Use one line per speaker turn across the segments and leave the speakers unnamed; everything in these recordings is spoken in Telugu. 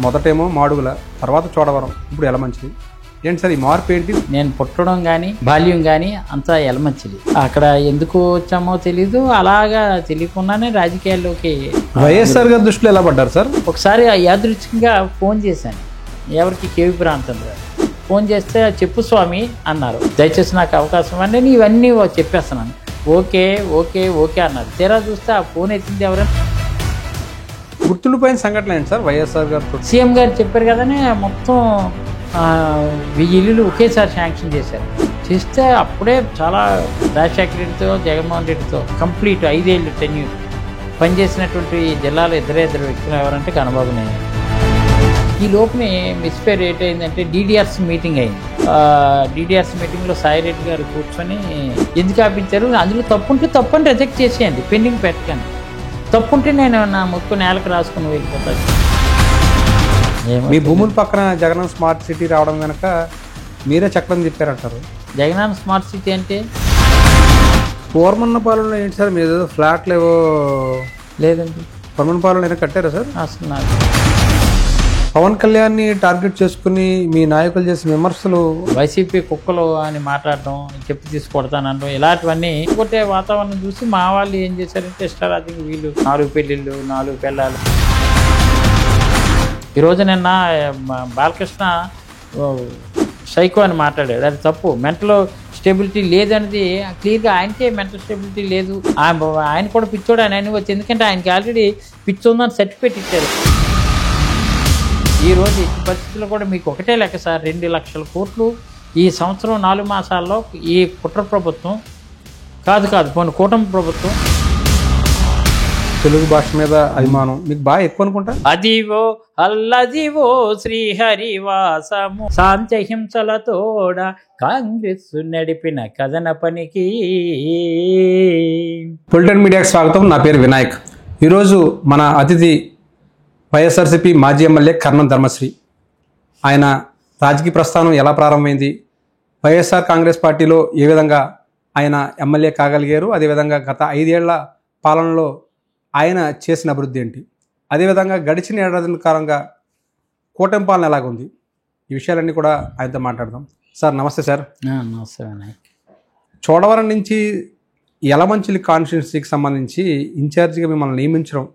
మొదటేమో మాడుగుల, తర్వాత చోడవరం, ఇప్పుడు ఎలమంచిలి. ఏంటి సార్ ఈ మార్పు ఏంటి?
నేను పుట్టడం కానీ బాల్యం కానీ అంతా ఎలమంచిలి. అక్కడ ఎందుకు వచ్చామో తెలీదు, అలాగా తెలియకుండానే రాజకీయాల్లోకి.
వైఎస్ఆర్ గారి దృష్టిలో ఎలా పడ్డారు సార్?
ఒకసారి యాదృచ్ఛికంగా ఫోన్ చేశాను, ఎవరికి కేవీ ప్రాంతం గారు ఫోన్ చేస్తే చెప్పు స్వామి అన్నారు. దయచేసి నాకు అవకాశం అంటే నేను ఇవన్నీ చెప్పేస్తున్నాను. ఓకే ఓకే ఓకే అన్నారు. తీరా చూస్తే ఆ ఫోన్ ఎత్తింది ఎవరైనా.
గుర్తుండిపోయిన సంఘటన ఏంటి సార్ వైఎస్ఆర్ గారు?
సీఎం గారు చెప్పారు కదనే, మొత్తం 1000 ఇల్లులు ఒకేసారి శాంక్షన్ చేశారు. చేస్తే అప్పుడే చాలా రాజశేఖర రెడ్డితో జగన్మోహన్ రెడ్డితో కంప్లీట్ 5 ఏళ్ళు టెన్యూర్ పనిచేసినటువంటి జిల్లాలో ఇద్దరు వ్యక్తులు ఎవరంటే కన్నబాబు నేను. ఈ లోపుని మిస్ఫేర్ ఏంటంటే DDRs మీటింగ్ అయింది. DDRs మీటింగ్లో సాయిరెడ్డి గారు కూర్చొని ఎందుకు ఆపించారు, అందులో తప్పుంటే తప్పని రిజెక్ట్ చేసేయండి, పెండింగ్ పెట్టకండి, తప్పుంటే నేను నా ముక్కు నేలకు రాసుకుని వెళ్ళిపోతాను.
మీ భూముల పక్కన జగన్ స్మార్ట్ సిటీ రావడం వెనక మీరే చక్రం చెప్పారంటారు.
జగన్ స్మార్ట్ సిటీ అంటే
పూర్మన్నపాలెంలో ఏంటి సార్, మీరు ఫ్లాట్లు ఏవో
లేదండి,
పూర్మన్నపాలెంలో ఏదైనా కట్టారా సార్?
అసలు నాకు
పవన్ కళ్యాణ్ని టార్గెట్ చేసుకుని మీ నాయకులు చేసిన విమర్శలు,
వైసీపీ కుక్కలు అని మాట్లాడడం, చెప్పు తీసుకొడతానడం, ఇలాంటివన్నీ కొట్టే వాతావరణం చూసి మా వాళ్ళు ఏం చేశారంటే ఇష్టారాధికి వీళ్ళు 4 పెళ్ళిళ్ళు 4 పిల్లలు. ఈరోజు నిన్న బాలకృష్ణ సైకో అని మాట్లాడాడు, అది తప్పు. మెంటల్ స్టెబిలిటీ లేదనేది క్లియర్గా ఆయనకే మెంటల్ స్టెబిలిటీ లేదు. ఆయన కూడా పిచ్చోడు అని వచ్చి, ఎందుకంటే ఆయనకి ఆల్రెడీ పిచ్చి ఉందని సర్టిఫికేట్ ఇచ్చారు. ఈరోజు ఈ పరిస్థితుల్లో కూడా మీకు ఒకటే లెక్క సార్, 2 లక్షల కోట్లు ఈ సంవత్సరం 4 మాసాల్లో ఈ కుట్ర ప్రభుత్వం కాదు పోనీ కూటమి ప్రభుత్వం.
తెలుగు భాష మీద అభిమానం మీకు బాగా ఎక్కువ అనుకుంటా.
అదివో అల్లదివో శ్రీహరివాసము శాంతహింసలతోడ కాంగ్రెస్ నడిపిన కథన పనికి.
పొలిటికల్ మీడియాకి స్వాగతం. నా పేరు వినాయక్. ఈరోజు మన అతిథి వైఎస్ఆర్సీపీ మాజీ ఎమ్మెల్యే కర్ణం ధర్మశ్రీ. ఆయన రాజకీయ ప్రస్థానం ఎలా ప్రారంభమైంది, వైఎస్ఆర్ కాంగ్రెస్ పార్టీలో ఏ విధంగా ఆయన ఎమ్మెల్యే కాగలిగారు, అదేవిధంగా గత 5 ఏళ్ల పాలనలో ఆయన చేసిన అభివృద్ధి ఏంటి, అదేవిధంగా గడిచిన ఏడాది కాలంగా కూటమి పాలన ఎలాగుంది, ఈ విషయాలన్నీ కూడా ఆయనతో మాట్లాడదాం. సార్ నమస్తే సార్.
నమస్తే వినాయక్.
చోడవరం నుంచి యలమంచిలి కాన్స్టిట్యున్సీకి సంబంధించి ఇన్ఛార్జిగా మిమ్మల్ని నియమించడం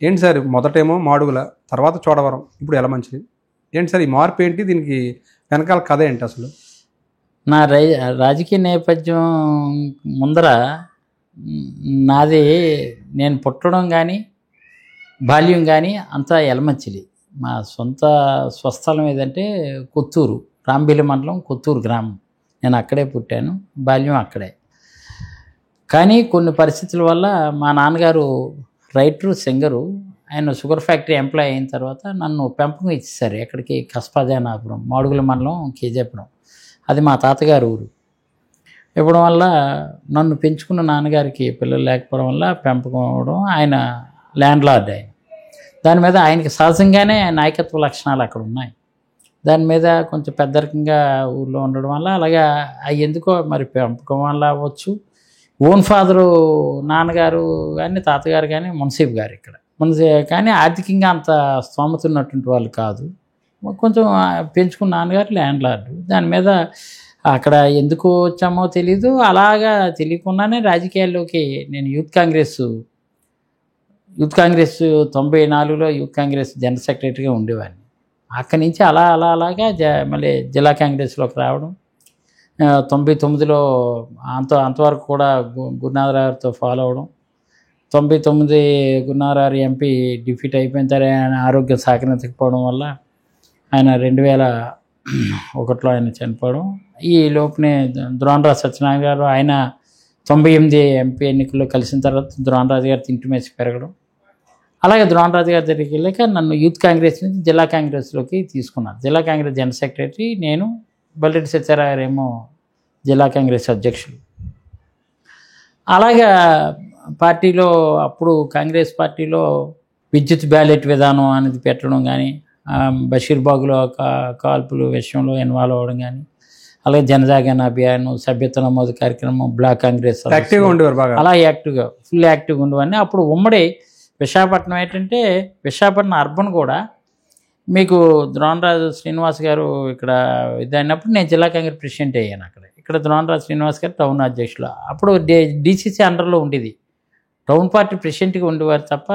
ఏంటి సార్? మొదటేమో మాడుగుల, తర్వాత చోడవరం, ఇప్పుడు యలమంచిలి. ఏంటి సార్ ఈ మార్పు ఏంటి, దీనికి వెనకాల కథ ఏంటి అసలు?
నా రాజకీయ నేపథ్యం ముందర నాది, నేను పుట్టడం కానీ బాల్యం కానీ అంతా యలమంచిలి. మా సొంత స్వస్థలం ఏదంటే కొత్తూరు, రాంబిల్లి మండలం కొత్తూరు గ్రామం. నేను అక్కడే పుట్టాను, బాల్యం అక్కడే. కానీ కొన్ని పరిస్థితుల వల్ల మా నాన్నగారు రైటరు, సింగరు, ఆయన షుగర్ ఫ్యాక్టరీ ఎంప్లాయ్ అయిన తర్వాత నన్ను పెంపకం ఇచ్చేసారు. ఎక్కడికి? కస్పాజానాపురం, మాడుగుల మండలం, కేజాపురం. అది మా తాతగారు ఊరు. ఇవ్వడం వల్ల నన్ను పెంచుకున్న నాన్నగారికి పిల్లలు లేకపోవడం వల్ల పెంపకం అవ్వడం, ఆయన ల్యాండ్ లార్డ్ ఆయన. దాని మీద ఆయనకి సహజంగానే నాయకత్వ లక్షణాలు అక్కడ ఉన్నాయి. దాని మీద కొంచెం పెద్దరికంగా ఊళ్ళో ఉండడం వల్ల అలాగా ఎందుకో మరి పెంపకం వల్ల అవ్వచ్చు. ఓన్ ఫాదరు నాన్నగారు కానీ తాతగారు కానీ మున్సీఫ్ గారు ఇక్కడ కానీ ఆర్థికంగా అంత స్తోమత ఉన్నటువంటి వాళ్ళు కాదు. కొంచెం పెంచుకున్న నాన్నగారు ల్యాండ్ లార్డు. దాని మీద అక్కడ ఎందుకు వచ్చామో తెలీదు, అలాగా తెలియకుండానే రాజకీయాల్లోకి నేను యూత్ కాంగ్రెస్ 94లో యూత్ కాంగ్రెస్ జనరల్ సెక్రటరీగా ఉండేవాడిని. అక్కడి నుంచి అలాగా మళ్ళీ జిల్లా కాంగ్రెస్లోకి రావడం, 99లో అంతవరకు కూడా గురునాథరావుతో ఫాలో అవడం, 99 గురునాథరావు ఎంపీ డిఫీట్ అయిపోయిన తర్వాత ఆయన ఆరోగ్యం సహకరించకపోవడం వల్ల ఆయన 2001లో ఆయన చనిపోవడం. ఈ లోపునే ద్రోణరాజు సత్యనారాయణ గారు ఆయన 98 ఎంపీ ఎన్నికల్లో కలిసిన తర్వాత ద్రోణరాజు గారు ఇంటిమేసి పెరగడం, అలాగే ద్రోణరాజు గారి దగ్గరికి వెళ్ళాక నన్ను యూత్ కాంగ్రెస్ నుంచి జిల్లా కాంగ్రెస్లోకి తీసుకున్నారు. జిల్లా కాంగ్రెస్ జనరల్ సెక్రటరీ నేను, బల్రెడ్డి సత్యారావు గారేమో జిల్లా కాంగ్రెస్ అధ్యక్షులు. అలాగా పార్టీలో అప్పుడు కాంగ్రెస్ పార్టీలో విద్యుత్ బ్యాలెట్ విధానం అనేది పెట్టడం కానీ, బషీర్బాగులో కాల్పుల విషయంలో ఇన్వాల్వ్ అవ్వడం కానీ, అలాగే జనజాగరణ అభియాన్, సభ్యత్వ నమోదు కార్యక్రమం, బ్లాక్ కాంగ్రెస్
యాక్టివ్గా ఉండేవారు బాగా.
అలా ఫుల్ యాక్టివ్గా ఉండేవాడిని. అప్పుడు ఉమ్మడి విశాఖపట్నం ఏంటంటే విశాఖపట్నం అర్బన్ కూడా మీకు ద్రోణరాజు శ్రీనివాస్ గారు ఇక్కడ ఇదైనప్పుడు నేను జిల్లా కాంగ్రెస్ ప్రెసిడెంట్ అయ్యాను అక్కడ. ఇక్కడ ద్రోణరాజు శ్రీనివాస్ గారు టౌన్ అధ్యక్షులు. అప్పుడు డిసిసి అండర్లో ఉండేది, టౌన్ పార్టీ ప్రెసిడెంట్గా ఉండేవారు తప్ప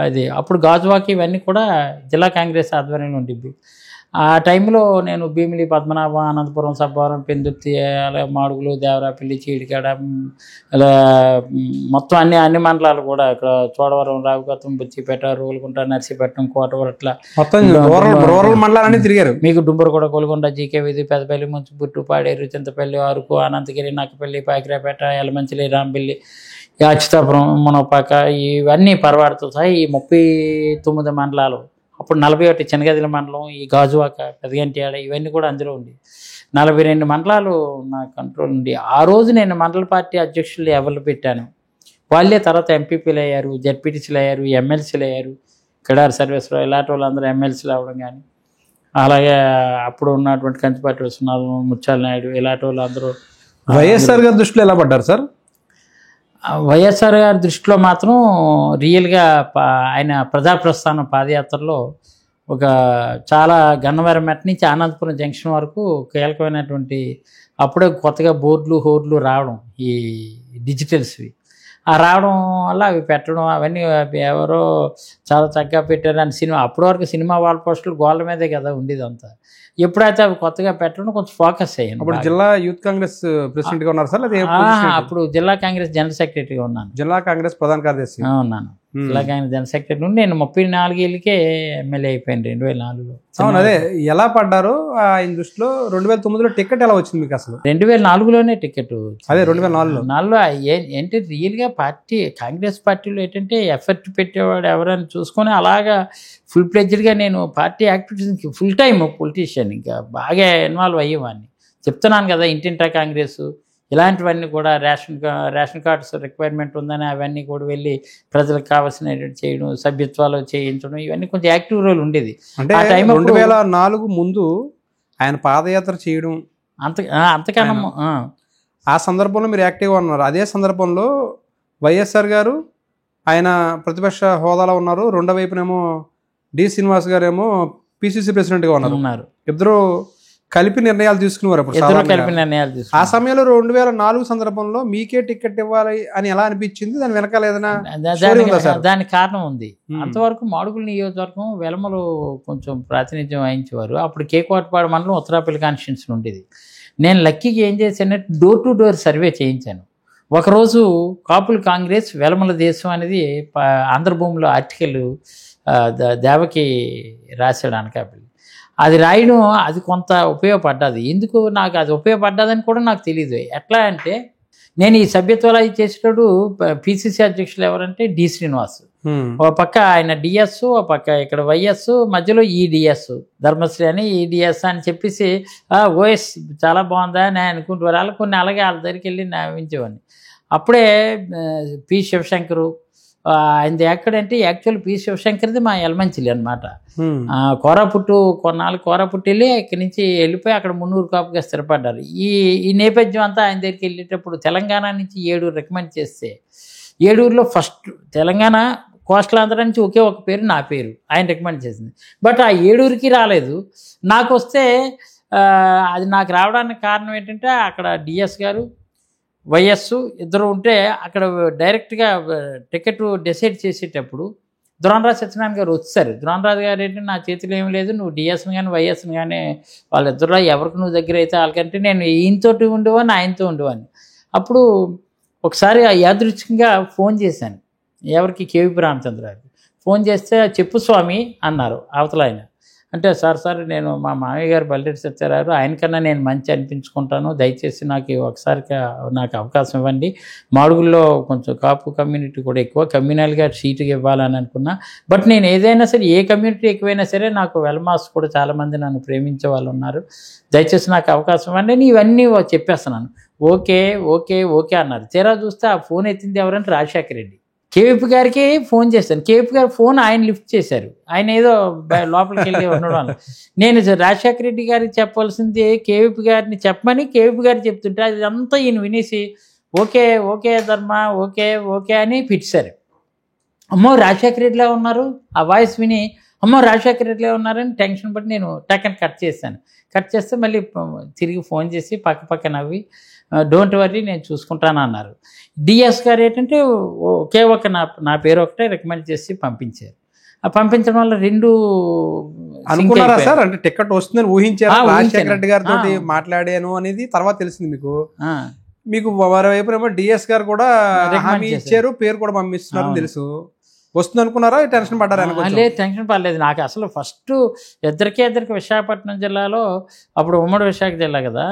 అది అప్పుడు గాజువాకి ఇవన్నీ కూడా జిల్లా కాంగ్రెస్ ఆధ్వర్యంలో ఉండేవి. ఆ టైంలో నేను భీమిలి, పద్మనాభం, అనంతపురం, సబ్బవరం, పెందుర్తి, అలాగే మాడుగులు, దేవరాపల్లి, చీడికాడ, ఇలా మొత్తం అన్ని మండలాలు కూడా ఇక్కడ చోడవరం, రావుగతం, బుచ్చిపేట, రోలుగుంట, నర్సీపట్నం, కోటవరం, అట్లా
మొత్తం రూరల్ మండలాలన్నీ తిరిగారు.
మీకు డుంబురగూడ, కొలుగొండ, జీకే వీధి, పెద్దపల్లి, ముంచుబుట్టు, పాడేరు, చింతపల్లి, అరకు, అనంతగిరి, నక్కపల్లి, పాకిరాపేట, యలమంచిలి, రాంపల్లి, అచ్యుతాపురం, మునపాక, ఇవన్నీ పరవాడతో సహా ఈ 39 మండలాలు. అప్పుడు 41 చిన్నగదిల మండలం, ఈ గాజువాక, పెదగంట్యాడ, ఇవన్నీ కూడా అందులో ఉంది. 42 మండలాలు నా కంట్రోల్ ఉంది. ఆ రోజు నేను మండల పార్టీ అధ్యక్షులు ఎవరు పెట్టాను, వాళ్ళే తర్వాత ఎంపీపీలు అయ్యారు, జడ్పీటీసీలు అయ్యారు, ఎమ్మెల్సీలు అయ్యారు. కిడారి సర్వేశ్వరరావు ఇలాంటి వాళ్ళందరూ ఎమ్మెల్సీలు అవ్వడం కానీ, అలాగే అప్పుడు ఉన్నటువంటి కంచిపాటి విశ్వనాథం, ముత్యాల నాయుడు, ఇలాంటి వాళ్ళు అందరూ.
వైఎస్ఆర్ గారి దృష్టిలో ఎలా పడ్డారు సార్?
వైఎస్ఆర్ గారి దృష్టిలో మాత్రం రియల్గా ఆయన ప్రజాప్రస్థానం పాదయాత్రలో ఒక చాలా గన్నవరం మెట్ నుంచి అనంతపురం జంక్షన్ వరకు కీలకమైనటువంటి, అప్పుడే కొత్తగా హోర్లు రావడం, ఈ డిజిటల్స్వి రావడం వల్ల అవి పెట్టడం, అవన్నీ ఎవరో చాలా చక్కగా పెట్టారు అని సినిమా. అప్పటి వరకు సినిమా వాల్ పోస్టులు గోళ్ళ మీదే కదా ఉండేది అంతా. ఎప్పుడైతే అవి కొత్తగా పెట్టడం కొంచెం ఫోకస్ అయ్యాను.
అప్పుడు జిల్లా యూత్ కాంగ్రెస్ ప్రెసిడెంట్గా ఉన్నారు సార్?
అప్పుడు జిల్లా కాంగ్రెస్ జనరల్ సెక్రటరీగా ఉన్నాను.
జిల్లా కాంగ్రెస్ ప్రధాన కార్యదర్శి
ఉన్నాను. జిల్లా కాంగ్రెస్ జనరల్ సెక్రటరీ నుండి నేను 34 ఏళ్ళకే ఎమ్మెల్యే అయిపోయాను 2004లో.
అవును, అదే ఎలా పడ్డారు ఆయన దృష్టిలో? 2009లో టికెట్ ఎలా వచ్చింది మీకు అసలు?
2004లోనే టికెట్.
అదే 2004లో
ఏంటి రియల్గా పార్టీ, కాంగ్రెస్ పార్టీలో ఏంటంటే ఎఫర్ట్ పెట్టేవాడు ఎవరైనా చూసుకొని అలాగా ఫుల్ ప్లెడ్జ్డ్గా నేను పార్టీ యాక్టివిటీస్కి ఫుల్ టైమ్ పొలిటీషియన్, ఇంకా బాగా ఇన్వాల్వ్ అయ్యేవాడిని. చెప్తున్నాను కదా, ఇంటింటా కాంగ్రెస్ ఇలాంటివన్నీ కూడా, రేషన్ కార్డ్స్ రిక్వైర్మెంట్ ఉందని అవన్నీ కూడా వెళ్ళి ప్రజలకు కావాల్సిన చేయడం, సభ్యత్వాలు చేయించడం, ఇవన్నీ కొంచెం యాక్టివ్ రోల్ ఉండేది.
అంటే 2004 ముందు ఆయన పాదయాత్ర చేయడం
అంతకన్నా
ఆ సందర్భంలో మీరు యాక్టివ్గా ఉన్నారు. అదే సందర్భంలో వైఎస్ఆర్ గారు ఆయన ప్రతిపక్ష హోదాలో ఉన్నారు, రెండో వైపునేమో శ్రీనివాస్ గారు ఏమో పిసిసి ప్రెసిడెంట్గా ఉన్నారు. ఇద్దరు కలిపి నిర్ణయాలు తీసుకునేవారు. ఆ సమయంలో 2004 సందర్భంలో మీకే టికెట్ ఇవ్వాలి అని ఎలా అనిపించింది? దాని వెనకాల ఏదైనా
దానికి కారణం ఉంది. అంతవరకు మాడుగుల నియోజకవర్గం వెలమలు కొంచెం ప్రాతినిధ్యం వహించేవారు. అప్పుడు కేకోటపాడు మండలం ఉత్తరాపల్లి కాన్స్టిట్యున్సీ ఉండేది. నేను లక్కీగా ఏం చేశానంటే డోర్ టు డోర్ సర్వే చేయించాను. ఒకరోజు కాపుల కాంగ్రెస్ వెలమల దేశం అనేది ఆంధ్రభూమిలో ఆర్టికల్ దేవకి రాశాడు అనకాపల్లి. అది రాయడం అది కొంత ఉపయోగపడ్డది. ఎందుకు నాకు అది ఉపయోగపడ్డదని కూడా నాకు తెలియదు. ఎట్లా అంటే నేను ఈ సభ్యత్వాలు అవి చేసేటప్పుడు పిసిసి అధ్యక్షులు ఎవరంటే శ్రీనివాస్, ఒక పక్క ఆయన డిఎస్, ఒక పక్క ఇక్కడ వైఎస్, మధ్యలో ఈడిఎస్ ధర్మశ్రీ అని ఈడిఎస్ అని చెప్పేసి ఓఎస్ చాలా బాగుందా అని అనుకుంటారు. వాళ్ళు కొన్ని అలాగే వాళ్ళ దగ్గరికి వెళ్ళి నవ్వించేవాడిని. అప్పుడే పి శివశంకరు ఆయనది ఎక్కడంటే యాక్చువల్ పి శివశంకర్ది మా యలమంచిలి అనమాట. కోరాపుట్టు కొన్నాళ్ళు కోరాపుట్టు వెళ్ళి ఇక్కడి నుంచి వెళ్ళిపోయి అక్కడ మున్నూరు కాపుగా స్థిరపడ్డారు. ఈ నేపథ్యం అంతా ఆయన దగ్గరికి వెళ్ళేటప్పుడు తెలంగాణ నుంచి 7 రికమెండ్ చేస్తే 7లో ఫస్ట్ తెలంగాణ కోస్టల్ ఆంధ్ర నుంచి ఒకే ఒక పేరు, నా పేరు ఆయన రికమెండ్ చేసింది. బట్ ఆ 7కి రాలేదు. నాకు వస్తే అది నాకు రావడానికి కారణం ఏంటంటే అక్కడ డిఎస్ గారు వైఎస్ ఇద్దరు ఉంటే అక్కడ డైరెక్ట్గా టికెట్ డిసైడ్ చేసేటప్పుడు ద్రోణరాజు సత్యనారాయణ గారు వచ్చారు. ద్రోణరాజు గారు ఏంటంటే నా చేతిలో ఏం లేదు, నువ్వు డిఎస్ని కానీ వైఎస్ని కానీ వాళ్ళిద్దరులో ఎవరికి నువ్వు దగ్గర అయితే వాళ్ళకంటే నేను ఈయనతోటి ఉండేవాడిని, ఆయనతో ఉండేవాడిని. అప్పుడు ఒకసారి యాదృచ్ఛికంగా ఫోన్ చేశాను ఎవరికి, కేవీపీ రామచంద్రరావుకి ఫోన్ చేస్తే చెప్పు స్వామి అన్నారు అవతల ఆయన. అంటే సార్ నేను మా మామయ్య గారు బల్రెడ్డి సత్యారావు, ఆయనకన్నా నేను మంచి అనిపించుకుంటాను, దయచేసి నాకు ఒకసారి నాకు అవకాశం ఇవ్వండి. మాడుగుల్లో కొంచెం కాపు కమ్యూనిటీ కూడా ఎక్కువ, కమ్యూనల్గా సీటుగా ఇవ్వాలని అనుకున్నా. బట్ నేను ఏదైనా సరే ఏ కమ్యూనిటీ ఎక్కువైనా సరే నాకు వెల్మాస్ కూడా చాలామంది నన్ను ప్రేమించే వాళ్ళు ఉన్నారు, దయచేసి నాకు అవకాశం ఇవ్వండి అని ఇవన్నీ చెప్పేస్తున్నాను. ఓకే ఓకే ఓకే అన్నారు. తీరా చూస్తే ఆ ఫోన్ ఎత్తింది ఎవరంటే రాజశేఖర రెడ్డి. కేవీపీ గారికి ఫోన్ చేశాను. కేవీపీ గారు ఫోన్ ఆయన లిఫ్ట్ చేశారు. ఆయన ఏదో లోపలికి వెళ్ళి ఉండడం. నేను రాజశేఖర రెడ్డి గారికి చెప్పవలసింది కేవీపీ గారిని చెప్పమని కేవీపీ గారు చెప్తుంటే అది అంతా ఈయన వినేసి ఓకే ఓకే ధర్మ ఓకే ఓకే అని పిలిచారు. అమ్మో రాజశేఖర రెడ్డిలా ఉన్నారు. ఆ వాయిస్ విని అమ్మో రాజశేఖర రెడ్డిలో ఉన్నారని టెన్షన్ పట్టి నేను టక్కని కట్ చేశాను. కట్ చేస్తే మళ్ళీ తిరిగి ఫోన్ చేసి పక్క నవ్వి డోంట్ వర్రీ నేను చూసుకుంటాను అన్నారు. డిఎస్ గారు ఏంటంటే ఒకే ఒక నా పేరు ఒకటే రికమెండ్ చేసి పంపించారు. ఆ పంపించడం వల్ల రెండు
అనుకున్నారా సార్? అంటే టికెట్ వస్తుందని ఊహించారు? రాజశేఖర రెడ్డి గారితో మాట్లాడాను అనేది తర్వాత తెలిసింది మీకు మరోవైపు ఏమో డిఎస్ గారు కూడా హామీ ఇచ్చారు, పేరు కూడా పంపిస్తున్నారు తెలుసు. వస్తుంది అనుకున్నారా? టెన్షన్ పడ్డారా?
లేదు, టెన్షన్ పడలేదు. నాకు అసలు ఫస్ట్ ఇద్దరికి విశాఖపట్నం జిల్లాలో, అప్పుడు ఉమ్మడి విశాఖ జిల్లా కదా,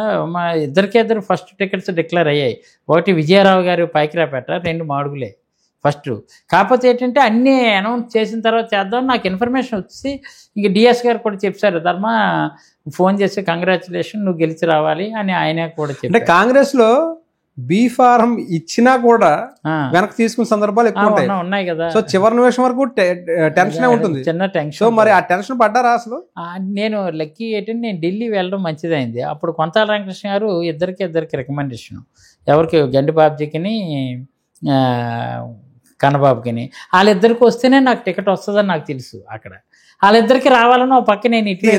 ఇద్దరు ఫస్ట్ టికెట్స్ డిక్లేర్ అయ్యాయి. ఒకటి విజయరావు గారు పైకిరాపేట, 2 మాడుగులే ఫస్ట్. కాకపోతే ఏంటంటే అన్నీ అనౌన్స్ చేసిన తర్వాత చేద్దామని నాకు ఇన్ఫర్మేషన్ వచ్చి ఇంక డిఎస్ గారు కూడా చెప్పారు, ధర్మ ఫోన్ చేసి కంగ్రాచులేషన్ నువ్వు గెలిచి రావాలి అని ఆయన కూడా చెప్పారు.
అంటే కాంగ్రెస్లో బీ ఫారం ఇచ్చినా కూడా వెనక్కి తీసుకున్న సందర్భాలు ఎక్కువ
ఉన్నాయి కదా.
సో చివరి నిమిషం వరకు టెన్షన్ ఉంటుంది,
చిన్న టెన్షన్.
సో మరి ఆ టెన్షన్ పడ్డారా అసలు?
నేను లక్కీ ఏంటంటే నేను ఢిల్లీ వెళ్ళడం మంచిదైంది. అప్పుడు కొంతాల రామకృష్ణ గారు ఇద్దరికి రికమెండేషన్, ఎవరికి గండి బాబ్జీకిని కన్నబాబుకిని, వాళ్ళిద్దరికి వస్తేనే నాకు టికెట్ వస్తుందని నాకు తెలుసు. అక్కడ వాళ్ళిద్దరికి రావాలని ఒక పక్క నేను ఇట్లా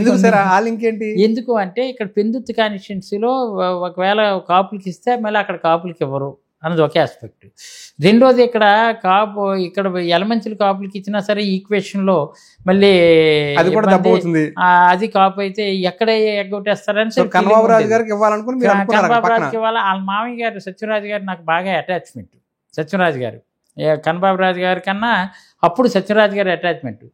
ఎందుకు అంటే ఇక్కడ పెందుర్తి కాన్స్టిట్యున్సీలో ఒకవేళ కాపులకి ఇస్తే మళ్ళీ అక్కడ కాపులకి ఇవ్వరు అన్నది ఒకే ఆస్పెక్ట్. రెండోది ఇక్కడ యలమంచిలి కాపులకి ఇచ్చినా సరే ఈక్వేషన్లో మళ్ళీ అది కాపు అయితే ఎక్కడ ఎగ్గొట్టేస్తారని
కన్నబాబు రాజు గారికి ఇవ్వాలి.
వాళ్ళ మామయ్య గారు సత్యరాజు గారు నాకు బాగా అటాచ్మెంట్. సత్యరాజు గారు కన్నబాబు రాజు గారి కన్నా అప్పుడు సత్యరాజు గారి అటాచ్మెంట్.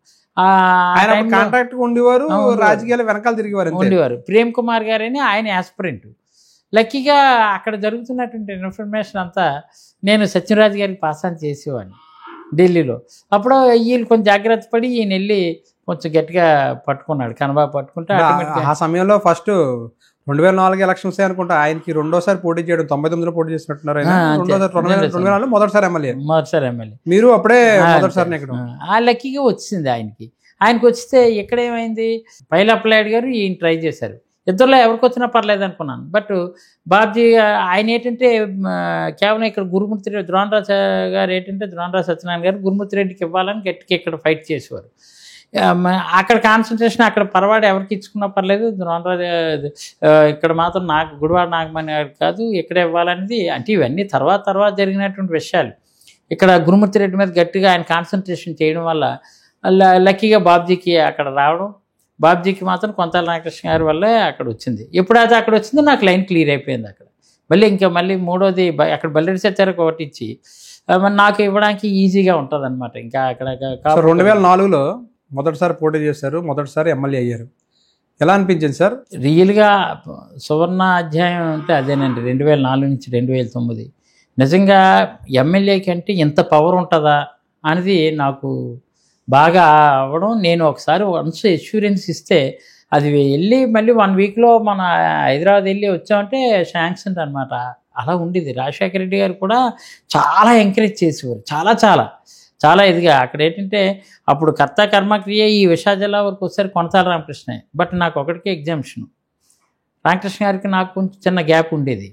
కాంట్రాక్ట్ ఉండేవారు, రాజకీయాలు వెనకాల తిరిగేవారు
ఉండేవారు. ప్రేమ్ కుమార్ గారని ఆయన యాస్పిరెంట్. లక్కీగా అక్కడ జరుగుతున్నటువంటి ఇన్ఫర్మేషన్ అంతా నేను సత్యరాజు గారికి పాస్ ఆన్ చేసేవాడిని ఢిల్లీలో. అప్పుడు వీళ్ళు కొంచెం జాగ్రత్త పడి ఈయన వెళ్ళి కొంచెం గట్టిగా పట్టుకున్నాడు, కన్నబాబు పట్టుకుంటే.
ఆ సమయంలో ఫస్ట్ 2004 ఎలక్షన్స్ అనుకుంటా, ఆయనకి రెండోసారి పోటీ చేయడం, 99లో పోటీ చేసినట్టున్నారు. 2004 మొదటిసారి ఎమ్మెల్యే. మీరు అప్పుడే మొదటిసారి
ఆ లక్కీగా వచ్చింది ఆయనకి వస్తే ఇక్కడ ఏమైంది, పైలా అప్లైడ్ గారు ఈయన ట్రై చేశారు. ఇద్దరులో ఎవరికి వచ్చినా పర్లేదు అనుకున్నాను. బట్ బాబ్జీ ఆయన ఏంటంటే కేవలం ఇక్కడ గురుమూర్తి రెడ్డి, ద్రోణరాజు గారు ఏంటంటే ద్రోణరాజు సత్యనారాయణ గారు గురుమూర్తి రెడ్డికి ఇవ్వాలని గట్టిగా ఇక్కడ ఫైట్ చేసేవారు. అక్కడ కాన్సన్ట్రేషన్ అక్కడ పరవాడు ఎవరికి ఇచ్చుకున్నా పర్లేదు, ద్రోణరాజు ఇక్కడ మాత్రం గుడివాడ నాగమణి గారు కాదు ఇక్కడ ఇవ్వాలనేది. అంటే ఇవన్నీ తర్వాత జరిగినటువంటి విషయాలు. ఇక్కడ గురుమూర్తి రెడ్డి మీద గట్టిగా ఆయన కాన్సన్ట్రేషన్ చేయడం వల్ల లక్కీగా బాబ్జీకి అక్కడ రావడం, బాబ్జీకి మాత్రం కొంతాల రామకృష్ణ గారి వల్లే అక్కడ వచ్చింది. ఎప్పుడైతే అక్కడ వచ్చిందో నాకు లైన్ క్లియర్ అయిపోయింది అక్కడ. మళ్ళీ మూడోది అక్కడ బల్లెడి సత్యారికి ఒకటి ఇచ్చి నాకు ఇవ్వడానికి ఈజీగా ఉంటుంది అనమాట. ఇంకా అక్కడ
2004లో మొదటిసారి పోటీ చేశారు, మొదటిసారి ఎమ్మెల్యే అయ్యారు. ఎలా అనిపించింది సార్?
రియల్గా సువర్ణ అధ్యాయం అంటే అదేనండి, 2004 నుంచి 2009. నిజంగా ఎమ్మెల్యేకి అంటే ఇంత పవర్ ఉంటుందా అనేది నాకు బాగా అవ్వడం. నేను ఒకసారి వన్స్ ఎష్యూరెన్స్ ఇస్తే అది వెళ్ళి మళ్ళీ 1 వీక్లో మన హైదరాబాద్ వెళ్ళి వచ్చామంటే శాంక్షన్ అనమాట. అలా ఉండేది. రాజశేఖర రెడ్డి గారు కూడా చాలా ఎంకరేజ్ చేసేవారు, చాలా ఇదిగా. అక్కడ ఏంటంటే అప్పుడు కర్త కర్మక్రియ ఈ విశాఖ జిల్లా వరకు వచ్చారు కొనసాల రామకృష్ణ. బట్ నాకు ఒకటికే ఎగ్జామ్షన్. రామకృష్ణ గారికి నాకు కొంచెం చిన్న గ్యాప్ ఉండేది.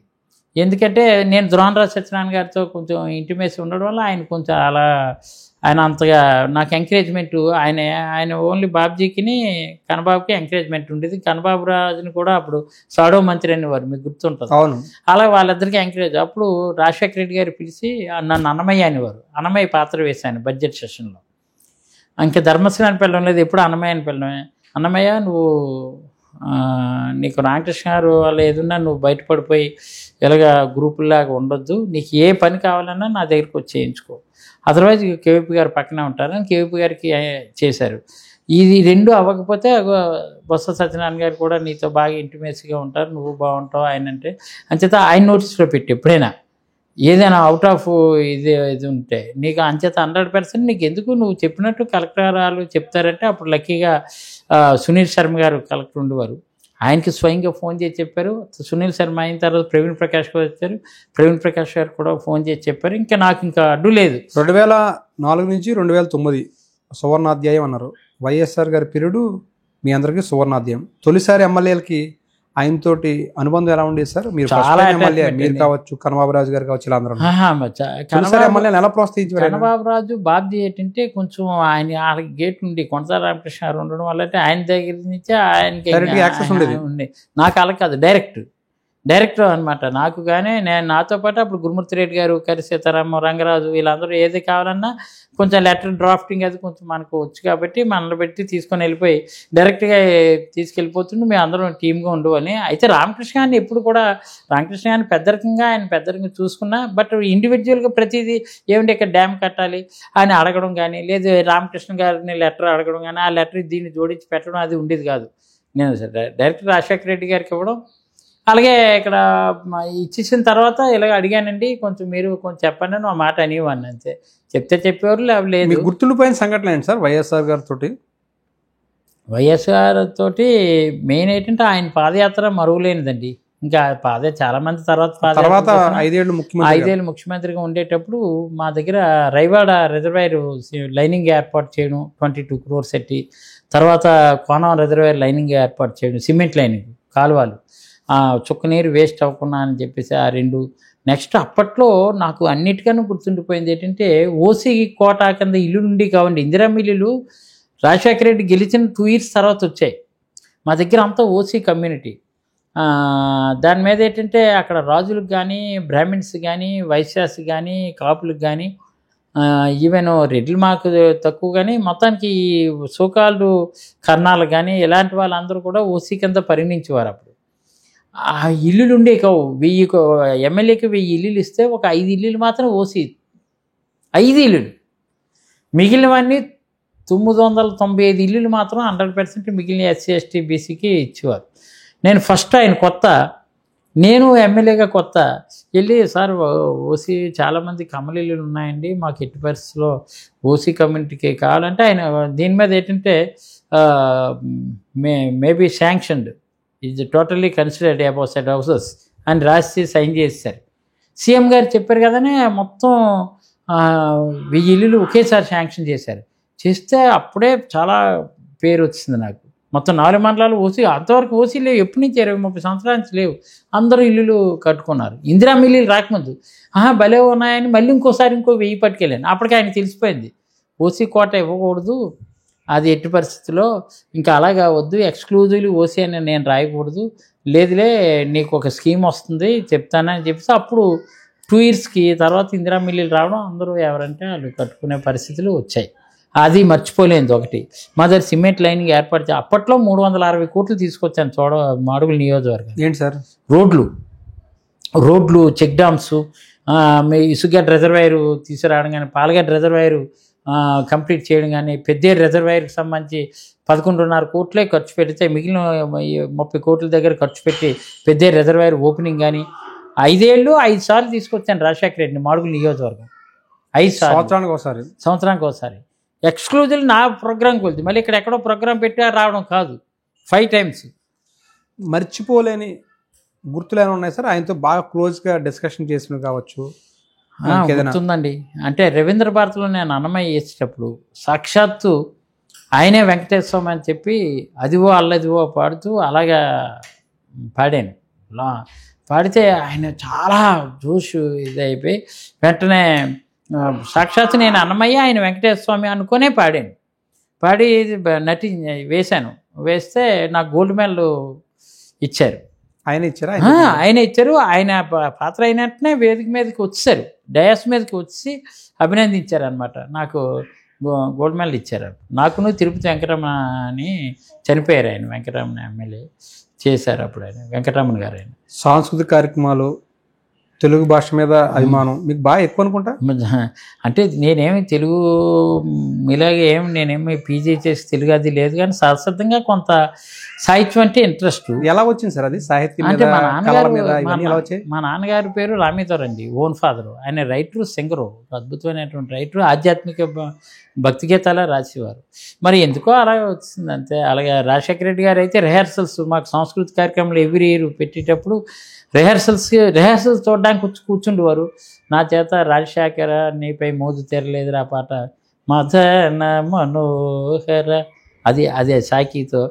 ఎందుకంటే నేను ద్రోణరాజు సత్యనారాయణ గారితో కొంచెం ఇంటిమేసి ఉండడం వల్ల ఆయన అంతగా నాకు ఎంకరేజ్మెంట్, ఆయన ఓన్లీ బాబ్జీకిని కన్నబాబుకి ఎంకరేజ్మెంట్ ఉండేది. కన్నబాబు రాజుని కూడా అప్పుడు సాడో మంత్రి అనేవారు, మీకు గుర్తుంటుంది. అలా వాళ్ళిద్దరికీ ఎంకరేజ్. అప్పుడు రాజశేఖర రెడ్డి గారు పిలిచి నన్ను అన్నమయ్య అనేవారు. అన్నమయ్య పాత్ర వేశాను బడ్జెట్ సెషన్లో. ఇంకా ధర్మశ్రీ పిల్లడం లేదు, ఎప్పుడు అన్నమయ్య అని పిల్లడమే. అన్నమయ్య నీకు రామకృష్ణ గారు వాళ్ళు ఏదన్నా నువ్వు బయటపడిపోయి ఇలాగ గ్రూపుల్లాగా ఉండొద్దు, నీకు ఏ పని కావాలన్నా నా దగ్గరికి వచ్చి చేయించుకో, అదర్వైజ్ కేవీపీ గారు పక్కనే ఉంటారని కేవీపీ గారికి చేశారు. ఇది 2 అవ్వకపోతే బొత్స సత్యనారాయణ గారు కూడా నీతో బాగా ఇంటిమేసీగా ఉంటారు, నువ్వు బాగుంటావు ఆయన అంటే. అంచేత ఆయన నోటీస్లో పెట్టి ఎప్పుడైనా ఏదైనా అవుట్ ఆఫ్ ఇది ఉంటే నీకు అంచేత 100% నీకు ఎందుకు నువ్వు చెప్పినట్టు కలెక్టరాలు చెప్తారంటే అప్పుడు లక్కీగా సునీల్ శర్మ గారు కలెక్టర్ ఉండేవారు. ఆయనకి స్వయంగా ఫోన్ చేసి చెప్పారు. సునీల్ శర్మ అయిన తర్వాత ప్రవీణ్ ప్రకాష్ గారు వచ్చారు. ప్రవీణ్ ప్రకాష్ గారు కూడా ఫోన్ చేసి చెప్పారు. ఇంకా నాకు ఇంకా అడ్డు లేదు.
2004 నుంచి 2009 సువర్ణాధ్యాయం అన్నారు. వైఎస్ఆర్ గారి పీరియడ్ మీ అందరికీ సువర్ణాధ్యాయం. తొలిసారి ఎమ్మెల్యేలకి ఆయనతోటి అనుబంధం ఎలా ఉండేది సార్? మీరు
చాలా
first time ఎమ్మెల్యే,
attachment
మీరు
అండి.
కావచ్చు, కన్నబాబురాజు గారు కావచ్చు, ఇలా అందరూ తొలిసారి
కనబాబు
ఎమ్మెల్యేని ఎలా ప్రోత్సహించారు ఆయన?
కనబాబురాజు బాబ్జీ ఏంటంటే కొంచెం ఆయన వాళ్ళకి గేట్ నుండి కొనసాగ రామకృష్ణ గారు ఉండడం వల్ల అంటే ఆయన దగ్గర నుంచి ఆయనకి
Direct గా access ఉండేది.
నాకు అలా కాదు, డైరెక్ట్ అనమాట. నాకు కానీ నాతో పాటు అప్పుడు గురుమూర్తి రెడ్డి గారు, కరి సీతారామ, రంగరాజు వీళ్ళందరూ ఏది కావాలన్నా కొంచెం లెటర్ డ్రాఫ్టింగ్ అది కొంచెం మనకు వచ్చు కాబట్టి మనల్ని పెట్టి తీసుకొని వెళ్ళిపోయి డైరెక్ట్గా తీసుకెళ్ళిపోతుండే మేము అందరం టీమ్గా ఉండేవాళ్ళని. అయితే రామకృష్ణ గారిని ఎప్పుడు కూడా రామకృష్ణ గారిని ఆయన పెద్దరికంగా చూసుకున్నా, బట్ ఇండివిజువల్గా ప్రతిదీ ఏమిటి ఇక్కడ డ్యామ్ కట్టాలి అని అడగడం కానీ, లేదు రామకృష్ణ గారిని లెటర్ అడగడం కానీ, ఆ లెటర్ దీన్ని జోడించి పెట్టడం అది ఉండేది కాదు. నేను డైరెక్ట్ రాజశేఖర రెడ్డి గారికి ఇవ్వడం, అలాగే ఇక్కడ ఇచ్చేసిన తర్వాత ఇలాగ అడిగానండి, కొంచెం మీరు కొంచెం చెప్పండి అని ఆ మాట అనేవాడిని. అంతే, చెప్తే చెప్పేవారు, లేదు.
మీకు గుర్తుండిపోయిన సంఘటన ఏంటి సార్ వైఎస్ఆర్ గారితో?
వైఎస్ఆర్ తోటి మెయిన్ ఏంటంటే ఆయన పాదయాత్ర మరువలేనిదండి. ఇంకా చాలా మంది
తర్వాత 5 ఏళ్ళు ముఖ్యమంత్రి
5 ఏళ్ళు ముఖ్యమంత్రిగా ఉండేటప్పుడు మా దగ్గర రైవాడ రిజర్వాయర్ లైనింగ్ ఏర్పాటు చేయడం 22 crores పెట్టి, తర్వాత కోనం రిజర్వాయర్ లైనింగ్ ఏర్పాటు చేయడం, సిమెంట్ లైనింగ్ కాలువలు, చుక్క నీరు వేస్ట్ అవ్వకుండా అని చెప్పేసి ఆ 2. నెక్స్ట్ అప్పట్లో నాకు అన్నిటికన్నా గుర్తుండిపోయింది ఏంటంటే ఓసీ కోటా కింద ఇల్లు నుండి కావండి, ఇందిరమ్మ ఇల్లులు రాజశేఖర రెడ్డి గెలిచిన 2 years తర్వాత వచ్చాయి. మా దగ్గర అంతా ఓసీ కమ్యూనిటీ. దాని మీద ఏంటంటే అక్కడ రాజులకు కానీ, బ్రాహ్మిన్స్ కానీ, వైశ్యాస్ కానీ, కాపులకు కానీ, ఈవెన్ రెడ్లు మాకు తక్కువ కానీ, మొత్తానికి సోకాళ్ళు కర్ణాలు కానీ ఇలాంటి వాళ్ళందరూ కూడా ఓసీ కింద పరిగణించేవారు. అప్పుడు ఆ ఇల్లులు ఉండే కావు. 1000 ఎమ్మెల్యేకి 1000 ఇల్లులు ఇస్తే ఒక 5 ఇల్లులు మాత్రం ఓసీ, 5 ఇల్లులు. మిగిలినవన్నీ 995 ఇల్లులు మాత్రం 100% మిగిలిన ఎస్సీ ఎస్టీ బీసీకి ఇచ్చేవారు. నేను ఫస్ట్ ఆయన కొత్త, నేను ఎమ్మెల్యేగా కొత్త వెళ్ళి, సార్ ఓసీ చాలామంది కమల ఇల్లులు ఉన్నాయండి, మాకు ఎట్టి పరిస్థితుల్లో ఓసీ కమ్యూనిటీకి కావాలంటే ఆయన దీని మీద ఏంటంటే maybe sanctioned is totally considered about set houses అని రాసి సైన్ చేశారు. సీఎం గారు చెప్పారు కదనే మొత్తం 1000 ఇల్లులు ఒకేసారి శాంక్షన్ చేశారు. చేస్తే అప్పుడే చాలా పేరు వచ్చింది నాకు. మొత్తం 4 మండలాలు ఓసీ, అంతవరకు ఓసీ లేవు, ఎప్పటి నుంచి 20-30 సంవత్సరాల నుంచి లేవు. అందరూ ఇల్లులు కట్టుకున్నారు. ఇందిరామ్మ ఇల్లులు రాకముందు భలే ఉన్నాయని మళ్ళీ ఇంకో 1000 పట్టుకెళ్ళాను. అప్పటికి ఆయన తెలిసిపోయింది ఓసీ కోట ఇవ్వకూడదు, అది ఎట్టి పరిస్థితుల్లో ఇంకా అలాగా వద్దు, ఎక్స్క్లూజివ్లీ ఓసీ అని నేను రాయకూడదు, లేదులే నీకు ఒక స్కీమ్ వస్తుంది చెప్తానని చెప్పేసి అప్పుడు 2 yearsకి తర్వాత ఇందిరామ్మ ఇల్లులు రావడం, అందరూ ఎవరంటే వాళ్ళు కట్టుకునే పరిస్థితులు వచ్చాయి. అది మర్చిపోలేనిది ఒకటి. మా దగ్గర సిమెంట్ లైనింగ్ ఏర్పాటు అప్పట్లో 360 కోట్లు తీసుకొచ్చాను మాడుగుల నియోజకవర్గం.
ఏంటి సార్?
రోడ్లు, చెక్ డ్యామ్స్, ఇసుగడ్డ రిజర్వాయర్ తీసుకురావడం కానీ, పాలగడ్డ రిజర్వాయర్ కంప్లీట్ చేయడం కానీ, పెద్దేరు రిజర్వాయర్కి సంబంధించి 11.5 కోట్లే ఖర్చు పెడితే మిగిలిన 30 కోట్ల దగ్గర ఖర్చు పెట్టి పెద్దేరు రిజర్వాయర్ ఓపెనింగ్ కానీ 5 ఏళ్ళు 5 సార్లు తీసుకొచ్చాను రాజశేఖర రెడ్డిని మాడుగుల నియోజకవర్గం. 5 సార్లు, సంవత్సరానికి ఒకసారి. ఎక్స్క్లూజివ్ నా ప్రోగ్రామ్కి వెళ్తే మళ్ళీ ఇక్కడ ఎక్కడో ప్రోగ్రామ్ పెట్టి రావడం కాదు, 5 times.
మర్చిపోలేని గుర్తులు ఏమైనా ఉన్నాయి సార్? ఆయనతో బాగా క్లోజ్గా డిస్కషన్ చేసినవి కావచ్చు.
గుర్తుందండి, అంటే రవీంద్ర భారతిలో నేను అన్నమయ్య వేసేటప్పుడు సాక్షాత్తు ఆయనే వెంకటేశ్వర స్వామి అని చెప్పి అదివో అల్లదివో పాడుతూ అలాగా పాడాను. పాడితే ఆయన చాలా జోష్ ఇదైపోయి వెంటనే సాక్షాత్తు నేను అన్నమయ్య, ఆయన వెంకటేశ్వర స్వామి అనుకునే పాడాను. పాడి వేస్తే నాకు గోల్డ్ మెడల్ ఇచ్చారు. ఆయన ఇచ్చారు. ఆయన పాత్ర అయినట్టునే వేదిక మీదకి వచ్చారు, డయాస్ మీదకి వచ్చి అభినందించారు అనమాట. నాకు గోల్డ్ మెడల్ ఇచ్చారు. నాకును తిరుపతి వెంకటరమణ అని చనిపోయారు, ఆయన వెంకటరమణ ఎమ్మెల్యే చేశారు అప్పుడు, ఆయన వెంకటరమణ గారు. ఆయన
సాంస్కృతిక కార్యక్రమాలు, తెలుగు భాష మీద అభిమానం మీకు బాగా ఎక్కువ అనుకుంటా.
అంటే నేనేమి తెలుగు ఇలాగే నేనేమి పీజీ చేసి తెలుగు అది లేదు, కానీ సరస్వతంగా కొంత సాహిత్యం అంటే ఇంట్రెస్ట్.
ఎలా వచ్చింది సార్ అది సాహిత్యం?
అంటే మా నాన్నగారి పేరు రామేశ్వర్ అండి, ఓన్ ఫాదరు. ఆయన రైటరు, సింగరు, అద్భుతమైనటువంటి రైటరు, ఆధ్యాత్మిక భక్తి గీతాలే రాసేవారు. మరి ఎందుకో అలాగే వచ్చింది అంతే. అలాగే రాజశేఖర రెడ్డి గారు అయితే రిహార్సల్స్ మాకు సాంస్కృతిక కార్యక్రమాలు ఎవ్రీ ఇయర్ పెట్టేటప్పుడు రిహార్సల్స్ చూడడానికి కూర్చుండేవారు. నా చేత రాజశేఖర నీపై మోజు తెరలేదురా పాట, మదన మనోహర అదే సాకితో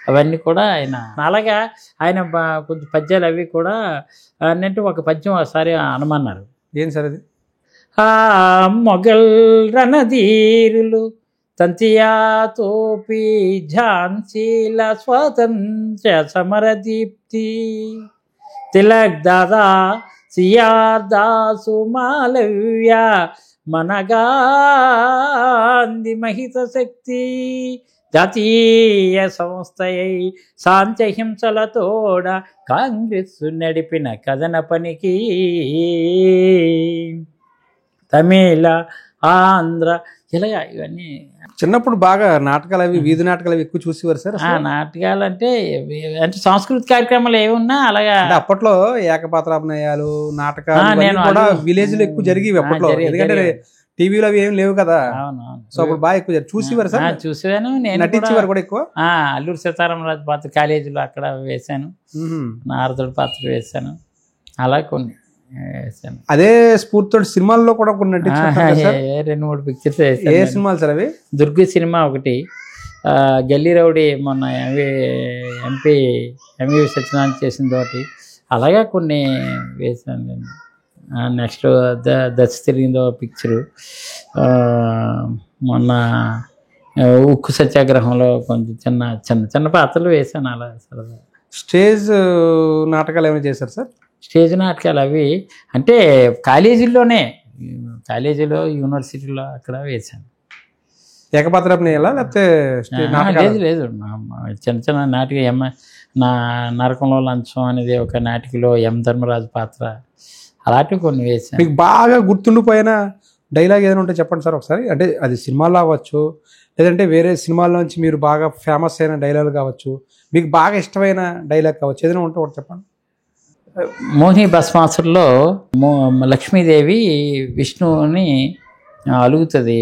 అవన్నీ కూడా ఆయన అలాగా ఆయన కొంచెం పద్యాలు అవి కూడా అన్నట్టు ఒక పద్యం ఒకసారి అనమన్నారు.
ఏం సార్ అది?
ఆ మొఘల్ రణధీరులు తంతియా తోపి ఝాన్సీల స్వాతంత్ర్య సమరదీప్తి తిలక్ దాదా సియాదాసు మాలవ్య మనగాంధి మహిత శక్తి జాతీయ సంస్థయై శాంతిహింసలతోడ కాంగ్రెస్ నడిపిన కథన పనికి తమిళ ఆంధ్ర ఇలాగా ఇవన్నీ.
చిన్నప్పుడు బాగా నాటకాలు అవి వీధి నాటకాలు అవి ఎక్కువ చూసేవారు సార్?
నాటకాలు అంటే సాంస్కృతిక కార్యక్రమాలు ఏమున్నా అలాగా
అప్పట్లో ఏకపాత్రాభినయాలు నాటకాలు కూడా విలేజ్ లో ఎక్కువ జరిగేవి అప్పట్లో, ఎందుకంటే టీవీలో అవి ఏం లేవు కదా. సో అప్పుడు బాగా ఎక్కువ చూసేవారు సార్?
చూసేవాను. నేను
నటించేవారు కూడా ఎక్కువ.
అల్లూరి సీతారామరాజు పాత్ర కాలేజీలో అక్కడ వేశాను, నారదుడి పాత్ర వేశాను, అలా కొన్ని వేశాను.
అదే స్ఫూర్తితో సినిమాల్లో కూడా కొన్ని నటించారు.
2-3 పిక్చర్స్ వేసాను.
ఏ సినిమాలు సార్ అవి?
దుర్గ సినిమా ఒకటి, గల్లీ రౌడీ మొన్న ఎంపీ సత్యనారాయణ చేసింది ఒకటి, అలాగా కొన్ని వేసాను నేను. నెక్స్ట్ దశ తిరిగిందో పిక్చరు, మొన్న ఉక్కు సత్యాగ్రహంలో కొంచెం చిన్న పాత్రలు వేసాను అలా సరదా.
స్టేజ్ నాటకాలు ఏమైనా చేశారు సార్?
స్టేజ్ నాటకాలు అవి అంటే కాలేజీలో యూనివర్సిటీలో అక్కడ వేశాను.
ఏకపాత్రాభినయాలా లేకపోతే
లేదు చిన్న నాటిక నరకంలో లంచం అనేది ఒక నాటికలో ఎం ధర్మరాజు పాత్ర, అలాంటివి కొన్ని వేసాను.
మీకు బాగా గుర్తుండిపోయిన డైలాగ్ ఏదైనా ఉంటే చెప్పండి సార్ ఒకసారి. అంటే అది సినిమాలో అవ్వచ్చు, లేదంటే వేరే సినిమాల్లో నుంచి మీరు బాగా ఫేమస్ అయిన డైలాగ్ కావచ్చు, మీకు బాగా ఇష్టమైన డైలాగ్ కావచ్చు, ఏదైనా ఉంటే ఒకటి చెప్పండి.
మోహిని భస్మాసురులో లక్ష్మీదేవి విష్ణువుని అలుగుతుంది,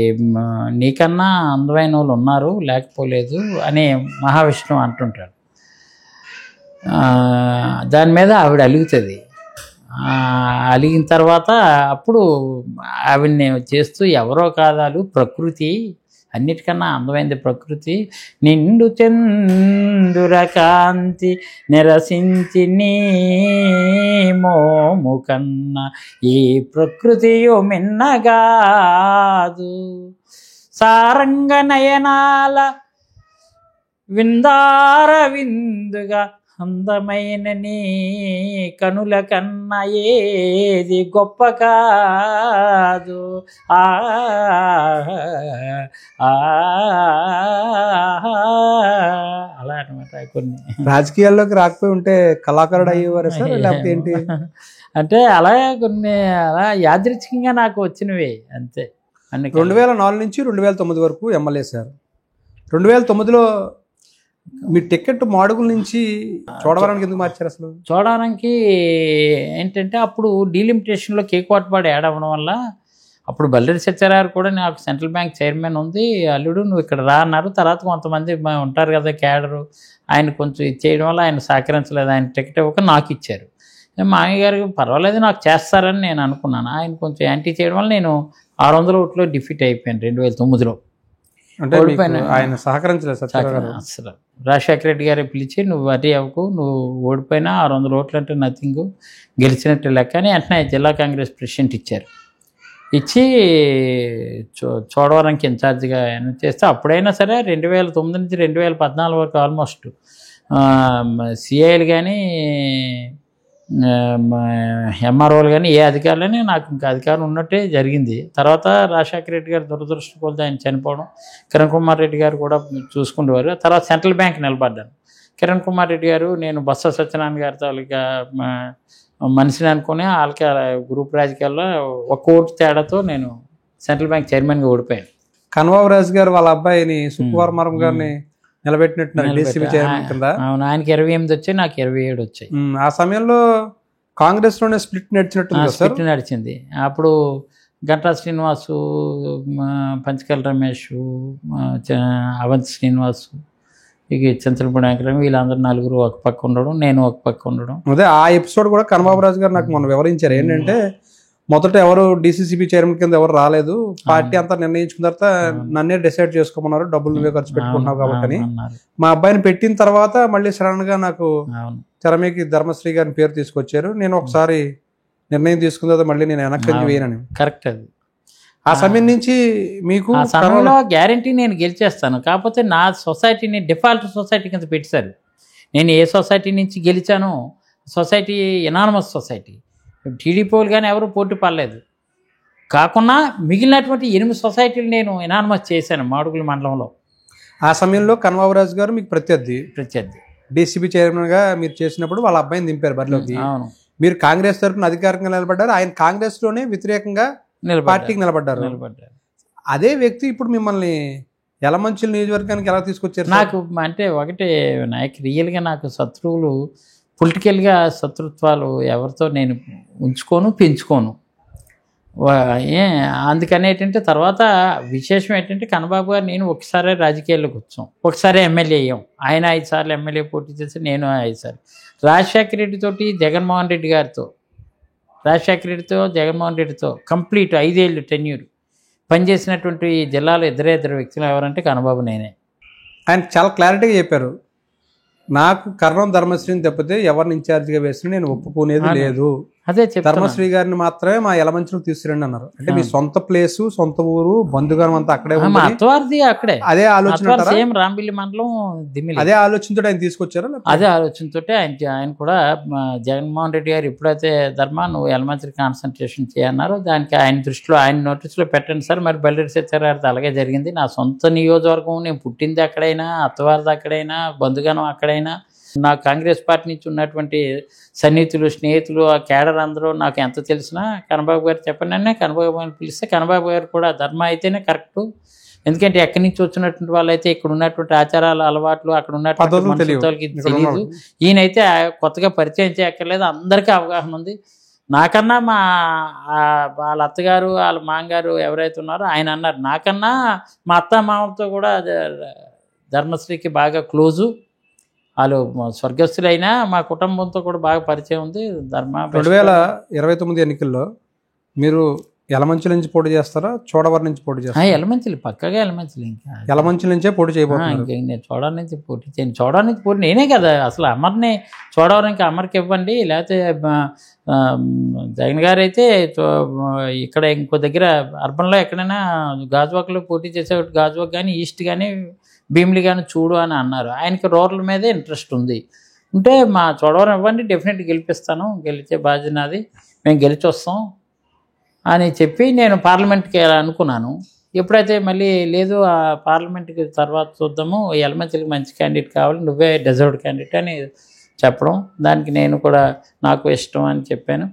నీకన్నా అందమైన వాళ్ళు ఉన్నారు లేకపోలేదు అని మహావిష్ణువు అంటుంటాడు. దాని మీద ఆవిడ అలుగుతుంది. అలిగిన తర్వాత అప్పుడు ఆవిడ్ని చేస్తూ ఎవరో కాదాలు ప్రకృతి, అన్నిటికన్నా అందమైంది ప్రకృతి, నిండు చందుర కాంతి నిరసించి నీ మోము కన్నా ఈ ప్రకృతియు మిన్నగాదు, సారంగ నయనాల విందార విందుగా అందమైన నీ కనుల కన్నా ఏది గొప్ప కాదు. అలా అనమాట. కొన్ని
రాజకీయాల్లోకి రాకపోయి ఉంటే కళాకారుడు అయ్యేవారు సార్ లేకపోతే ఏంటి?
అంటే అలా కొన్ని అలా యాదృచ్ఛికంగా నాకు వచ్చినవి అంతే.
2004 నుంచి 2009 వరకు ఎమ్మెల్యే సార్. 2009లో మీ టికెట్ మాడుగుల నుంచి చోడవరానికి ఎందుకు మార్చారు అసలు?
చోడవరానికి ఏంటంటే అప్పుడు డీలిమిటేషన్లో కేకోటపాడు యాడ్ అవ్వడం వల్ల అప్పుడు బల్లేరు సత్యారావు కూడా నాకు సెంట్రల్ బ్యాంక్ చైర్మన్ ఉంది, అల్లుడు నువ్వు ఇక్కడ రా అన్నారు. తర్వాత కొంతమంది ఉంటారు కదా క్యాడరు, ఆయన కొంచెం ఇచ్చేయడం వల్ల ఆయన సహకరించలేదు, ఆయన టికెట్ ఇవ్వక నాకు ఇచ్చారు. మామయ్య గారికి పర్వాలేదు నాకు చేస్తారని నేను అనుకున్నాను. ఆయన కొంచెం యాంటీ చేయడం వల్ల నేను 600 ఓట్లో డిఫీట్ అయిపోయాను 2009లో.
అంటే ఆయన సహకరించలేదు
అసలు. రాజశేఖర రెడ్డి గారు పిలిచి నువ్వు వరి అవ్వకు, నువ్వు ఓడిపోయినా 600 ఓట్లు అంటే నథింగ్, గెలిచినట్టు లెక్క అని వెంటనే జిల్లా కాంగ్రెస్ ప్రెసిడెంట్ ఇచ్చారు. ఇచ్చి చోడవరంకి ఇన్ఛార్జిగా చేస్తే అప్పుడైనా సరే 2009 నుంచి 2014 వరకు ఆల్మోస్ట్ సిఐలు కానీ ఎంఆర్ఓలు కానీ ఏ అధికారులని నాకు ఇంకా అధికారం ఉన్నట్టే జరిగింది. తర్వాత రాజశేఖర రెడ్డి గారు దురదృష్టం కొద్ది ఆయన చనిపోవడం, కిరణ్ కుమార్ రెడ్డి గారు కూడా చూసుకుంటేవారు. తర్వాత సెంట్రల్ బ్యాంక్ నిలబడ్డాను. కిరణ్ కుమార్ రెడ్డి గారు నేను బొత్స సత్యనారాయణ గారితో మనిషిని అనుకుని వాళ్ళకి గ్రూప్ రాజకీయాల్లో 1 ఓటు తేడాతో నేను సెంట్రల్ బ్యాంక్ చైర్మన్గా ఓడిపోయాను.
కన్వాబు రాజు గారు వాళ్ళ అబ్బాయిని సుకుమారం గారిని నిలబెట్టినట్టున్నారు డీసీబీ చైర్మన్ కింద.
అవును, ఆయనకి 28 వచ్చాయి, నాకు 27 వచ్చాయి.
ఆ సమయంలో కాంగ్రెస్ లోనే స్ప్లిట్
నడిచింది. అప్పుడు గంటా శ్రీనివాసు, పంచకల్ రమేష్, అవంతి శ్రీనివాసు, ఇక చింతలపూడి వెంకటరామ, వీళ్ళందరూ 4 ఒక పక్క ఉండడం, నేను ఒక పక్క ఉండడం.
అదే ఆ ఎపిసోడ్ కూడా కన్వాబు రాజు గారు నాకు మొన్న వివరించారు. ఏంటంటే మొదట ఎవరు డీసీసీబీ చైర్మన్ కింద ఎవరు రాలేదు, పార్టీ అంతా నిర్ణయించుకున్న తర్వాత నన్నే డిసైడ్ చేసుకోమన్నారు, డబ్బులు నువ్వే ఖర్చు పెట్టుకుంటున్నావు కాబట్టి. మా అబ్బాయిని పెట్టిన తర్వాత మళ్ళీ సడన్ గా నాకు తెరమేకి ధర్మశ్రీ గారిని పేరు తీసుకొచ్చారు. నేను ఒకసారి నిర్ణయం తీసుకున్న తర్వాత మళ్ళీ నేను వెనక్కి వేయనని.
కరెక్ట్. అది
ఆ సమయం నుంచి మీకు
ఆ సమయంలో గ్యారంటీ నేను గెలిచేస్తాను. కాకపోతే నా సొసైటీని డిఫాల్ట్ సొసైటీ కింద పెట్టారు. నేను ఏ సొసైటీ నుంచి గెలిచానో సొసైటీ ఎనానమస్ సొసైటీ, టీడీపీ వాళ్ళు కానీ ఎవరు పోటీ పడలేదు. కాకుండా మిగిలినటువంటి 8 సొసైటీలు నేను ఎనానమస్ చేశాను మాడుగుల మండలంలో.
ఆ సమయంలో కన్వాబరాజు గారు మీకు ప్రత్యర్థి డీసీబీ చైర్మన్గా మీరు చేసినప్పుడు వాళ్ళ అబ్బాయిని దింపారు బరిలోకి.
అవును.
మీరు కాంగ్రెస్ తరఫున అధికారికంగా నిలబడ్డారు, ఆయన కాంగ్రెస్లోనే వ్యతిరేకంగా పార్టీకి నిలబడ్డారు. అదే వ్యక్తి ఇప్పుడు మిమ్మల్ని యలమంచిలి నియోజకవర్గానికి ఎలా తీసుకొచ్చారు?
నాకు అంటే ఒకటే నాయక్, రియల్గా నాకు శత్రువులు, పొలిటికల్గా శత్రుత్వాలు ఎవరితో నేను ఉంచుకోను, పెంచుకోను. అందుకని ఏంటంటే తర్వాత విశేషం ఏంటంటే కన్నబాబు గారు నేను ఒకసారి రాజకీయాల్లోకి వచ్చాం, ఒకసారి ఎమ్మెల్యే అయ్యాం. ఆయన 5 సార్లు ఎమ్మెల్యే పోటీ చేసి నేను 5 సార్లు. రాజశేఖర రెడ్డితోటి జగన్మోహన్ రెడ్డి గారితో, రాజశేఖర రెడ్డితో జగన్మోహన్ రెడ్డితో కంప్లీట్ 5 ఏళ్ళు టెన్యూర్ పనిచేసినటువంటి జిల్లాలో ఇద్దరు వ్యక్తులు ఎవరంటే కన్నబాబు నేనే.
ఆయన చాలా క్లారిటీగా చెప్పారు, నాకు కర్ణం ధర్మశ్రీని తప్పితే ఎవరిని ఇన్ఛార్జిగా వేసిన నేను ఒప్పుకునేది లేదు,
అదే
ధర్మశ్రీ గారిని మాత్రమే మా యలమంచిలో తీసుకురండి అన్నారు. అంటే మీ సొంత ప్లేసు, సొంత ఊరు, బంధుగానం అంతా అక్కడే ఉంది,
అత్తవారిది అక్కడే.
అదే ఆలోచన,
సేమ్ రాంబిల్లి మండలం దిమ్మిలి.
అదే ఆలోచనతో ఆయన తీసుకొచ్చారు.
అదే ఆలోచనతో ఆయన కూడా జగన్మోహన్ రెడ్డి గారు ఎప్పుడైతే ధర్మ నువ్వు యలమంచిలి కాన్సన్ట్రేషన్ చేయన్నారో దానికి ఆయన దృష్టిలో, ఆయన నోటీసులో పెట్టండి సార్. మరి బల్రెడ్డి సత్యారావు అలాగే జరిగింది. నా సొంత నియోజకవర్గం, నేను పుట్టింది అక్కడైనా, అత్తవారిది అక్కడైనా, బంధుగానం అక్కడైనా, నా కాంగ్రెస్ పార్టీ నుంచి ఉన్నటువంటి సన్నిహితులు, స్నేహితులు, ఆ క్యాడర్ అందరూ నాకు ఎంత తెలిసినా కన్నబాబు గారు చెప్పండి, కన్నబాబు గారిని పిలిస్తే కన్నబాబు గారు కూడా ధర్మ అయితేనే కరెక్టు. ఎందుకంటే ఎక్కడి నుంచి వచ్చినటువంటి వాళ్ళు అయితే ఇక్కడ ఉన్నటువంటి ఆచారాలు, అలవాట్లు, అక్కడ ఉన్నటువంటి మనుషులకి తెలియదు. ఈయనైతే కొత్తగా పరిచయం చేయక్కర్లేదు, అందరికీ అవగాహన ఉంది. నాకన్నా వాళ్ళ అత్తగారు, వాళ్ళ మామగారు ఎవరైతే ఉన్నారో ఆయన అన్నారు, నాకన్నా మా అత్త మామలతో కూడా ధర్మశ్రీకి బాగా క్లోజు, వాళ్ళు స్వర్గస్థులైనా మా కుటుంబంతో కూడా బాగా పరిచయం ఉంది. ధర్మ
2029 ఎన్నికల్లో మీరు యలమంచిలి నుంచి పోటీ చేస్తారా, చోడవరం నుంచి పోటీ చేస్తారా?
యలమంచిలి, పక్కగా యలమంచిలి. ఇంకా
యలమంచిలి నుంచే పోటీ చేయబోతున్నారు.
నేను చోడవరం నుంచి పోటీ చేయను. చోడవరం నుంచి పోటీ నేనే కదా అసలు అమర్ని, చోడవరంకి అమర్కి ఇవ్వండి, లేకపోతే జగన్ గారు అయితే ఇక్కడ ఇంకో దగ్గర అర్బన్లో ఎక్కడైనా గాజువాకలో పోటీ చేసేవాడు, గాజువాక్ కానీ ఈస్ట్ కానీ భీమిలి కానీ చూడు అని అన్నారు. ఆయనకి రూరల్ మీదే ఇంట్రెస్ట్ ఉంది. ఉంటే మా చోడవరం ఇవ్వండి, డెఫినెట్గా గెలిపిస్తాను, గెలిచే బాధ్యత నాది, మేము గెలిచి వస్తాం అని చెప్పి నేను పార్లమెంట్కి అనుకున్నాను. ఎప్పుడైతే మళ్ళీ లేదు ఆ పార్లమెంట్కి తర్వాత చూద్దాము, యలమంచిలికి మంచి క్యాండిడేట్ కావాలి, నువ్వే డిజర్వ్డ్ క్యాండిడేట్ అని చెప్పడం, దానికి నేను కూడా నాకు ఇష్టం అని చెప్పాను.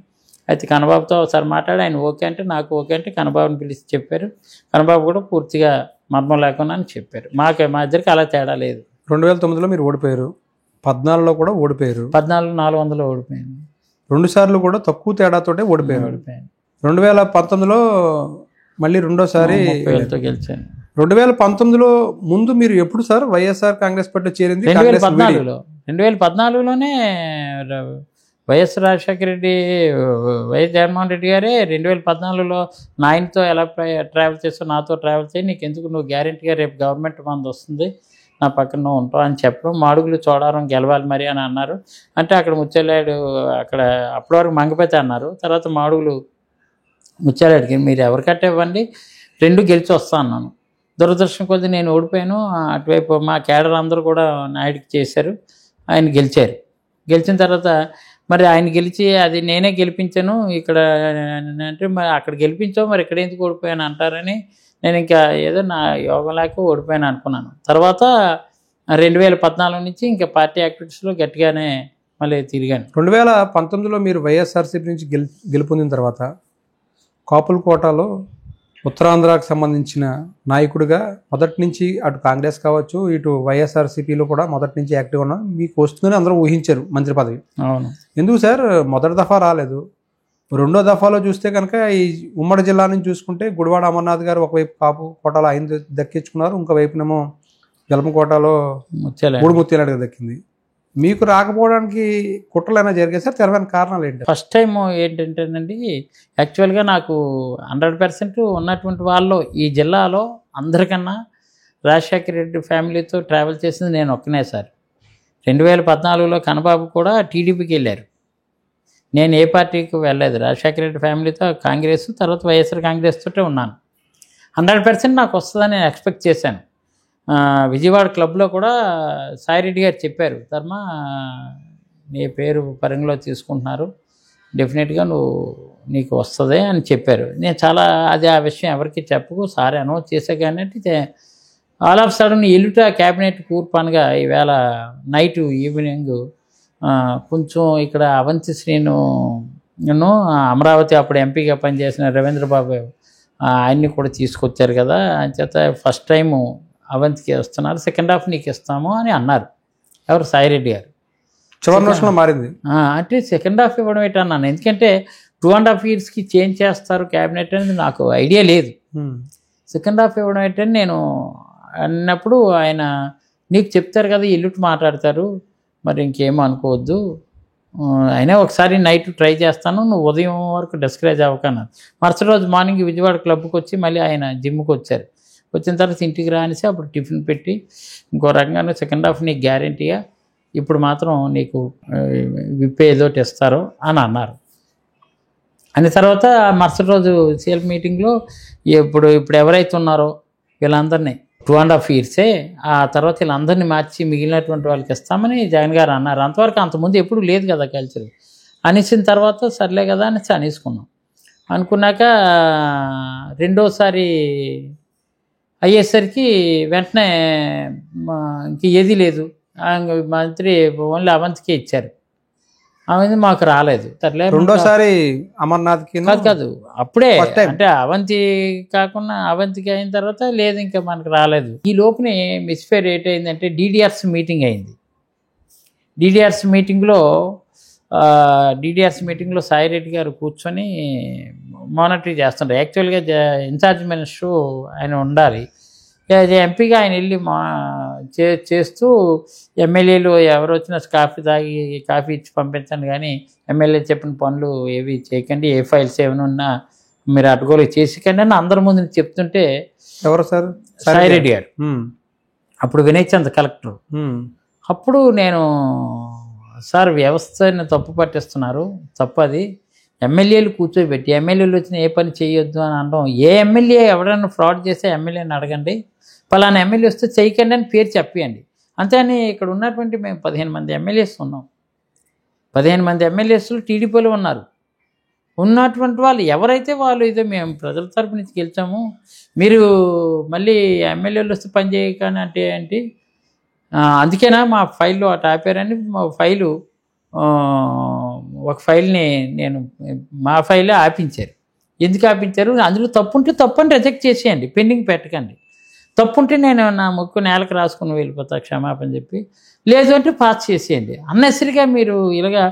అయితే కన్నబాబుతో ఒకసారి మాట్లాడి ఆయన ఓకే అంటే, నాకు ఓకే అంటే కన్నబాబుని పిలిచి చెప్పారు. కన్నబాబు కూడా పూర్తిగా మర్మం లేకుండా అని చెప్పారు. మా ఇద్దరికి అలా తేడా లేదు.
2009లో మీరు ఓడిపోయారు, 14లో కూడా ఓడిపోయారు,
14 400 ఓడిపోయాను.
2 సార్లు కూడా తక్కువ తేడాతోటే ఓడిపోయారు. 2019లో మళ్ళీ రెండోసారి
గెలిచాను.
2019లో ముందు మీరు ఎప్పుడు సార్ వైఎస్ఆర్ కాంగ్రెస్ పార్టీ చేరింది?
2014లోనే వైఎస్ రాజశేఖర రెడ్డి, వైఎస్ జగన్మోహన్ రెడ్డి గారే 2014లో నాయనతో ఎలా ట్రావెల్ చేస్తావు, నాతో ట్రావెల్ చేయి, నీకు ఎందుకు, నువ్వు గ్యారెంటీగా రేపు గవర్నమెంట్ మంది వస్తుంది, నా పక్కన నువ్వు ఉంటావు అని చెప్పడం, మాడుగులు చోడవరం గెలవాలి మరి అని అన్నారు. అంటే అక్కడ ముచ్చెల్లాడు, అక్కడ అప్పటి వరకు మంగపతి అన్నారు, తర్వాత మాడుగులు ముచ్చెల్లాడికి మీరు ఎవరికట్టే ఇవ్వండి, 2 గెలిచి వస్తా అన్నాను. దురదృష్టం కొద్దీ నేను ఓడిపోయాను. అటువైపు మా కేడర్ అందరూ కూడా నాయుడికి చేశారు, ఆయన గెలిచారు. గెలిచిన తర్వాత మరి ఆయన గెలిచి అది నేనే గెలిపించాను ఇక్కడ అంటే, మరి అక్కడ గెలిపించావు మరి ఇక్కడ ఎందుకు ఓడిపోయాను అంటారని నేను ఇంకా ఏదో నా యోగం లేక ఓడిపోయాను అనుకున్నాను. తర్వాత 2014 నుంచి ఇంకా పార్టీ యాక్టివిటీస్లో గట్టిగానే మళ్ళీ తిరిగాను.
2019లో మీరు వైఎస్ఆర్సీపీ నుంచి గెలుపొందిన తర్వాత కాపుల కోటాలో ఉత్తరాంధ్రకు సంబంధించిన నాయకుడిగా మొదటి నుంచి అటు కాంగ్రెస్ కావచ్చు, ఇటు వైఎస్ఆర్సీపీలో కూడా మొదటి నుంచి యాక్టివ్గా ఉన్నా, మీకు వస్తుందని అందరూ ఊహించారు మంత్రి పదవి.
అవును.
ఎందుకు సార్ మొదటి దఫా రాలేదు? 2వ దఫాలో చూస్తే కనుక ఈ ఉమ్మడి జిల్లా నుంచి చూసుకుంటే గుడివాడ అమర్నాథ్ గారు ఒకవైపు కాపు కోటాలో ఆయన దక్కించుకున్నారు, ఇంకోవైపునేమో జలమ కోటాలో ముత్యాలనాయుడు దక్కింది. మీకు రాకపోవడానికి కుట్రలైనా జరిగాయి సార్? తెరవని కారణాలు ఏంటి?
ఫస్ట్ టైం ఏంటంటేనండి, యాక్చువల్గా నాకు 100% ఉన్నటువంటి వాళ్ళు ఈ జిల్లాలో అందరికన్నా రాజశేఖర రెడ్డి ఫ్యామిలీతో ట్రావెల్ చేసింది నేను ఒక్కనే సార్. 2014లో కన్నబాబు కూడా టీడీపీకి వెళ్ళారు. నేను ఏ పార్టీకి వెళ్ళలేదు. రాజశేఖర రెడ్డి ఫ్యామిలీతో కాంగ్రెస్, తర్వాత వైఎస్ఆర్ కాంగ్రెస్ తోటే ఉన్నాను. 100% నాకు వస్తుందని నేను ఎక్స్పెక్ట్ చేశాను. విజయవాడ క్లబ్లో కూడా సాయిరెడ్డి గారు చెప్పారు, ధర్మ నీ పేరు పరిగణలో తీసుకుంటున్నారు, డెఫినెట్గా నీకు వస్తుంది అని చెప్పారు. నేను చాలా ఆ విషయం ఎవరికి చెప్పకు, సార్ అనౌన్స్ చేసా కానీ ఆల్ ఆఫ్ సడన్ ఎల్లుట క్యాబినెట్ కూర్పనగా ఈవేళ ఈవినింగ్ కొంచెం ఇక్కడ అవంతి శ్రీను అమరావతి అప్పుడు ఎంపీగా పనిచేసిన రవీంద్రబాబు ఆయన్ని కూడా తీసుకొచ్చారు కదా, అని చేత ఫస్ట్ టైము అవంతికి వస్తున్నారు, సెకండ్ హాఫ్ నీకు ఇస్తాము అని అన్నారు. ఎవరు? సాయిరెడ్డి గారు.
చివరి నిమిషంలో మారింది
అంటే సెకండ్ హాఫ్ ఇవ్వడం ఏంటన్నాను, ఎందుకంటే 2.5 yearsకి చేంజ్ చేస్తారు క్యాబినెట్ అనేది నాకు ఐడియా లేదు. సెకండ్ హాఫ్ ఇవ్వడం ఏంటని నేను అన్నప్పుడు ఆయన నీకు చెప్తారు కదా, ఎల్లుటి మాట్లాడతారు, మరి ఇంకేమో అనుకోవద్దు, అయినా ఒకసారి నైట్ ట్రై చేస్తాను, నువ్వు ఉదయం వరకు డిస్కరేజ్ అవ్వకన్నారు. మరుసటి రోజు మార్నింగ్ విజయవాడ క్లబ్కి వచ్చి మళ్ళీ ఆయన జిమ్కి వచ్చారు. వచ్చిన తర్వాత ఇంటికి రానిసి అప్పుడు టిఫిన్ పెట్టి ఇంకో రకంగా సెకండ్ హాఫ్ నీకు గ్యారంటీగా ఇప్పుడు మాత్రం నీకు విప్ ఏదోటి ఇస్తారు అని అన్నారు. అన్న తర్వాత మరుసటి రోజు సీఎల్ మీటింగ్లో ఇప్పుడు ఎవరైతే ఉన్నారో వీళ్ళందరినీ 2.5 years ఆ తర్వాత వీళ్ళందరినీ మార్చి మిగిలినటువంటి వాళ్ళకి ఇస్తామని జగన్ గారు అన్నారు. అంతవరకు అంతకుముందు ఎప్పుడు లేదు కదా కల్చర్. అనేసిన తర్వాత సర్లే కదా అని అనేసుకున్నాం. అనుకున్నాక రెండోసారి అయ్యేసరికి వెంటనే ఇంక ఏది లేదు, మంత్రి ఓన్లీ అవంతికే ఇచ్చారు. అవంతి మాకు రాలేదు. సర్లే
రెండోసారి అమర్నాథ్కి
కాదు అప్పుడే, అంటే అవంతి కాకుండా అవంతికి అయిన తర్వాత లేదు, ఇంకా మనకు రాలేదు. ఈ లోపునే మిస్ఫేర్ ఏంటంటే DDRs మీటింగ్ అయింది. DDRs మీటింగ్లో సాయిరెడ్డి గారు కూర్చొని మానిటరీ చేస్తుంటారు. యాక్చువల్గా ఇన్ఛార్జ్ మినిస్టర్ ఆయన ఉండాలి, ఎంపీగా ఆయన వెళ్ళి చేస్తూ ఎమ్మెల్యేలు ఎవరు వచ్చినా కాఫీ ఇచ్చి పంపించండి, కానీ ఎమ్మెల్యే చెప్పిన పనులు ఏవి చేయకండి, ఏ ఫైల్స్ ఏమైనా ఉన్నా మీరు అటుగోలు చేసికండి అని అందరి ముందు చెప్తుంటే
ఎవరు సార్?
సాయిరెడ్డి గారు. అప్పుడు వినయ్ చంద్ కలెక్టర్. అప్పుడు నేను సార్ వ్యవస్థని తప్పు పట్టిస్తున్నారు, తప్పది, ఎమ్మెల్యేలు కూర్చోబెట్టి ఎమ్మెల్యేలు వచ్చిన ఏ పని చేయొద్దు అని అనడం. ఏ ఎమ్మెల్యే ఎవరైనా ఫ్రాడ్ చేస్తే ఎమ్మెల్యేని అడగండి, పలానా ఎమ్మెల్యే వస్తే చేయకండి అని పేరు చెప్పండి. అంతేని ఇక్కడ ఉన్నటువంటి మేము 15 మంది ఎమ్మెల్యేస్ ఉన్నాం. 15 మంది ఎమ్మెల్యేస్లు టీడీపీలో ఉన్నారు. ఉన్నటువంటి వాళ్ళు ఎవరైతే వాళ్ళు ఇదే మేము ప్రజల తరపు నుంచి గెలిచాము, మీరు మళ్ళీ ఎమ్మెల్యేలు వస్తే పని చేయకండి అంటే ఏంటి, అందుకేనా మా ఫైల్లో అటు ఆపారని మా ఫైలు ఒక ఫైల్ని మా ఫైలే ఆపించారు. ఎందుకు ఆపించారు? అందులో తప్పుంటే తప్పని రిజెక్ట్ చేసేయండి, పెండింగ్ పెట్టకండి. తప్పుంటే నేను నా ముక్కు నేలకు రాసుకుని వెళ్ళిపోతా క్షమాపణ చెప్పి, లేదు అంటే పాస్ చేసేయండి. అన్నెసరిగా మీరు ఇలాగా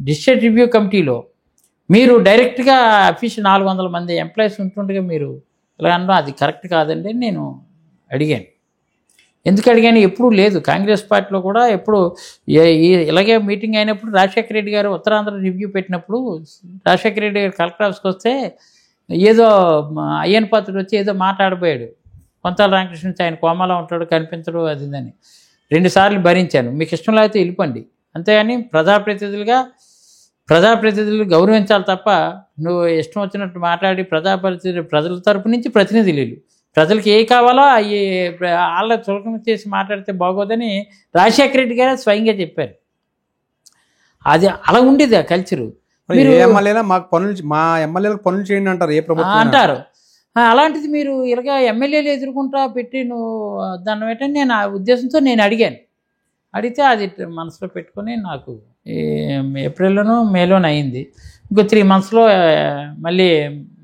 డిస్ట్రిక్ట్ రివ్యూ కమిటీలో మీరు డైరెక్ట్గా అఫీషియల్ 400 మంది ఎంప్లాయీస్ ఉంటుండగా మీరు ఇలా అనడం అది కరెక్ట్ కాదండి. నేను అడిగాను. ఎందుకు అడిగాను? ఎప్పుడూ లేదు కాంగ్రెస్ పార్టీలో కూడా. ఎప్పుడు ఇలాగే మీటింగ్ అయినప్పుడు రాజశేఖర రెడ్డి గారు ఉత్తరాంధ్ర రివ్యూ పెట్టినప్పుడు రాజశేఖర రెడ్డి గారు కలెక్టర్ ఆఫీస్కి వస్తే ఏదో అయ్యన్ పాత్రుడు వచ్చి ఏదో మాట్లాడిపోయాడు. కొంతాల రామకృష్ణ నుంచి ఆయన కోమాలో ఉంటాడు, కనిపించడు, అది అని 2 సార్లు భరించాను. మీకు ఇష్టం లేకపోతే వెళ్ళిపోండి, అంతేగాని ప్రజాప్రతినిధులు గౌరవించాలి తప్ప నువ్వు ఇష్టం వచ్చినట్టు మాట్లాడి ప్రజల తరపు నుంచి ప్రతినిధులు ప్రజలకు ఏ కావాలో అవి వాళ్ళ చులకన చేసి మాట్లాడితే బాగోదని రాజశేఖర రెడ్డి గారు స్వయంగా చెప్పారు. అది అలా ఉండేది ఆ కల్చరు.
మా ఎమ్మెల్యేలకు పనులు చేయండి అంటారు ఏ ప్రభుత్వం
అంటారు. అలాంటిది మీరు ఇలాగా ఎమ్మెల్యేలు ఎదుర్కొంటా పెట్టి నువ్వు దాన్ని ఏంటంటే నేను ఆ ఉద్దేశంతో నేను అడిగాను. అడిగితే అది మనసులో పెట్టుకొని నాకు ఏప్రిల్లోనో మేలోనో అయింది. ఇంకో 3 monthsలో మళ్ళీ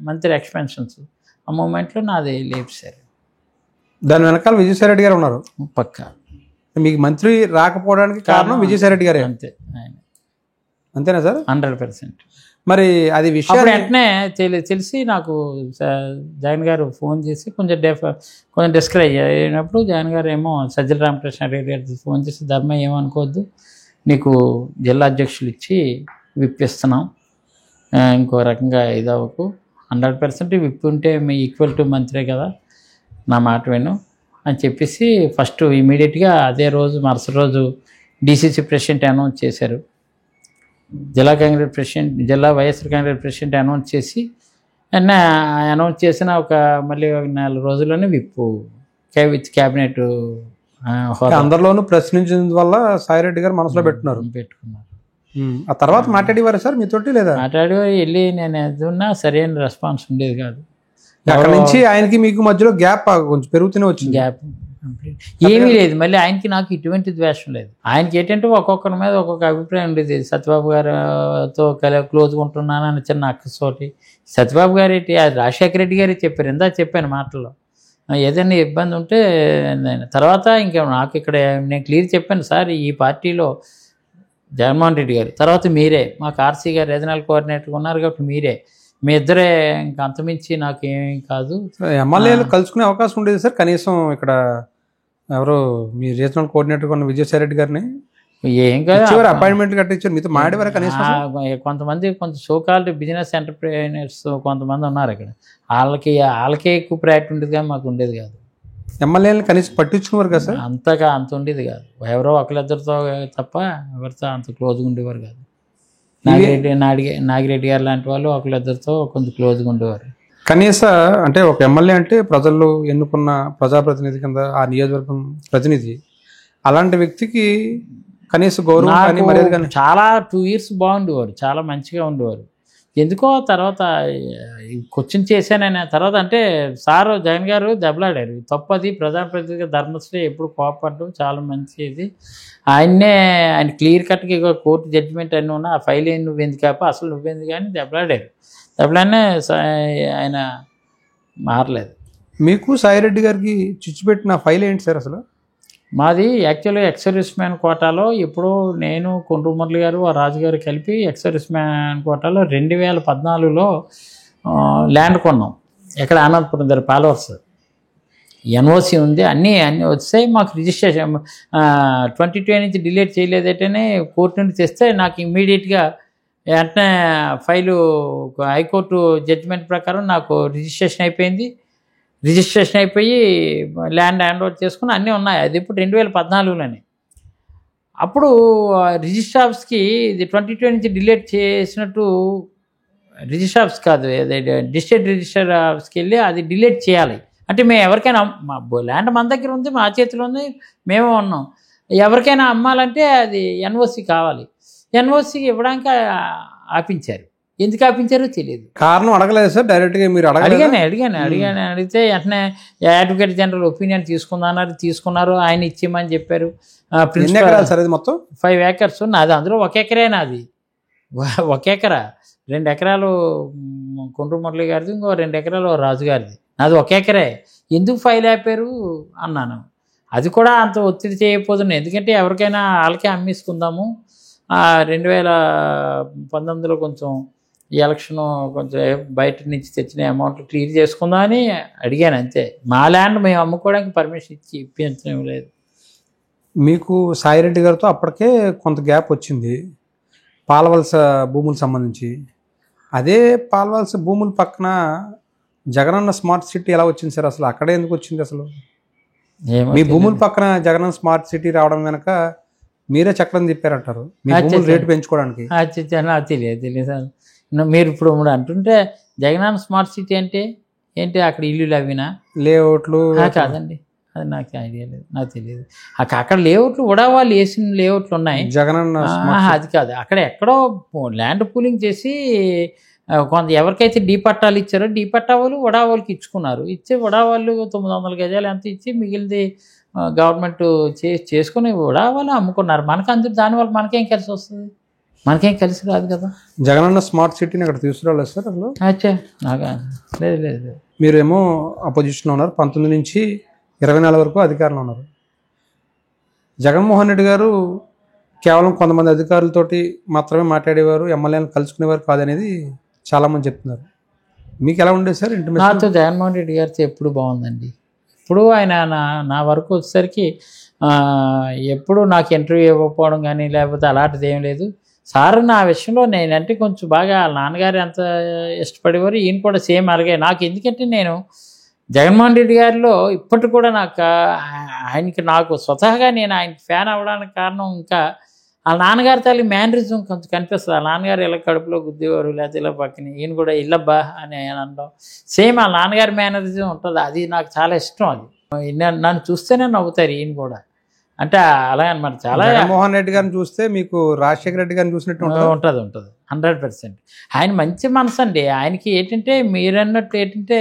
మంత్రి ఎక్స్పెన్షన్స్ ఆ మూమెంట్లో నాది లేపేశారు.
దాని వెనకాల విజయసాయిరెడ్డి గారు ఉన్నారు
పక్క.
మీకు మంత్రి రాకపోవడానికి కారణం విజయసాయిరెడ్డి గారే?
అంతే, ఆయన
అంతేనా సార్?
100%.
మరి అది
అప్పుడు
విషయం
వెంటనే తెలిసి నాకు జగన్ గారు ఫోన్ చేసి కొంచెం డిస్కరేజ్ అయినప్పుడు జగన్ గారు ఏమో సజ్జల రామకృష్ణారెడ్డి గారికి ఫోన్ చేసి ధర్మ ఏమనుకోవద్దు, నీకు జిల్లా అధ్యక్షులు ఇచ్చి విప్పిస్తున్నాం, ఇంకో రకంగా ఇదవకు, 100% విప్ ఉంటే మీ ఈక్వల్ టు మంత్రే కదా, నా మాట విను అని చెప్పేసి ఫస్ట్ ఇమీడియట్గా అదే రోజు మరుసటి రోజు డీసీసీ ప్రెసిడెంట్ అనౌన్స్ చేశారు. జిల్లా వైఎస్ఆర్ కాంగ్రెస్ ప్రెసిడెంట్ అనౌన్స్ చేసి అనౌన్స్ చేసిన మళ్ళీ 4 రోజుల్లోనే విప్పు విత్ క్యాబినెట్
అందరిలోనూ ప్రశ్నించిన వల్ల సాయిరెడ్డి గారు మనసులో పెట్టుకున్నారు. ఆ తర్వాత మాట్లాడేవారు సార్ మీతోటి లేదా?
మాట్లాడి వెళ్ళి నేను ఏదన్నా సరైన రెస్పాన్స్ ఉండేది కాదు.
అక్కడ నుంచి ఆయనకి మీకు మధ్యలో గ్యాప్ కొంచెం పెరుగుతూనే వచ్చింది.
గ్యాప్ ఏమీ లేదు. మళ్ళీ ఆయనకి నాకు ఇటువంటి ద్వేషం లేదు. ఆయనకి ఏంటంటే ఒక్కొక్కరి మీద ఒక్కొక్క అభిప్రాయం ఉండేది. సత్యబాబు గారితో క్లోజ్గా ఉంటున్నాను అని చిన్న అక్కసోటి. సత్యబాబు గారు ఏంటి, అది రాజశేఖర రెడ్డి గారే చెప్పారు, ఇందా చెప్పాను మాటల్లో. ఏదైనా ఇబ్బంది ఉంటే తర్వాత ఇంకా నాకు ఇక్కడ నేను క్లియర్ చెప్పాను, సార్ ఈ పార్టీలో జగన్మోహన్ రెడ్డి గారు తర్వాత మీరే, మాకు ఆర్సీ గారు రీజనల్ కోఆర్డినేటర్ ఉన్నారు కాబట్టి మీరే, మీ ఇద్దరే, ఇంకా అంతమించి నాకేమీ కాదు.
ఎమ్మెల్యేలు కలుసుకునే అవకాశం ఉండేది సార్ కనీసం? ఇక్కడ ఎవరు మీ రీజనల్ కోఆర్డినేటర్ ఉన్న విజయసాయి రెడ్డి గారిని
ఏం కాదు
అపాయింట్మెంట్ కట్టించారు, మీతో మాడేవారు కనీసం?
కొంతమంది షోకాల్డ్ బిజినెస్ ఎంటర్ప్రైనర్స్ కొంతమంది ఉన్నారు ఇక్కడ, వాళ్ళకే ఎక్కువ ప్రయారిటీ ఉండేది కానీ మాకు ఉండేది కాదు.
ఎమ్మెల్యేలను కనీసం పట్టించుకున్నారు కదా సార్?
అంత ఉండేది కాదు. ఎవరో ఒకరిద్దరితో తప్ప ఎవరితో అంత క్లోజ్గా ఉండేవారు కాదు. నాగిరెడ్డి గారు లాంటి వాళ్ళు ఒకరిద్దరితో కొంచెం క్లోజ్గా ఉండేవారు.
కనీస అంటే ఒక ఎమ్మెల్యే అంటే ప్రజలు ఎన్నుకున్న ప్రజాప్రతినిధి కింద ఆ నియోజకవర్గం ప్రతినిధి, అలాంటి వ్యక్తికి కనీస గౌరవం కానీ మర్యాద కానీ
చాలా 2 years బాగుండేవారు, చాలా మంచిగా ఉండేవారు. ఎందుకో తర్వాత క్వశ్చన్ చేశానని తర్వాత అంటే సార్ జగన్ గారు దెబ్బలాడారు, తప్పది, ప్రజాప్రతినిధిగా ధర్మశ్రీ ఎప్పుడు కోపడ్డం చాలా మంచిది, ఆయన క్లియర్ కట్గా కోర్టు జడ్జిమెంట్ అన్నీ ఉన్నా ఆ ఫైల్ నువ్వు ఎందుకు కాప, అసలు నువ్వెందుకు కానీ దెబ్బలాడారు. దెబ్బలానే ఆయన మారలేదు.
మీకు సాయిరెడ్డి గారికి చిచ్చుపెట్టిన ఫైల్ ఏంటి సార్ అసలు?
మాది యాక్చువల్గా ఎక్స్ మ్యాన్ కోటాలో ఎప్పుడో నేను కొండ్రు మురళి గారు ఆ రాజుగారు కలిపి ఎక్స్ మ్యాన్ కోటాలో 2014లో ల్యాండ్ కొన్నాం. ఎక్కడ ఆనందపురం దగ్గర పాలవర్స్ ఎన్ఓసి ఉంది, అన్నీ వచ్చాయి. మాకు రిజిస్ట్రేషన్ 2020 నుంచి డిలీట్ చేయలేదంటేనే కోర్టు నుండి తెస్తే నాకు ఇమ్మీడియట్గా వెంటనే ఫైలు హైకోర్టు జడ్జిమెంట్ ప్రకారం నాకు రిజిస్ట్రేషన్ అయిపోయి ల్యాండ్ హ్యాండ్ ఓవర్ చేసుకుని అన్నీ ఉన్నాయి. అది ఇప్పుడు 2014లోనే. అప్పుడు రిజిస్టర్ ఆఫీస్కి ఇది 2020 నుంచి డిలీట్ చేసినట్టు రిజిస్టర్ ఆఫీస్ కాదు, డిస్ట్రిక్ట్ రిజిస్టర్ ఆఫీస్కి వెళ్ళి అది డిలీట్ చేయాలి. అంటే మేము ఎవరికైనా మా ల్యాండ్ మన దగ్గర ఉంది, మా చేతిలో ఉంది, మేమే ఉన్నాం, ఎవరికైనా అమ్మాలంటే అది ఎన్ఓసి కావాలి. ఎన్ఓసికి ఇవ్వడానికి ఆపించారు. ఎందుకు ఆపించారో తెలియదు,
కారణం అడగలేదు సార్? డైరెక్ట్గా మీరు
అడిగితే వెంటనే అడ్వకేట్ జనరల్ ఒపీనియన్ తీసుకున్నారు. ఆయన ఇచ్చేయమని చెప్పారు.
సార్ అది మొత్తం
5 acres నాది, అందులో 1 ఎకరే నాది, 1 ఎకరా. 2 ఎకరాలు కొండ్రు మురళి గారిది, ఇంకో 2 ఎకరాలు రాజుగారిది, నాది 1 ఎకరే. ఎందుకు ఫైల్ ఆపారు అన్నాను. అది కూడా అంత ఒత్తిడి చేయకపోతున్నాను, ఎందుకంటే ఎవరికైనా వాళ్ళకే అమ్మేసుకుందాము, 2019లో కొంచెం ఈ ఎలక్షన్ కొంచెం బయట నుంచి తెచ్చిన అమౌంట్ క్లియర్ చేసుకుందామని అడిగాను అంతే. మా ల్యాండ్ మేము అమ్ముకోవడానికి పర్మిషన్ ఇప్పించడం లేదు.
మీకు సాయిరెడ్డి గారితో అప్పటికే కొంత గ్యాప్ వచ్చింది పాలవలస భూములకు సంబంధించి. అదే పాలవలస భూముల పక్కన జగనన్న స్మార్ట్ సిటీ ఎలా వచ్చింది సార్? అసలు అక్కడే ఎందుకు వచ్చింది అసలు? మీ భూముల పక్కన జగనన్న స్మార్ట్ సిటీ రావడం వెనక మీరే చక్రం తిప్పారంటారు, మీ భూములు రేటు పెంచుకోవడానికి.
నాకు తెలియదు సార్. మీరు ఇప్పుడు అంటుంటే జగనన్న స్మార్ట్ సిటీ అంటే ఏంటి, అక్కడ ఇల్లులు అవినా
లేఅవుట్లు?
కాదండి, అది నాకు ఐడియా లేదు, నాకు తెలియదు. అక్కడ లేఅవుట్లు ఉడావాళ్ళు వేసిన లేఅవుట్లు ఉన్నాయి,
జగనన్న
అది కాదు. అక్కడ ఎక్కడో ల్యాండ్ పూలింగ్ చేసి కొంత ఎవరికైతే డీ పట్టాలు ఇచ్చారో డీ పట్టా వాళ్ళు ఉడావాళ్ళకి ఇచ్చుకున్నారు. ఉడావాళ్ళు 900 గజాలు ఎంత ఇచ్చి మిగిలింది గవర్నమెంట్ చేసుకుని ఉడావాళ్ళు అమ్ముకున్నారు. మనకు దానివల్ల మనకేం కలిసి వస్తుంది? మనకేం కలిసి రాదు కదా.
జగనన్న స్మార్ట్ సిటీని అక్కడ తీసుకురాలేదు సార్ అసలు?
లేదు.
మీరేమో అపోజిషన్లో ఉన్నారు, 19 నుంచి 24 వరకు అధికారంలో ఉన్నారు. జగన్మోహన్ రెడ్డి గారు కేవలం కొంతమంది అధికారులతోటి మాత్రమే మాట్లాడేవారు, ఎమ్మెల్యేలను కలుసుకునేవారు కాదనేది చాలామంది చెప్తున్నారు. మీకు ఎలా ఉండేది సార్ ఇంటిమేషన్?
నాతో జగన్మోహన్ రెడ్డి గారితో ఎప్పుడు బాగుందండి. ఇప్పుడు ఆయన నా వరకు వచ్చేసరికి ఎప్పుడు నాకు ఇంటర్వ్యూ ఇవ్వకపోవడం కానీ లేకపోతే అలాంటిది ఏం లేదు. సార్ నా విషయంలో నేనంటే కొంచెం బాగా వాళ్ళ నాన్నగారు ఎంత ఇష్టపడేవారు, ఈయన కూడా సేమ్ అలాగే. నాకు ఎందుకంటే నేను జగన్మోహన్ రెడ్డి గారిలో ఇప్పటికి కూడా ఆయనకి నాకు స్వతహాగా నేను ఆయనకి ఫ్యాన్ అవ్వడానికి కారణం ఇంకా వాళ్ళ నాన్నగారి తల్లి మేనరిజం కొంచెం కనిపిస్తుంది. వాళ్ళ నాన్నగారు ఇలా కడుపులో గుద్దేవారు, లేకపోతే ఇలా పక్కన ఈయన కూడా ఇల్లబ్బా అని అనడం, సేమ్ వాళ్ళ నాన్నగారి మేనరిజం ఉంటుంది. అది నాకు చాలా ఇష్టం. అది నన్ను చూస్తేనే నవ్వుతారు ఈయన కూడా. అంటే అలాగే అనమాట. చాలా
జగన్మోహన్ రెడ్డి గారిని చూస్తే మీకు రాజశేఖర రెడ్డి గారిని చూసినట్టు
ఉంటుంది 100%. ఆయన మంచి మనసు అండి. ఆయనకి ఏంటంటే మీరన్నట్టు ఏంటంటే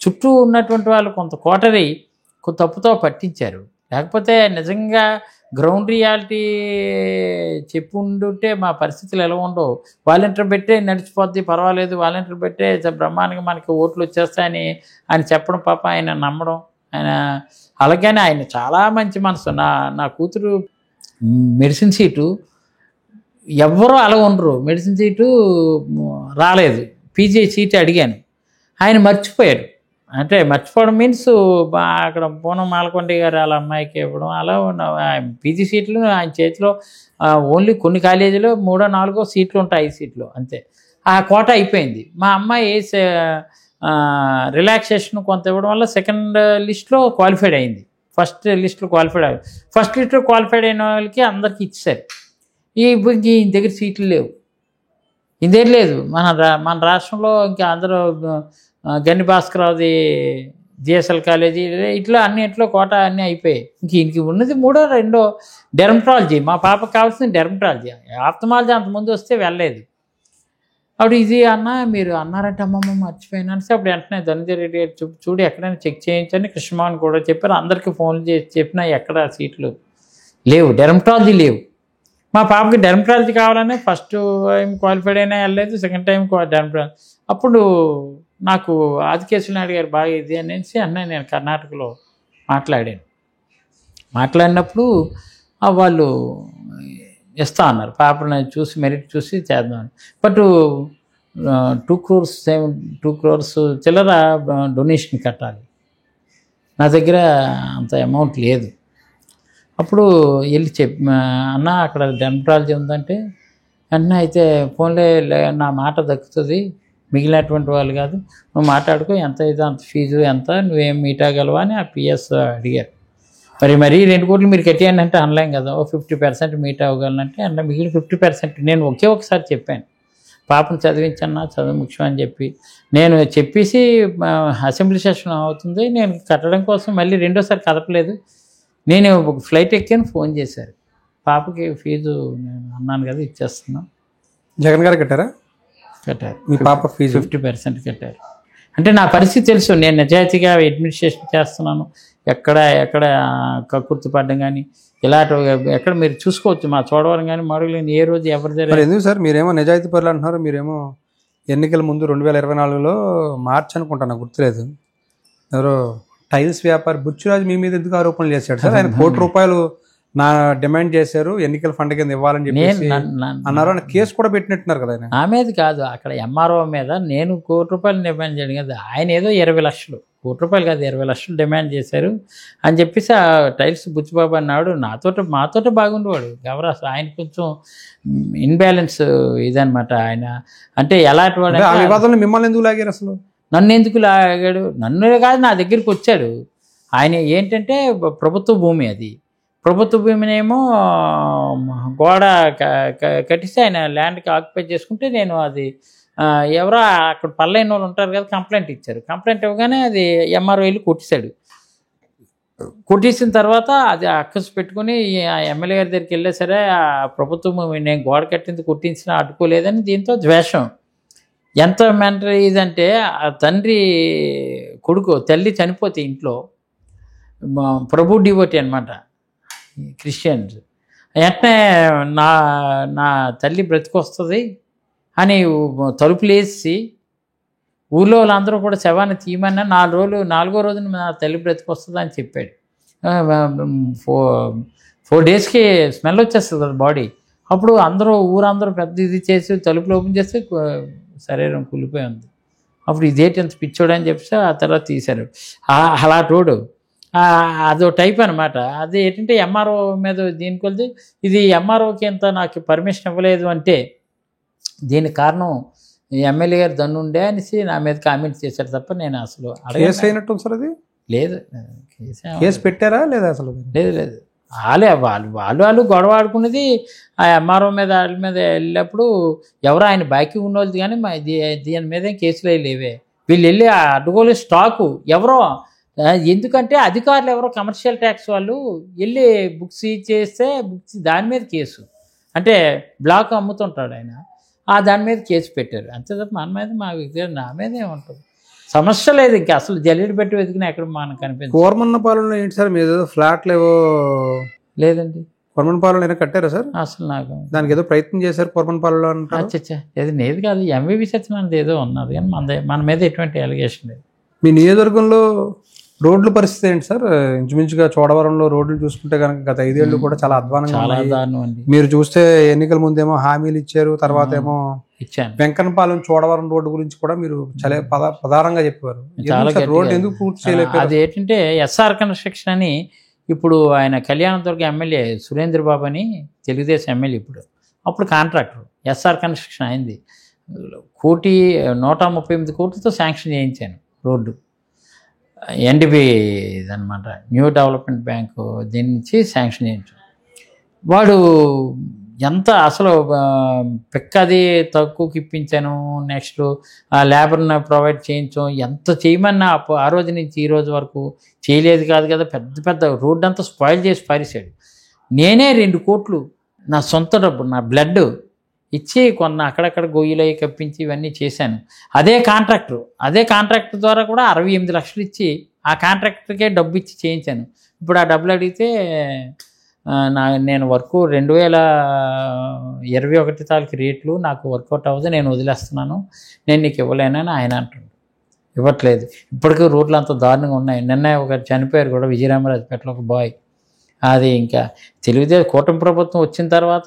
చుట్టూ ఉన్నటువంటి వాళ్ళు కొంత కోటరీ తప్పుతో పట్టించారు. లేకపోతే నిజంగా గ్రౌండ్ రియాలిటీ చెప్పుండుంటే మా పరిస్థితులు ఎలా ఉండవు. వాలంటీర్ పెట్టే నడిచిపోద్ది, పర్వాలేదు, వాలంటీర్ పెట్టే బ్రహ్మాండంగా మనకి ఓట్లు వచ్చేస్తాయని ఆయన చెప్పడం, పాప ఆయన నమ్మడం, ఆయన అలాగనే ఆయన చాలా మంచి మనసు. నా కూతురు మెడిసిన్ సీటు ఎవ్వరూ అలా ఉండరు, మెడిసిన్ సీటు రాలేదు, పీజీ సీట్ అడిగాను, ఆయన మర్చిపోయాడు. అంటే మర్చిపోవడం మీన్స్ అక్కడ పూనం మాలకొండ గారు వాళ్ళ అమ్మాయికి ఇవ్వడం, అలా పీజీ సీట్లు ఆయన చేతిలో ఓన్లీ కొన్ని కాలేజీలో 3 or 4 సీట్లు ఉంటాయి, 5 సీట్లు అంతే. ఆ కోట అయిపోయింది. మా అమ్మాయి రిలాక్సేషన్ కొంత ఇవ్వడం వల్ల సెకండ్ లిస్ట్లో క్వాలిఫైడ్ అయింది. ఫస్ట్ లిస్ట్లో క్వాలిఫైడ్ అయ్యింది. ఫస్ట్ లిస్ట్లో క్వాలిఫైడ్ అయిన వాళ్ళకి అందరికీ ఇచ్చారు. ఈయన దగ్గర సీట్లు లేవు, ఇదేం లేదు. మన రాష్ట్రంలో ఇంకా అందరూ గన్ని భాస్కరరావుది జిఎస్ఎల్ కాలేజీ ఇట్లా అన్నిట్లో కోట అన్నీ అయిపోయాయి. ఇంక ఉన్నది 3 or 2 డెర్మటాలజీ. మా పాపకు కావాల్సింది డెర్మటాలజీ. ఆప్థమాలజీ అంతకుముందు వస్తే వెళ్ళలేదు. అప్పుడు ఇది అన్న మీరు అన్నారంటే అమ్మమ్మ మర్చిపోయినా అంటే అప్పుడు వెంటనే ధనంజయ రెడ్డి గారు చూడు ఎక్కడైనా చెక్ చేయించని కృష్ణమోహన్ కూడా చెప్పారు. అందరికీ ఫోన్లు చేసి చెప్పినా ఎక్కడ సీట్లు లేవు, డెర్మటాలజీ లేవు. మా పాపకి డెర్మటాలజీ కావాలని ఫస్ట్ టైం క్వాలిఫైడ్ అయినా వెళ్ళలేదు, సెకండ్ టైం డెర్మటాలజీ. అప్పుడు నాకు ఆదికేశ్వర నాయుడు గారు బాగా ఇది అనేసి నేను కర్ణాటకలో మాట్లాడినప్పుడు వాళ్ళు ఇస్తా అన్నారు. పాపని చూసి మెరిట్ చూసి చేద్దామని. బట్ 2 crores చిల్లర డొనేషన్ కట్టాలి, నా దగ్గర అంత అమౌంట్ లేదు. అప్పుడు వెళ్ళి అన్న అక్కడ డెర్మటాలజీ ఉందంటే అన్న అయితే ఫోన్లే నా మాట దక్కుతుంది, మిగిలినటువంటి వాళ్ళు కాదు, నువ్వు మాట్లాడుకో, ఎంత అయితే అంత ఫీజు ఎంత, నువ్వేం మీట్ అవ్వగలవా అని ఆ పిఎస్ అడిగారు. మరీ 2 కోట్లు మీరు కట్టేయండి అంటే అనలేం కదా, 50% మీట్ అవ్వగలనంటే అన్న మిగిలిన 50% నేను ఒకసారి చెప్పాను, పాపను చదివించన్నా, చదువు ముఖ్యం అని నేను చెప్పేసి అసెంబ్లీ సెషన్ అవుతుంది, నేను కట్టడం కోసం మళ్ళీ రెండోసారి కదపలేదు. నేను ఒక ఫ్లైట్ ఎక్కాను, ఫోన్ చేశారు, పాపకి ఫీజు నేను అన్నాను కదా ఇచ్చేస్తున్నాం.
జగన్ గారు కట్టారు. మీ పాప ఫీజు
50% కట్టారు. అంటే నా పరిస్థితి తెలుసు, నేను నిజాయితీగా అడ్మినిస్ట్రేషన్ చేస్తున్నాను, ఎక్కడ కక్కుర్తి పడ్డం కానీ ఇలాంటి ఎక్కడ మీరు చూసుకోవచ్చు. మా చోడవరం కానీ మడుగులు ఏ రోజు ఎవరి దగ్గర
ఎందుకు సార్ మీరేమో నిజాయితీ పరులు అంటున్నారు, మీరేమో ఎన్నికల ముందు 2024లో మార్చి అనుకుంటా, నాకు గుర్తులేదు, ఎవరో టైల్స్ వ్యాపారి బుచ్చిరాజు మీ మీద ఎందుకు ఆరోపణలు చేశాడు సార్? ఆయన ₹1 కోటి నా డిమాండ్ చేశారు, ఎన్నికల ఫండ్ కింద ఇవ్వాలని చెప్పి అన్నారు. ఆయన కేసు కూడా పెట్టినట్టున్నారు కదా. ఆయన
నా మీద కాదు, అక్కడ ఎంఆర్ఓ మీద నేను ₹1 డిమాండ్ చేయడం కదా, ఆయన ఏదో 20 లక్షలు, ₹1 కాదు 20 లక్షలు డిమాండ్ చేశారు అని చెప్పేసి ఆ టైల్స్ బుచ్చిబాబు అన్నాడు. మాతోటి బాగుండేవాడు గవరాసు. ఆయన కొంచెం ఇన్బ్యాలెన్స్ ఇదనమాట. ఆయన అంటే ఎలాంటి వాడు,
ఆ వివాదంలో మిమ్మల్ని ఎందుకు లాగారు అసలు?
నన్ను ఎందుకు లాగాడు? నన్ను కాదు, నా దగ్గరికి వచ్చాడు. ఆయన ఏంటంటే ప్రభుత్వ భూమి, అది ప్రభుత్వ భూమినేమో గోడ కట్టిస్తే ఆయన ల్యాండ్కి ఆక్యుపై చేసుకుంటే నేను అది ఎవరో అక్కడ పల్లెని వాళ్ళు ఉంటారు కదా, కంప్లైంట్ ఇచ్చారు. కంప్లైంట్ ఇవ్వగానే అది ఎంఆర్ఓ వెళ్ళి కొట్టేశాడు. కొట్టేసిన తర్వాత అది అక్కసు పెట్టుకుని ఎమ్మెల్యే గారి దగ్గరికి వెళ్ళా సరే, ఆ ప్రభుత్వం నేను గోడ కట్టింది కొట్టించినా అడ్డుకోలేదని దీంతో ద్వేషం. ఎంత మెంటల్ ఇదంటే, ఆ తండ్రి కొడుకు తల్లి చనిపోతే ఇంట్లో ప్రభు డివోటీ అనమాట, క్రిస్టియన్స్, వెంటనే నా తల్లి బ్రతికొస్తుంది అని తలుపులేసి ఊళ్ళో వాళ్ళందరూ కూడా శవాన్ని తీయమన్నా 4వ రోజున నా తల్లి బ్రతికొస్తుంది అని చెప్పాడు. 4 daysకి స్మెల్ వచ్చేస్తుంది కదా బాడీ. అప్పుడు ఊరందరూ పెద్ద ఇది చేసి తలుపులు ఓపెన్ చేస్తే శరీరం కూలిపోయి ఉంది. అప్పుడు ఇదేంటి ఎంత పిచ్చోడు అని చెప్పేసి ఆ తర్వాత తీశారు. అలా రోడ్డు అదో టైప్ అనమాట. అది ఏంటంటే ఎంఆర్ఓ మీద దీనికి వెళ్తే ఇది ఎంఆర్ఓకి ఎంత నాకు పర్మిషన్ ఇవ్వలేదు అంటే దీనికి కారణం ఎమ్మెల్యే గారు దన్నుండే అనేసి నా మీద కామెంట్ చేశారు తప్ప నేను అసలు
కేసు అయినట్టు సార్ అది
లేదు.
కేసు పెట్టారా లేదా అసలు?
లేదు వాళ్ళు గొడవ ఆడుకున్నది ఆ ఎంఆర్ఓ మీద వాళ్ళ మీద వెళ్ళినప్పుడు ఎవరో ఆయన బాకీ ఉన్నోళ్ళు కానీ దీని మీద కేసులు లేవే. వీళ్ళు వెళ్ళి ఆ అడ్డుగోలు స్టాకు ఎవరో ఎందుకంటే అధికారులు ఎవరో కమర్షియల్ ట్యాక్స్ వాళ్ళు వెళ్ళి బుక్స్ చేస్తే బుక్స్ దాని మీద కేసు అంటే బ్లాక్ అమ్ముతుంటాడు ఆయన దాని మీద కేసు పెట్టారు. అంతే తప్ప మన మీద నా మీద ఏముంటుంది సమస్య లేదు. ఇంకా అసలు జల్లెడ పెట్టి వెతికినా ఎక్కడ మనకు కనిపించింది.
కోరమన్నపాలెంలో ఏంటి సార్ మీరు ఫ్లాట్లు ఏవో
లేదండి
కోరమన్నపాలెంలో అయినా కట్టారా సార్?
అసలు నాకు
దానికి ఏదో ప్రయత్నం చేశారు కోరమన్నపాలెంలో అంటారు.
అచ్చా అది నేది కాదు ఎంవివి సత్యనారాయణ ఏదో ఉన్నది కానీ మన మీద ఎటువంటి అలిగేషన్ లేదు.
మీ నియోజకవర్గంలో రోడ్ల పరిస్థితి ఏంటి సార్? ఇంచుమించుగా చోడవరంలో రోడ్లు చూసుకుంటే కనుక గత 5 ఏళ్ళు కూడా చాలా అధ్వానంగా
అండి.
మీరు చూస్తే ఎన్నికల ముందేమో హామీలు ఇచ్చారు, తర్వాత ఏమో
ఇచ్చాను.
వెంకన్నపాలెం చోడవరం రోడ్డు గురించి కూడా మీరు చాలా ప్రధానంగా చెప్పారు. రోడ్డు ఎందుకు పూర్తి చేయలేదు?
అది ఏంటంటే ఎస్ఆర్ కన్స్ట్రక్షన్ అని ఇప్పుడు ఆయన కళ్యాణదుర్గ ఎమ్మెల్యే సురేంద్ర బాబు అని తెలుగుదేశం ఎమ్మెల్యే అప్పుడు కాంట్రాక్టర్ ఎస్ఆర్ కన్స్ట్రక్షన్ అయింది. 138 కోట్లతో శాంక్షన్ చేయించాను రోడ్డు. ఎన్డీబీ ఇదనమాట న్యూ డెవలప్మెంట్ బ్యాంకు దీని నుంచి శాంక్షన్ చేయించాం. వాడు ఎంత అసలు పిక్కది తక్కువకి ఇప్పించాను. నెక్స్ట్ ఆ లేబర్ని ప్రొవైడ్ చేయించాం. ఎంత చేయమన్నా ఆ రోజు నుంచి ఈ రోజు వరకు చేయలేదు కాదు కదా. పెద్ద రోడ్డు అంతా స్పాయిల్ చేసి పారేశాడు. నేనే 2 కోట్లు నా సొంత డబ్బు నా బ్లడ్ ఇచ్చి కొన్న అక్కడక్కడ గొయ్యిలవి కప్పించి ఇవన్నీ చేశాను. అదే కాంట్రాక్టర్ ద్వారా కూడా 68 లక్షలు ఇచ్చి ఆ కాంట్రాక్టర్కే డబ్బు ఇచ్చి చేయించాను. ఇప్పుడు ఆ డబ్బులు అడిగితే నేను వర్క్ 2021 తారీఖు రేట్లు నాకు వర్కౌట్ అవ్వదు, నేను వదిలేస్తున్నాను, నేను నీకు ఇవ్వలేనని ఆయన అంటుండు. ఇవ్వట్లేదు. ఇప్పటికీ రోడ్లు అంత దారుణంగా ఉన్నాయి. నిన్న ఒకరు చనిపోయారు కూడా విజయరామరాజపేటలో ఒక బాయ్. అది ఇంకా తెలుగుదేశం కూటమి ప్రభుత్వం వచ్చిన తర్వాత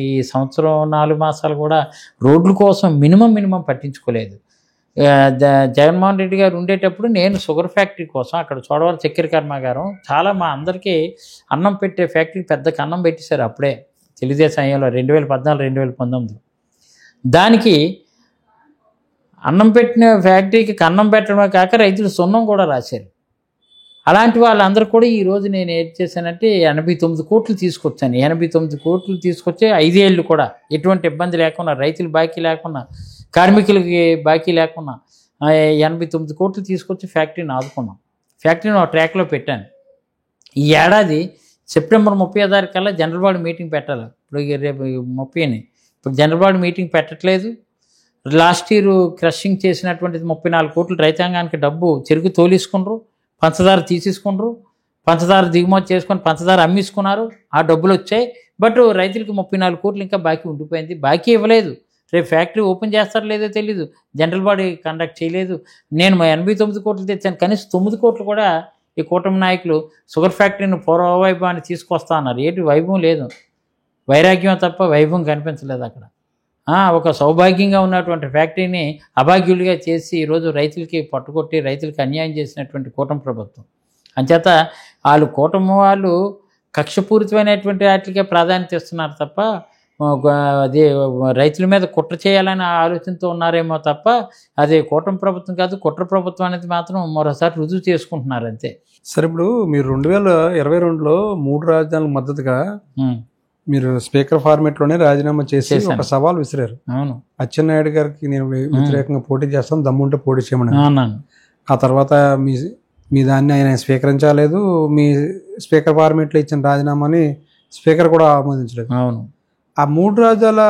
ఈ సంవత్సరం 4 మాసాలు కూడా రోడ్ల కోసం మినిమం పట్టించుకోలేదు. జగన్మోహన్ రెడ్డి గారు ఉండేటప్పుడు నేను షుగర్ ఫ్యాక్టరీ కోసం అక్కడ చోడవరం చక్కెర కర్మాగారం చాలా మా అందరికీ అన్నం పెట్టే ఫ్యాక్టరీ పెద్దకి అన్నం పెట్టేశారు అప్పుడే తెలుగుదేశం అయ్యంలో 2014-2019. దానికి అన్నం పెట్టిన ఫ్యాక్టరీకి కన్నం పెట్టడమే కాక రైతులు సున్నం కూడా రాశారు. అలాంటి వాళ్ళందరూ కూడా ఈరోజు నేను ఏం చేశానంటే 89 కోట్లు తీసుకొచ్చాను. 89 కోట్లు తీసుకొచ్చి 5 ఏళ్ళు కూడా ఎటువంటి ఇబ్బంది లేకుండా, రైతులు బాకీ లేకుండా, కార్మికులకి బాకీ లేకుండా 89 కోట్లు తీసుకొచ్చి ఫ్యాక్టరీని ఆదుకున్నాం. ఫ్యాక్టరీని ఒక ట్రాక్లో పెట్టాను. ఈ ఏడాది సెప్టెంబర్ 30 తారీఖు కల్లా జనరల్ బాడీ మీటింగ్ పెట్టాలి. ఇప్పుడు రేపు 30ని ఇప్పుడు జనరల్ బాడీ మీటింగ్ పెట్టట్లేదు. లాస్ట్ ఇయర్ క్రషింగ్ చేసినటువంటిది 34 కోట్లు రైతాంగానికి డబ్బు చెరుకు తోలేసుకున్నారు, పంచదార తీసేసుకున్నారు, పంచదార దిగుమతి చేసుకొని పంచదార అమ్మేసుకున్నారు. ఆ డబ్బులు వచ్చాయి. బట్ రైతులకి 34 కోట్లు ఇంకా బాకీ ఉండిపోయింది. బాకీ ఇవ్వలేదు. రేపు ఫ్యాక్టరీ ఓపెన్ చేస్తారో లేదో తెలీదు. జనరల్ బాడీ కండక్ట్ చేయలేదు. నేను 89 కోట్లు తెచ్చాను. కనీసం 9 కోట్లు కూడా ఈ కూటమి నాయకులు షుగర్ ఫ్యాక్టరీని పూర్వవైభవాన్ని తీసుకొస్తా అన్నారు. ఏంటి వైభవం లేదు, వైరాగ్యం తప్ప వైభవం కనిపించలేదు అక్కడ. ఒక సౌభాగ్యంగా ఉన్నటువంటి ఫ్యాక్టరీని అభాగ్యులుగా చేసి ఈరోజు రైతులకి పట్టుకొట్టి రైతులకి అన్యాయం చేసినటువంటి కూటమి ప్రభుత్వం. అంచేత కూటమి వాళ్ళు కక్షపూరితమైనటువంటి వాటికే ప్రాధాన్యత ఇస్తున్నారు తప్ప అది రైతుల మీద కుట్ర చేయాలనే ఆలోచనతో ఉన్నారేమో తప్ప అది కూటమి ప్రభుత్వం కాదు. కుట్ర ప్రభుత్వం అనేది మాత్రం మరోసారి రుజువు చేసుకుంటున్నారు అంతే.
సరే, ఇప్పుడు మీరు 2022లో 3 రాజధానులకు మద్దతుగా మీరు స్పీకర్ ఫార్మేట్లోనే రాజీనామా చేసి ఒక సవాల్ విసిరారు.
అవును,
అచ్చెన్నాయుడు గారికి నేను వ్యతిరేకంగా పోటీ చేస్తాను, దమ్ముంటే పోటీ చేయమని. ఆ తర్వాత మీ దాన్ని ఆయన స్వీకరించలేదు. మీ స్పీకర్ ఫార్మేట్లో ఇచ్చిన రాజీనామాని స్పీకర్ కూడా ఆమోదించలేదు.
అవును,
ఆ 3 రాజ్యాల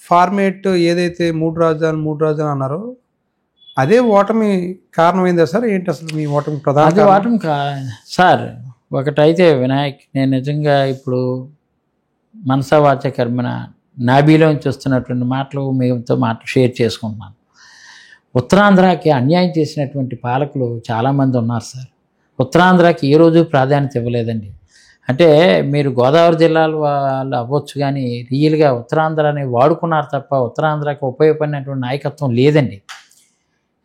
ఫార్మేట్ ఏదైతే 3 రాజ్యాలు అన్నారో అదే ఓటమి కారణమైందా సార్? ఏంటి అసలు మీ ఓటమి ప్రధాన
ఓటమి సార్? ఒకటైతే వినాయక్, నేను నిజంగా ఇప్పుడు మనసా వాచ కర్మన నాభీలోంచి వస్తున్నటువంటి మాటలు మీతో షేర్ చేసుకుంటున్నాను. ఉత్తరాంధ్రకి అన్యాయం చేసినటువంటి పాలకులు చాలామంది ఉన్నారు సార్. ఉత్తరాంధ్రకి ఏ రోజు ప్రాధాన్యత ఇవ్వలేదండి. అంటే మీరు గోదావరి జిల్లాల వాళ్ళు అవ్వచ్చు, కానీ రియల్గా ఉత్తరాంధ్రని వాడుకున్నారు తప్ప ఉత్తరాంధ్రకి ఉపయోగపడినటువంటి నాయకత్వం లేదండి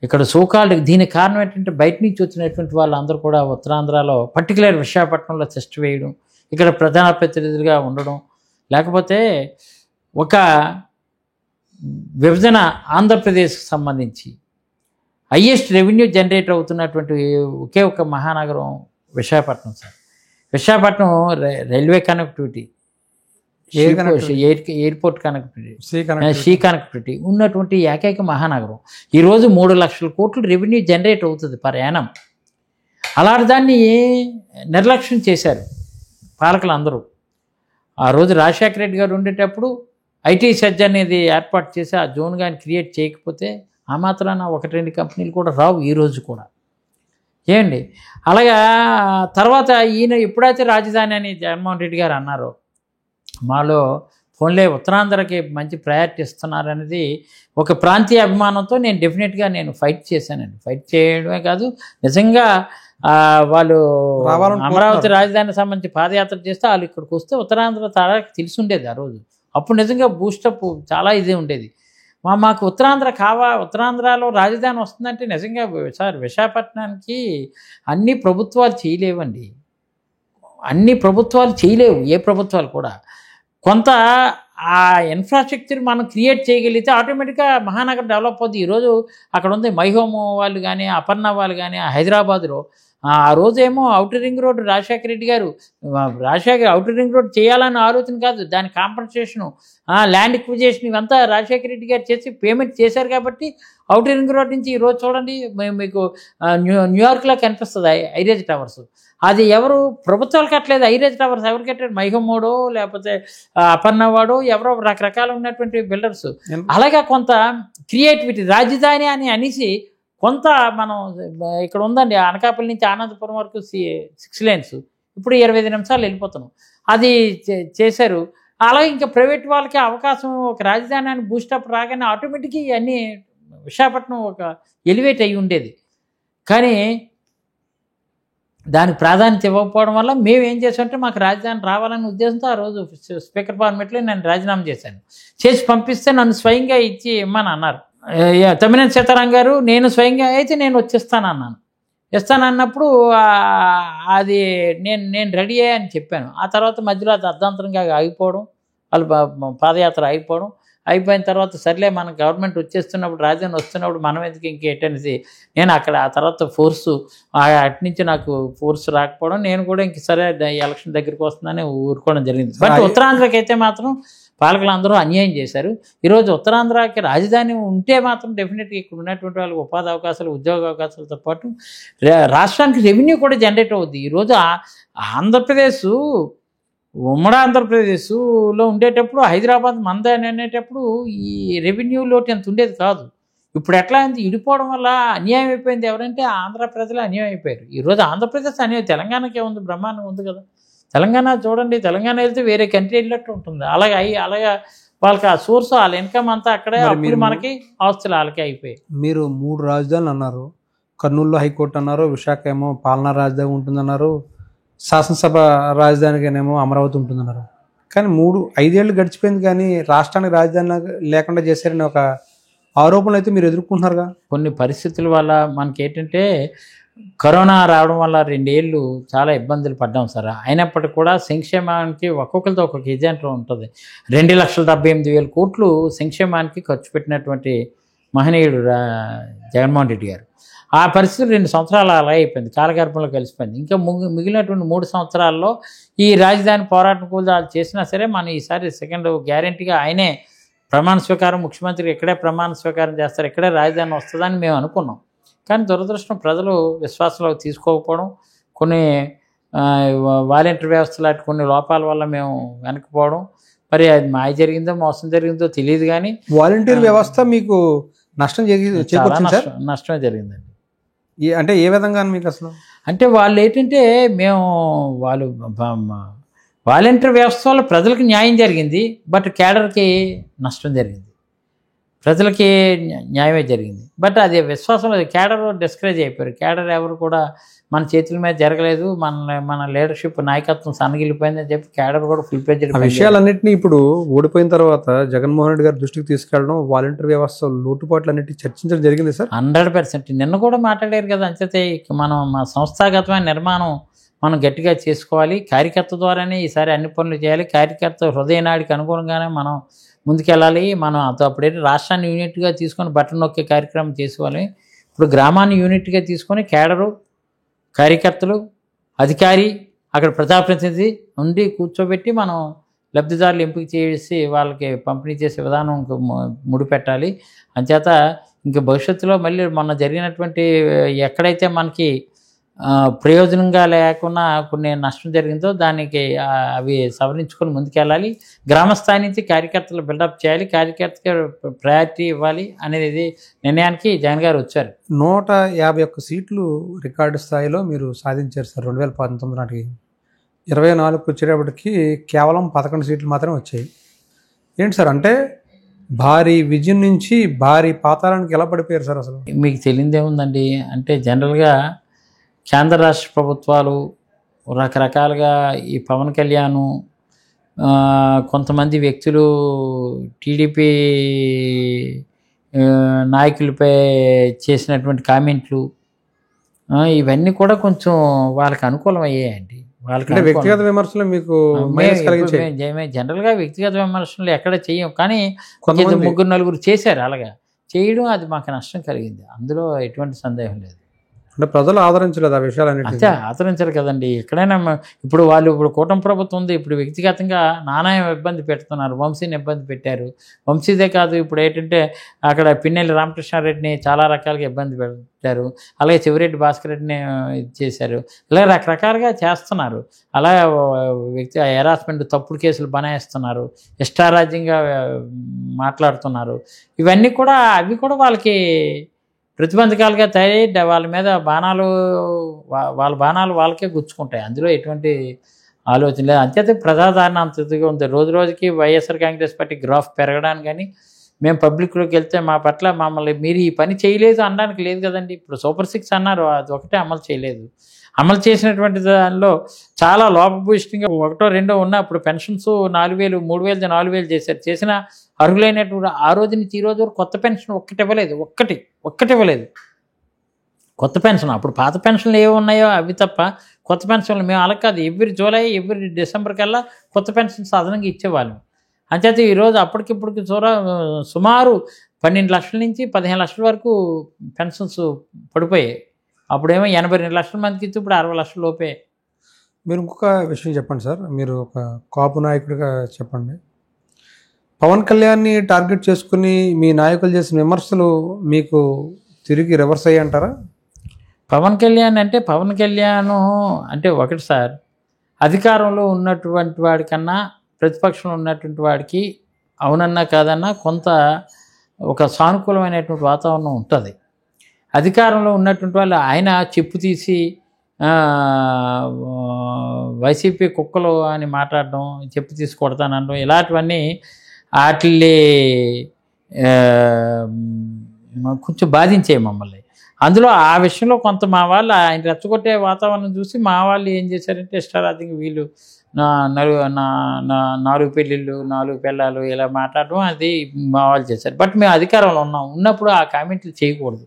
ఇక్కడ. సోకాల్డ్ దీనికి కారణం ఏంటంటే బయట నుంచి వచ్చినటువంటి వాళ్ళందరూ కూడా ఉత్తరాంధ్రలో పర్టికులర్ విశాఖపట్నంలో టెస్ట్ వేయడం, ఇక్కడ ప్రధాన ప్రతినిధులుగా ఉండడం, లేకపోతే ఒక విభజన ఆంధ్రప్రదేశ్కి సంబంధించి హయ్యెస్ట్ రెవెన్యూ జనరేట్ అవుతున్నటువంటి ఒకే ఒక మహానగరం Visakhapatnam sir. Visakhapatnam railway connectivity, airport connectivity, sea connectivity ఉన్నటువంటి ఏకైక మహానగరం. ఈరోజు 3 లక్షల కోట్లు రెవెన్యూ జనరేట్ అవుతుంది పర్ యానం. అలాంటి దాన్ని నిర్లక్ష్యం చేశారు పాలకులు అందరూ. ఆ రోజు రాజశేఖర రెడ్డి గారు ఉండేటప్పుడు ఐటీ సెజ్ అనేది ఏర్పాటు చేసి ఆ జోన్ కానీ క్రియేట్ చేయకపోతే ఆ మాత్రాన 1-2 కంపెనీలు కూడా రావు ఈరోజు కూడా. ఏమండి అలాగా తర్వాత ఈయన ఎప్పుడైతే రాజధాని అని జగన్మోహన్ రెడ్డి గారు అన్నారో, మాలో ఫోన్లే ఉత్తరాంధ్రకి మంచి ప్రయారిటీ ఇస్తున్నారనేది ఒక ప్రాంతీయ అభిమానంతో నేను డెఫినెట్గా ఫైట్ చేశానండి. ఫైట్ చేయడమే కాదు, నిజంగా వాళ్ళు అమరావతి రాజధానికి సంబంధించి పాదయాత్ర చేస్తే వాళ్ళు ఇక్కడికి వస్తే ఉత్తరాంధ్ర తారాకి తెలిసి ఉండేది ఆ రోజు. అప్పుడు నిజంగా బూస్టప్ చాలా ఇదే ఉండేది. మాకు ఉత్తరాంధ్రలో రాజధాని వస్తుందంటే నిజంగా సార్ విశాఖపట్నానికి అన్ని ప్రభుత్వాలు చేయలేవండి, అన్ని ప్రభుత్వాలు చేయలేవు, ఏ ప్రభుత్వాలు కూడా. కొంత ఆ ఇన్ఫ్రాస్ట్రక్చర్ మనం క్రియేట్ చేయగలిగితే ఆటోమేటిక్గా మహానగరం డెవలప్ అవుతుంది. ఈరోజు అక్కడ ఉంది మైహోమ్ వాళ్ళు కానీ, అపర్ణ వాళ్ళు కానీ, హైదరాబాద్లో ఆ రోజేమో outer ring road Rajasekhara Reddy గారు ఔటర్ రింగ్ రోడ్ చేయాలన్న ఆలోచన కాదు, దాని కాంపన్సేషను, ల్యాండ్ ఎక్విజేషన్ ఇవంతా రాజశేఖర రెడ్డి గారు చేసి పేమెంట్ చేశారు కాబట్టి ఔటర్ రింగ్ రోడ్ నుంచి ఈరోజు చూడండి మీకు న్యూయార్క్లో కనిపిస్తుంది ఐరేజ్ టవర్స్. అది ఎవరు ప్రభుత్వాలు కట్టలేదు. ఐరేజ్ టవర్స్ ఎవరు కట్టారు? మైహమ్మోడో లేకపోతే అపర్ణవాడో ఎవరో రకరకాల ఉన్నటువంటి బిల్డర్స్. అలాగే కొంత క్రియేటివిటీ రాజధాని అని అనేసి కొంత మనం ఇక్కడ ఉందండి, అనకాపల్లి నుంచి ఆనందపురం వరకు 6 lanes, ఇప్పుడు 25 నిమిషాలు వెళ్ళిపోతున్నాం. అది చేశారు. అలాగే ఇంకా ప్రైవేట్ వాళ్ళకి అవకాశం, ఒక రాజధాని అని బూస్టప్ రాగానే ఆటోమేటిక్గా ఇవన్నీ విశాఖపట్నం ఒక ఎలివేట్ అయ్యి ఉండేది. కానీ దానికి ప్రాధాన్యత ఇవ్వకపోవడం వల్ల మేము ఏం చేసామంటే మాకు రాజధాని రావాలనే ఉద్దేశంతో ఆ రోజు స్పీకర్ పార్లమెంట్లో నేను రాజీనామా చేశాను. చేసి పంపిస్తే నన్ను స్వయంగా ఇచ్చి ఇమ్మని అన్నారు తమ్మినేని సీతారాం గారు. నేను స్వయంగా అయితే నేను వచ్చేస్తానన్నాను. ఇస్తానన్నప్పుడు అది నేను రెడీ అని చెప్పాను. ఆ తర్వాత మధ్యలో అది అర్ధాంతరంగా ఆగిపోవడం, వాళ్ళు పాదయాత్ర ఆగిపోవడం, అయిపోయిన తర్వాత సర్లే మన గవర్నమెంట్ వచ్చేస్తున్నప్పుడు, రాజధాని వస్తున్నప్పుడు మనం ఎందుకు ఇంకేటనేసి నేను అక్కడ ఆ తర్వాత ఫోర్సు అటు నుంచి నాకు ఫోర్స్ రాకపోవడం, నేను కూడా ఇంక సరే ఎలక్షన్ దగ్గరికి వస్తుందని ఊరుకోవడం జరిగింది. బట్ ఉత్తరాంధ్రకి అయితే మాత్రం పాలకులు అందరూ అన్యాయం చేశారు. ఈరోజు ఉత్తరాంధ్రకి రాజధాని ఉంటే మాత్రం డెఫినెట్గా ఇక్కడ ఉన్నటువంటి వాళ్ళకి ఉపాధి అవకాశాలు, ఉద్యోగ అవకాశాలతో పాటు రాష్ట్రానికి రెవెన్యూ కూడా జనరేట్ అవుద్ది. ఈరోజు ఆంధ్రప్రదేశ్ ఉమ్మడి ఆంధ్రప్రదేశ్లో ఉండేటప్పుడు హైదరాబాద్ మందని అనేటప్పుడు ఈ రెవెన్యూ లోటు ఎంత ఉండేది కాదు. ఇప్పుడు ఎట్లా అయింది, ఇడిపోవడం వల్ల అన్యాయం అయిపోయింది. ఎవరంటే ఆంధ్ర ప్రజలు అన్యాయం అయిపోయారు. ఈరోజు ఆంధ్రప్రదేశ్ అన్యాయం, తెలంగాణకే ఉంది, బ్రహ్మాండం ఉంది కదా. తెలంగాణ చూడండి, తెలంగాణ వెళ్తే వేరే కంట్రీ వెళ్ళినట్టు ఉంటుంది. అలాగా వాళ్ళకి ఆ సోర్స్, వాళ్ళ ఇన్కమ్ అంతా అక్కడే, అప్పుడు మనకి ఆస్తులు వాళ్ళకే అయిపోయాయి.
మీరు 3 రాజధానులు అన్నారు, కర్నూలులో హైకోర్టు అన్నారు, విశాఖ ఏమో పాలనా రాజధాని ఉంటుందన్నారు, శాసనసభ రాజధానికినేమో అమరావతి ఉంటుందన్నారు. కానీ 5 ఏళ్ళు గడిచిపోయింది, కానీ రాష్ట్రానికి రాజధాని లేకుండా చేశారని ఒక ఆరోపణలు అయితే మీరు ఎదుర్కొంటున్నారుగా.
కొన్ని పరిస్థితుల వల్ల మనకి ఏంటంటే కరోనా రావడం వల్ల 2 ఏళ్ళు చాలా ఇబ్బందులు పడ్డాం సార్. అయినప్పటికీ కూడా సంక్షేమానికి ఒక్కొక్కరితో ఒక్కొక్క ఏజెంట్లో ఉంటుంది. 2,78,000 కోట్లు సంక్షేమానికి ఖర్చు పెట్టినటువంటి మహనీయుడు జగన్మోహన్ రెడ్డి గారు. ఆ పరిస్థితి 2 సంవత్సరాలు అలా అయిపోయింది, కాలగర్భంలో కలిసిపోయింది. ఇంకా మిగిలినటువంటి 3 సంవత్సరాల్లో ఈ రాజధాని పోరాటం కూడా చేసినా సరే మనం ఈసారి సెకండ్ గ్యారెంటీగా ఆయనే ప్రమాణ స్వీకారం, ముఖ్యమంత్రి ఇక్కడే ప్రమాణ స్వీకారం చేస్తారు, ఇక్కడే రాజధాని వస్తుందని మేము అనుకున్నాం. కానీ దురదృష్టం ప్రజలు విశ్వాసంలోకి తీసుకోకపోవడం, కొన్ని వాలంటీర్ వ్యవస్థ లాంటి కొన్ని లోపాల వల్ల మేము వెనక్కిపోవడం, మరి అది మాయ జరిగిందో మోసం జరిగిందో తెలియదు. కానీ
వాలంటీర్ వ్యవస్థ మీకు నష్టమే
జరిగిందండి.
అంటే ఏ విధంగా మీకు అసలు?
అంటే వాళ్ళు ఏంటంటే వాళ్ళు వాలంటీర్ వ్యవస్థ వల్ల ప్రజలకు న్యాయం జరిగింది, బట్ కేడర్కి నష్టం జరిగింది. ప్రజలకి న్యాయమే జరిగింది. బట్ అది విశ్వాసం లేదు. క్యాడర్ డిస్కరేజ్ అయిపోయారు. క్యాడర్ ఎవరు కూడా మన చేతుల మీద జరగలేదు, మన లీడర్షిప్ నాయకత్వం సన్నగిలిపోయిందని చెప్పి క్యాడర్ కూడా ఫుల్ పేజెడ్.
ఆ విషయాలన్నింటినీ ఇప్పుడు ఓడిపోయిన తర్వాత జగన్మోహన్ రెడ్డి గారి దృష్టికి తీసుకెళ్ళడం, వాలంటీర్ వ్యవస్థ లోటుపాట్లు అన్నింటినీ చర్చించడం జరిగింది సార్.
100%. నిన్న కూడా మాట్లాడారు కదా. అంచేతే మనం మా సంస్థాగతమైన నిర్మాణం మనం గట్టిగా చేసుకోవాలి. కార్యకర్త ద్వారానే ఈసారి అన్ని పనులు చేయాలి. కార్యకర్త హృదయనాడికి అనుగుణంగానే మనం ముందుకెళ్ళాలి. మనం అప్పుడైతే రాష్ట్రాన్ని యూనిట్గా తీసుకొని బటన్ నొక్కే కార్యక్రమం చేసుకోవాలి. ఇప్పుడు గ్రామాన్ని యూనిట్గా తీసుకొని కేడరు, కార్యకర్తలు, అధికారి, అక్కడ ప్రజాప్రతినిధి ఉండి కూర్చోబెట్టి మనం లబ్ధిదారులు ఎంపిక చేసి వాళ్ళకి పంపిణీ చేసే విధానం ముడిపెట్టాలి. అంచేత ఇంక భవిష్యత్తులో మళ్ళీ మొన్న జరిగినటువంటి ఎక్కడైతే మనకి ప్రయోజనంగా లేకుండా కొన్ని నష్టం జరిగిందో దానికి అవి సవరించుకొని ముందుకెళ్ళాలి. గ్రామస్థాయి నుంచి కార్యకర్తలు బిల్డప్ చేయాలి, కార్యకర్తకి ప్రయారిటీ ఇవ్వాలి అనేది నిర్ణయానికి జగన్ గారు వచ్చారు.
151 సీట్లు రికార్డు స్థాయిలో మీరు సాధించారు సార్. 2019 నాటికి 24కి వచ్చేటప్పటికి కేవలం 11 సీట్లు మాత్రమే వచ్చాయి. ఏంటి సార్, అంటే భారీ విజయం నుంచి భారీ పాతాళానికి ఎలా పడిపోయారు సార్ అసలు?
మీకు తెలియదేముందండి, అంటే జనరల్గా కేంద్ర రాష్ట్ర ప్రభుత్వాలు రకరకాలుగా ఈ పవన్ కళ్యాణ్, కొంతమంది వ్యక్తులు టీడీపీ నాయకులపై చేసినటువంటి కామెంట్లు ఇవన్నీ కూడా కొంచెం వాళ్ళకి అనుకూలం అయ్యాయండి.
వాళ్ళకి వ్యక్తిగత విమర్శలు మీకు
జనరల్గా వ్యక్తిగత విమర్శలు ఎక్కడ చెయ్యం, కానీ ముగ్గురు నలుగురు చేశారు. అలాగా చేయడం అది మాకు నష్టం కలిగింది, అందులో ఎటువంటి సందేహం లేదు.
అంటే ప్రజలు ఆదరించలేదు ఆ విషయాలన్నీ.
అంతే, ఆదరించారు కదండి. ఎక్కడైనా ఇప్పుడు కూటమి ప్రభుత్వం ఉంది, ఇప్పుడు వ్యక్తిగతంగా నానా ఇబ్బంది పెడుతున్నారు. వంశీని ఇబ్బంది పెట్టారు. వంశీదే కాదు, ఇప్పుడు ఏంటంటే అక్కడ పిన్నెల్లి రామకృష్ణారెడ్డిని చాలా రకాలుగా ఇబ్బంది పెట్టారు. అలాగే చెవిరెడ్డి భాస్కర్ రెడ్డిని ఇది చేశారు. ఇలా రకరకాలుగా చేస్తున్నారు. అలా వ్యక్తి హెరాస్మెంట్, తప్పుడు కేసులు బనాయిస్తున్నారు, ఇష్టారాజ్యంగా మాట్లాడుతున్నారు. ఇవన్నీ కూడా అవి కూడా వాళ్ళకి ప్రతిబంధకాలుగా తయారై వాళ్ళ మీద వాళ్ళ బాణాలు వాళ్ళకే గుచ్చుకుంటాయి. అందులో ఎటువంటి ఆలోచన లేదు. అంతే ప్రజాదరణ అంతగా ఉంది. రోజు రోజుకి వైఎస్ఆర్ కాంగ్రెస్ పార్టీ గ్రాఫ్ పెరగడానికి, కానీ మేము పబ్లిక్లోకి వెళ్తే మా పట్ల మమ్మల్ని మీరు ఈ పని చేయలేదు అనడానికి లేదు కదండి. ఇప్పుడు సూపర్ 6 అన్నారు, అది ఒకటే అమలు చేయలేదు. అమలు చేసినటువంటి దానిలో చాలా లోపభూయిష్టంగా 1, 2 ఉన్నా ఇప్పుడు పెన్షన్స్ 4,000, 3,000, 4,000 చేశారు. చేసిన అర్హులైనటువంటి ఆ రోజు నుంచి ఈ రోజు వరకు కొత్త పెన్షన్ ఒక్కటి ఇవ్వలేదు. కొత్త పెన్షన్ అప్పుడు పాత పెన్షన్లు ఏవి ఉన్నాయో అవి తప్ప కొత్త పెన్షన్లు మేము అలా కాదు. ఎవ్రీ జూలై, ఎవ్రీ డిసెంబర్ కల్లా కొత్త పెన్షన్స్ అదనంగా ఇచ్చేవాళ్ళం. అంచేత ఈరోజు అప్పటికిప్పటికి సుమారు 12 లక్షల నుంచి 15 లక్షల వరకు పెన్షన్స్ పడిపోయాయి. అప్పుడేమో 82 లక్షల మందికి ఇచ్చి ఇప్పుడు 60 లక్షల లోపే.
మీరు ఇంకొక విషయం చెప్పండి సార్, మీరు ఒక కాపు నాయకుడిగా చెప్పండి. పవన్ కళ్యాణ్ని టార్గెట్ చేసుకుని మీ నాయకులు చేసిన విమర్శలు మీకు తిరిగి రివర్స్ అయ్యి అంటారా?
పవన్ కళ్యాణ్ అంటే ఒకటి సార్, అధికారంలో ఉన్నటువంటి వాడికన్నా ప్రతిపక్షంలో ఉన్నటువంటి వాడికి అవునన్నా కాదన్నా కొంత ఒక సానుకూలమైనటువంటి వాతావరణం ఉంటుంది. అధికారంలో ఉన్నటువంటి వాళ్ళు ఆయన చెప్పు తీసి వైసీపీ కుక్కలు అని మాట్లాడడం, చెప్పు తీసి కొడతానడం, ఇలాంటివన్నీ వాటిల్ని కొంచెం బాధించాయి మమ్మల్ని. అందులో ఆ విషయంలో కొంత మా వాళ్ళు ఆయన రెచ్చగొట్టే వాతావరణం చూసి మా వాళ్ళు ఏం చేశారంటే ఇష్టారాధికంగా వీళ్ళు 4 పెళ్ళిళ్ళు, 4 పిల్లలు ఇలా మాట్లాడడం అది మా వాళ్ళు చేశారు. బట్ మేము అధికారంలో ఉన్నప్పుడు ఆ కామెంట్లు చేయకూడదు.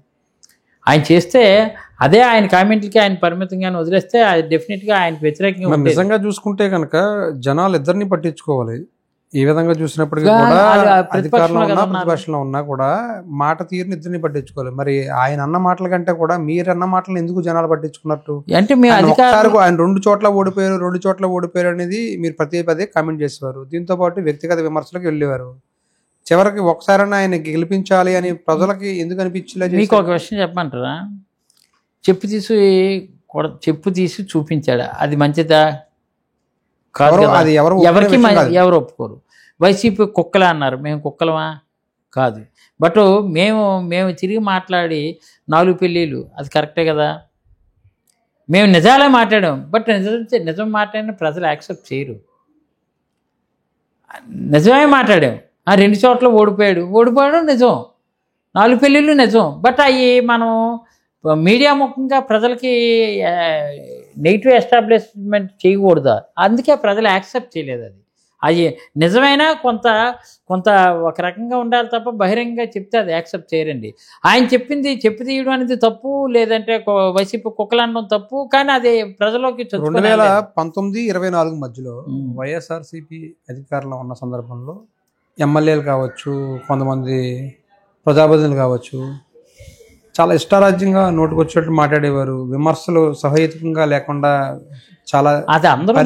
ఆయన చేస్తే అదే ఆయన కామెంట్లకి ఆయన పరిమితంగానే వదిలేస్తే అది డెఫినెట్గా ఆయనకు వ్యతిరేకంగా.
నిజంగా చూసుకుంటే కనుక జనాలు ఇద్దరిని పట్టించుకోవాలి. ఈ విధంగా చూసినప్పటికీ కూడా అధికారంలో ఉన్నా ప్రతిపక్షంలో ఉన్నా కూడా మాట తీరుని ఇద్దరిని పట్టించుకోవాలి. మరి ఆయన అన్న మాటల కంటే కూడా మీరు అన్న మాటలను ఎందుకు జనాలు పట్టించుకున్నట్టు?
అంటే
ఆయన 2 చోట్ల ఓడిపోయారు అనేది మీరు పదే కామెంట్ చేసేవారు. దీంతో పాటు వ్యక్తిగత విమర్శలకు వెళ్ళేవారు. చివరికి ఒకసారైనా ఆయన గెలిపించాలి అని ప్రజలకి ఎందుకు అనిపించలేదు?
మీకు ఒక విషయం చెప్పమంటారా? చెప్పు తీసి చూపించాడు, అది మంచిదా కాదు? అది ఎవరు ఒప్పుకోరు. వైసీపీ కుక్కలే అన్నారు, మేము కుక్కలమా? కాదు. బట్ మేము తిరిగి మాట్లాడి 4 పెళ్ళిళ్ళు అది కరెక్టే కదా. మేము నిజాలే మాట్లాడాం, బట్ నిజం మాట్లాడిన ప్రజలు యాక్సెప్ట్ చేయరు. నిజమే మాట్లాడాం, 2 చోట్ల ఓడిపోయాడు నిజం, 4 పెళ్ళిళ్ళు నిజం. బట్ అవి మనం మీడియా ముఖంగా ప్రజలకి నెగిటివ్ ఎస్టాబ్లిష్మెంట్ చేయకూడదు. అందుకే ప్రజలు యాక్సెప్ట్ చేయలేదు. అది నిజమైనా కొంత ఒక రకంగా ఉండాలి తప్ప బహిరంగంగా చెప్తే అది యాక్సెప్ట్ చేయరండి. ఆయన చెప్పింది చెప్పి తీయడం అనేది తప్పు, లేదంటే వైసీపీ కుక్కలనడం తప్పు. కానీ అది ప్రజలోకి
2019-24 మధ్యలో వైఎస్ఆర్సీపీ అధికారంలో ఉన్న సందర్భంలో ఎమ్మెల్యేలు కావచ్చు, కొంతమంది ప్రజాప్రతినిధులు కావచ్చు, చాలా ఇష్టారాజ్యంగా నోటుకొచ్చేట్టు మాట్లాడేవారు. విమర్శలు సహేతుకంగా లేకుండా చాలా
అది అందరూ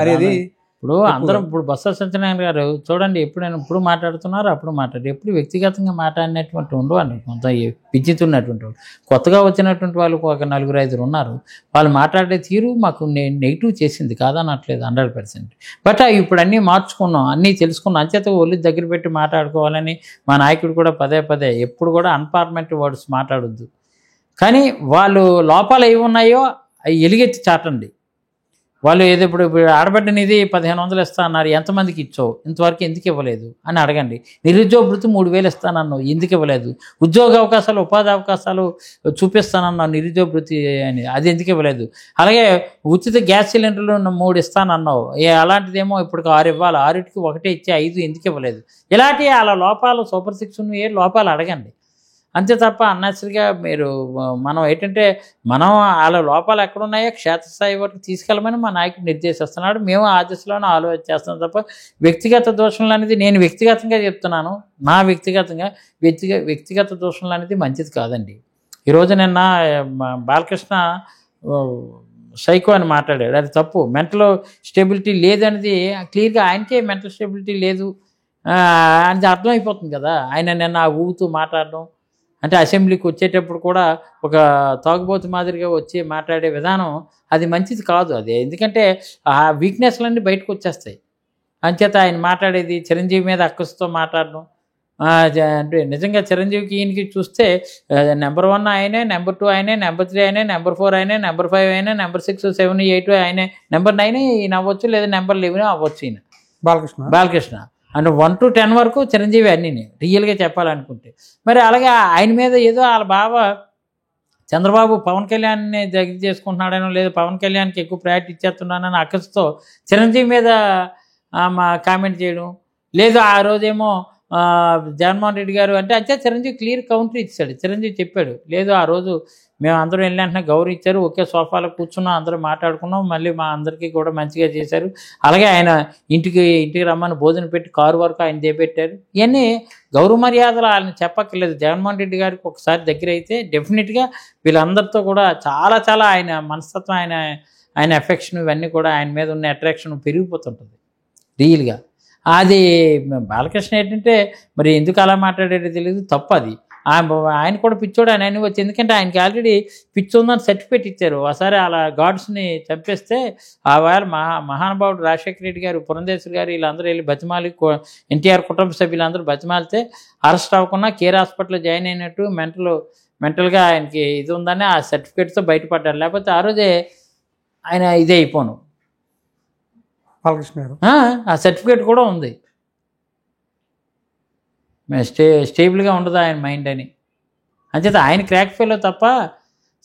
అనేది
ఇప్పుడు బొత్స సత్యనారాయణ గారు చూడండి, ఇప్పుడు మాట్లాడుతున్నారు, అప్పుడు ఎప్పుడు వ్యక్తిగతంగా మాట్లాడినటువంటి ఉండవు. కొంత పిచ్చితున్నటువంటి వాళ్ళు, కొత్తగా వచ్చినటువంటి వాళ్ళు ఒక 4-5 ఉన్నారు. వాళ్ళు మాట్లాడే తీరు మాకు నెగిటివ్ చేసింది కాదనట్లేదు 100%. బట్ ఇప్పుడు అన్నీ మార్చుకున్నాం, అన్నీ తెలుసుకున్నాం. అంచేత ఒళ్ళు దగ్గర పెట్టి మాట్లాడుకోవాలని మా నాయకుడు కూడా పదే ఎప్పుడు కూడా అన్పార్లమెంటరీ వర్డ్స్ మాట్లాడొద్దు. కానీ వాళ్ళు లోపాలు ఏవి ఉన్నాయో అవి ఎలుగెత్తి చాటండి. వాళ్ళు ఏదో ఇప్పుడు ఆడబిడ్డనిది 1500 ఇస్తా అన్నారు, ఎంతమందికి ఇచ్చావు, ఇంతవరకు ఎందుకు ఇవ్వలేదు అని అడగండి. నిరుద్యోగ భృతి 3000 ఇస్తానన్నావు, ఎందుకు ఇవ్వలేదు? ఉద్యోగ అవకాశాలు, ఉపాధి అవకాశాలు చూపిస్తానన్నావు, నిరుద్యోగ భృతి అని, అది ఎందుకు ఇవ్వలేదు? అలాగే ఉచిత గ్యాస్ సిలిండర్లు 3 ఇస్తానన్నావు, అలాంటిదేమో ఇప్పుడు 6 ఇవ్వాలి, 6కి 1 ఇచ్చి 5 ఎందుకు ఇవ్వలేదు? ఇలాంటి అలా లోపాలు, సూపర్ 6 లోపాలు అడగండి. అంతే తప్ప అన్నసరిగా మీరు మనం ఏంటంటే మనం వాళ్ళ లోపాలు ఎక్కడున్నాయో క్షేత్రస్థాయి వరకు తీసుకెళ్ళమని మా నాయకుడు నిర్దేశిస్తున్నాడు. మేము ఆ దిశలోనే ఆలోచన చేస్తున్నాం తప్ప వ్యక్తిగత దోషణలు అనేది నేను వ్యక్తిగతంగా చెప్తున్నాను. నా వ్యక్తిగత దోషణలు అనేది మంచిది కాదండి. ఈరోజు నిన్న బాలకృష్ణ సైకో అని మాట్లాడాడు, అది తప్పు. మెంటల్ స్టెబిలిటీ లేదు అనేది క్లియర్గా ఆయనకే మెంటల్ స్టెబిలిటీ లేదు అనేది అర్థమైపోతుంది కదా. ఆయన నిన్న ఊగుతూ మాట్లాడడం అంటే అసెంబ్లీకి వచ్చేటప్పుడు కూడా ఒక తాగుబోతు మాదిరిగా వచ్చి మాట్లాడే విధానం అది మంచిది కాదు. అది ఎందుకంటే ఆ వీక్నెస్లన్నీ బయటకు వచ్చేస్తాయి. అంచేత ఆయన మాట్లాడేది చిరంజీవి మీద అక్కసుతో మాట్లాడడం అంటే నిజంగా చిరంజీవికి ఈయనకి చూస్తే నెంబర్ 1 ఆయనే, నెంబర్ 2 ఆయనే, నెంబర్ 3 ఆయనే, నెంబర్ 4 ఆయనే, నెంబర్ 5 ఆయనే, నెంబర్ 6, 7, 8 ఆయనే, నెంబర్ 9 ఈయన అవ్వచ్చు, లేదా నెంబర్ 11 అవ్వచ్చు ఈయన బాలకృష్ణ. అంటే 1 to 10 వరకు చిరంజీవి అన్నీ రియల్గా చెప్పాలనుకుంటే. మరి అలాగే ఆయన మీద ఏదో వాళ్ళ బావ చంద్రబాబు పవన్ కళ్యాణ్ని దగ్గర చేసుకుంటున్నాడనో, లేదా పవన్ కళ్యాణ్కి ఎక్కువ ప్రయారిటీ ఇచ్చేస్తున్నానని అక్కసుతో చిరంజీవి మీద కామెంట్ చేయడం, లేదు ఆ రోజేమో జగన్మోహన్ రెడ్డి గారు అంటే చిరంజీవి క్లియర్ కౌంటర్ ఇచ్చాడు. చిరంజీవి చెప్పాడు, లేదు ఆ రోజు మేము అందరం వెళ్ళి వెంటనే గౌరవ ఇచ్చారు, ఒకే సోఫాలో కూర్చున్నాం, అందరూ మాట్లాడుకున్నాం, మళ్ళీ మా అందరికీ కూడా మంచిగా చేశారు. అలాగే ఆయన ఇంటికి రమ్మని భోజనం పెట్టి కారు వరకు ఆయన చేపెట్టారు. ఇవన్నీ గౌరవ మర్యాదలు ఆయన చెప్పక్కర్లేదు. జగన్మోహన్ రెడ్డి గారికి ఒకసారి దగ్గర అయితే డెఫినెట్గా వీళ్ళందరితో కూడా చాలా ఆయన మనస్తత్వం, ఆయన ఎఫెక్షన్, ఇవన్నీ కూడా ఆయన మీద ఉన్న అట్రాక్షన్ పెరిగిపోతుంటుంది రియల్గా. అది బాలకృష్ణ ఏంటంటే మరి ఎందుకు అలా మాట్లాడేది తెలియదు, తప్పు అది. ఆయన కూడా పిచ్చోడు అని వచ్చి, ఎందుకంటే ఆయనకి ఆల్రెడీ పిచ్చి ఉందని సర్టిఫికేట్ ఇచ్చారు. ఒకసారి అలా గాడ్స్ని చంపేస్తే ఆ వేళ మహానుభావుడు రాజశేఖర రెడ్డి గారు, పురంధేశ్వరి గారు వీళ్ళందరూ వెళ్ళి బతిమాలి, ఎన్టీఆర్ కుటుంబ సభ్యులందరూ బతిమాలితే అరెస్ట్ అవ్వకుండా కేర్ హాస్పిటల్లో జాయిన్ అయినట్టు మెంటల్గా ఆయనకి ఇది ఉందని ఆ సర్టిఫికేట్తో బయటపడ్డారు. లేకపోతే ఆ రోజే ఆయన ఇదే అయిపోను. ఆ సర్టిఫికేట్ కూడా ఉంది. స్టేబుల్గా ఉండదు ఆయన మైండ్ అని. అంచేత ఆయన క్రాక్ ఫెయిల్ తప్ప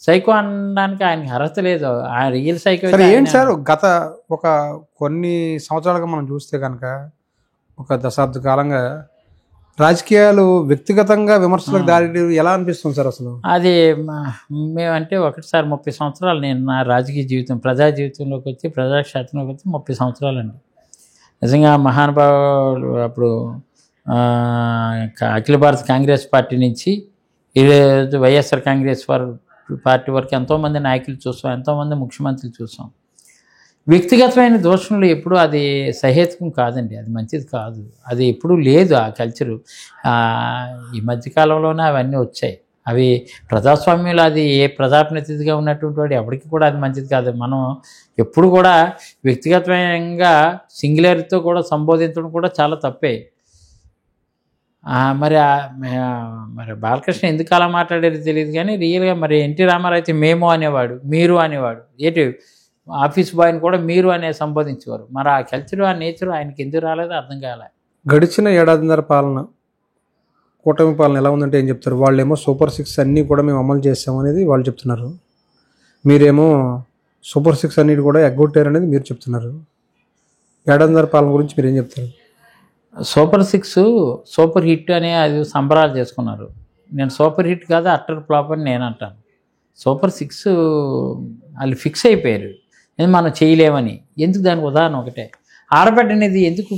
సైకో అనడానికి ఆయనకి అర్హత లేదు. ఆ రియల్ సైకో
ఏంటి సార్? గత కొన్ని సంవత్సరాలుగా మనం చూస్తే కనుక ఒక దశాబ్ద కాలంగా రాజకీయాలు వ్యక్తిగతంగా విమర్శలకు దారి ఎలా అనిపిస్తుంది సార్ అసలు?
అది మేమంటే ఒకటిసారి 30 సంవత్సరాలు నేను నా రాజకీయ జీవితం, ప్రజా జీవితంలోకి వచ్చి, ప్రజాక్షేత్రంలోకి వచ్చి 30 సంవత్సరాలండి. నిజంగా మహానుభావులు అప్పుడు అఖిల భారత కాంగ్రెస్ పార్టీ నుంచి ఈరోజు వైఎస్ఆర్ కాంగ్రెస్ పార్టీ వరకు ఎంతోమంది నాయకులు చూసాం, ఎంతోమంది ముఖ్యమంత్రులు చూసాం. వ్యక్తిగతమైన దోషణలు ఎప్పుడు అది సహేతుకం కాదండి, అది మంచిది కాదు, అది ఎప్పుడూ లేదు ఆ కల్చరు. ఈ మధ్యకాలంలోనే అవన్నీ వచ్చాయి. అవి ప్రజాస్వామ్యంలో అది ఏ ప్రజాప్రతినిధిగా ఉన్నటువంటి వాడు ఎవరికి కూడా అది మంచిది కాదు. మనం ఎప్పుడు కూడా వ్యక్తిగతంగా సింగులర్తో కూడా సంబోధించడం కూడా చాలా తప్పే. మరి బాలకృష్ణ ఎందుకు అలా మాట్లాడేది తెలియదు కానీ రియల్గా మరి ఎన్టీ రామారావు అయితే మేము అనేవాడు, మీరు అనేవాడు, ఏంటి ఆఫీస్ బాయ్ని కూడా మీరు అనే సంబోధించేవారు. మరి ఆ కల్చర్, ఆ నేచర్ ఆయనకి ఎందుకు రాలేదో అర్థం కాలే.
గడిచిన ఏడాదిన్నర పాలన, కూటమి పాలన ఎలా ఉందంటే ఏం చెప్తారు? వాళ్ళేమో సూపర్ 6 అన్నీ కూడా మేము అమలు చేస్తామనేది వాళ్ళు చెప్తున్నారు. మీరేమో సూపర్ 6 అన్నిటి కూడా ఎగ్గొట్టారనేది మీరు చెప్తున్నారు. ఏడాదిన్నర పాలన గురించి మీరు ఏం చెప్తారు?
సూపర్ 6 సూపర్ హిట్ అనే అది సంబరాలు చేసుకున్నారు. నేను సూపర్ హిట్ కాదు అట్టర్ ఫ్లాప్ అని నేను అంటాను. సూపర్ 6 వాళ్ళు ఫిక్స్ అయిపోయారు, మనం చేయలేమని. ఎందుకు? దానికి ఉదాహరణ ఒకటే, ఆడబిడ్డ నిధి ఎందుకు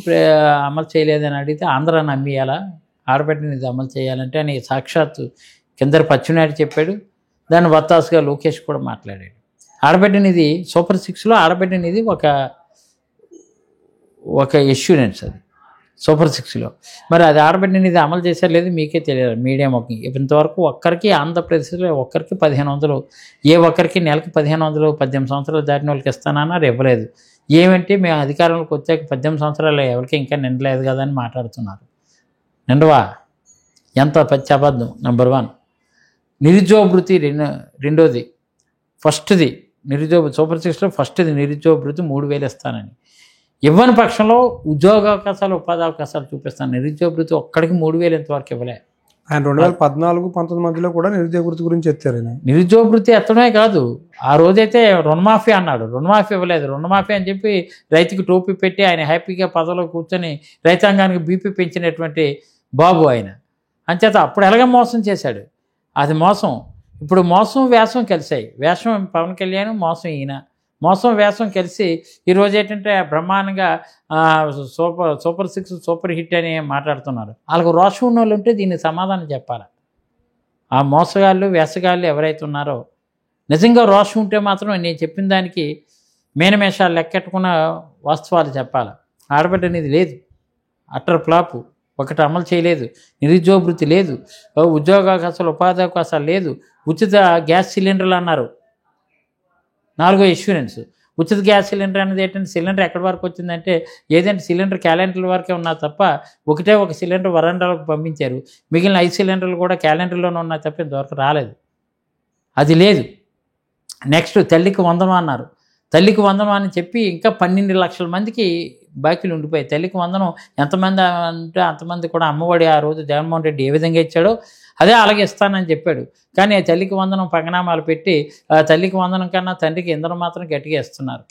అమలు చేయలేదని అడిగితే ఆంధ్ర నమ్మియాలా ఆడబిడ్డ నిధి అమలు చేయాలంటే అని సాక్షాత్తు కిందర పచ్చినాయుడు చెప్పాడు. దాన్ని వత్తాసుగా లోకేష్ కూడా మాట్లాడాడు. ఆడబిడ్డ నిధి సూపర్ 6లో ఆడబిడ్డ నిధి ఒక ఇష్యూరెన్స్ అది సూపర్ 6లో. మరి అది ఆడబిడ్డ నిధి అమలు చేశారు లేదు మీకే తెలియదు. మీడియా మొక్క ఇంతవరకు ఒక్కరికి ఆంధ్రప్రదేశ్లో ఒక్కరికి 1500, ఏ ఒక్కరికి నెలకు 1500, 18 సంవత్సరాలు దాటిన వాళ్ళకి ఇస్తానన్నారు, ఇవ్వలేదు. ఏమంటే మేము అధికారంలోకి వచ్చాక 18 సంవత్సరాలు ఎవరికి ఇంకా నిండలేదు కదా అని మాట్లాడుతున్నారు. నిండవా? ఎంత పచ్చి అబద్ధం. నెంబర్ 1 నిరుద్యోగ భృతి, రెండోది ఫస్ట్ది సూపర్ 6లో ఫస్ట్ది నిరుద్యోగ భృతి 3000 ఇస్తానని. ఇవ్వని పక్షంలో ఉద్యోగ అవకాశాలు, ఉపాధి అవకాశాలు చూపిస్తాను. నిరుద్యోగ భృతి ఒక్కడికి 3000 ఇంతవరకు ఇవ్వలే.
ఆయన 2014-19 మధ్యలో కూడా నిరుద్యోగ భృతి గురించి ఎత్తారు.
నిరుద్యోగ భృతి ఎత్తడమే కాదు, ఆ రోజైతే రుణమాఫీ అన్నాడు, రుణమాఫీ ఇవ్వలేదు. రుణమాఫీ అని చెప్పి రైతుకి టోపీ పెట్టి ఆయన హ్యాపీగా పదవిలో కూర్చొని రైతాంగానికి బీపీ పెంచినటువంటి బాబు ఆయన. అంచేత అప్పుడు ఎలాగ మోసం చేశాడు, అది మోసం. ఇప్పుడు మోసం వేషం కలిసాయి. వేషం పవన్ కళ్యాణ్, మోసం ఈయన. మోసం వేషం కలిసి ఈరోజు ఏంటంటే బ్రహ్మాండంగా సూపర్ 6 సూపర్ హిట్ అని మాట్లాడుతున్నారు. వాళ్ళకు రోషం ఉన్న వాళ్ళు ఉంటే దీనికి సమాధానం చెప్పాలి. ఆ మోసగాళ్ళు, వేసగాళ్ళు ఎవరైతే ఉన్నారో నిజంగా రోషం ఉంటే మాత్రం నేను చెప్పిన దానికి మేనమేషాలు లెక్కెట్టుకున్న వాస్తవాలు చెప్పాలి. ఆడబిడ్డ అనేది లేదు, అట్టర్ ఫ్లాపు, ఒకటి అమలు చేయలేదు. నిరుద్యోగ భృతి లేదు, ఉద్యోగ అవకాశాలు, ఉపాధి అవకాశాలు లేదు. ఉచిత గ్యాస్ సిలిండర్లు అన్నారు, 4వ ఇన్సూరెన్స్. ఉచిత గ్యాస్ సిలిండర్ అనేది ఏంటంటే సిలిండర్ ఎక్కడి వరకు వచ్చిందంటే ఏదంటే సిలిండర్ క్యాలెండర్ల వరకే ఉన్నా తప్ప ఒకటే ఒక సిలిండర్ వరండాలకు పంపించారు. మిగిలిన 5 సిలిండర్లు కూడా క్యాలెండర్లోనే ఉన్నాయి తప్ప ఇంతవరకు రాలేదు. అది లేదు. నెక్స్ట్ తల్లికి వందనం అన్నారు. తల్లికి వందనం అని చెప్పి ఇంకా 12 లక్షల మందికి బాకీలు ఉండిపోయాయి. తల్లికి వందనం ఎంతమంది అంటే అంతమంది కూడా అమ్మఒడి ఆ రోజు జగన్మోహన్ రెడ్డి ఏ విధంగా ఇచ్చాడో అదే అలాగే ఇస్తానని చెప్పాడు. కానీ తల్లికి వందనం పంగనామాలు పెట్టి తల్లికి వందనం కన్నా తండ్రికి ఇంధనం మాత్రం గట్టిగా ఇస్తున్నారు.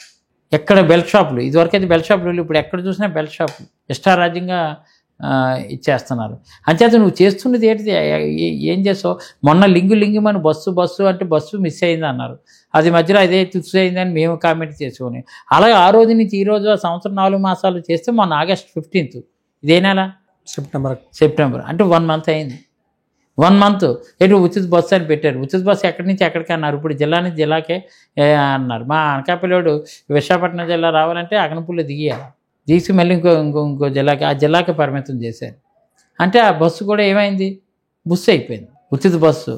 ఎక్కడ బెల్ట్ షాపులు, ఇదివరకు అయితే బెల్ట్ షాపులు, ఇప్పుడు ఎక్కడ చూసినా బెల్ట్ షాపులు ఇష్టారాజ్యంగా ఇచ్చేస్తున్నారు. అంచేత నువ్వు చేస్తున్నది ఏంటిది? ఏం చేసావు? మొన్న లింగుమని బస్సు అంటే బస్సు మిస్ అయింది అన్నారు. అది మధ్యలో అదే తుస్సు అయిందని మేము కామెంట్ చేసుకొని అలాగే ఆ రోజు నుంచి ఈ రోజు సంవత్సరం 4 మాసాలు చేస్తే మొన్న August 15th ఇదే నెల సెప్టెంబర్ అంటే 1 మంత్ అయింది. 1 మంత్ ఎటు ఉచిత బస్సు అని పెట్టారు. ఉచిత బస్సు ఎక్కడి నుంచి ఎక్కడికి అన్నారు. ఇప్పుడు జిల్లా నుంచి జిల్లాకే అన్నారు. మా అనకాపల్లివాడు విశాఖపట్నం జిల్లా రావాలంటే అగనపూర్లో దిగి మళ్ళీ ఇంకో జిల్లాకి, ఆ జిల్లాకి పరిమితం చేశారు. అంటే ఆ బస్సు కూడా ఏమైంది? బుస్సు అయిపోయింది, ఉచిత బస్సు.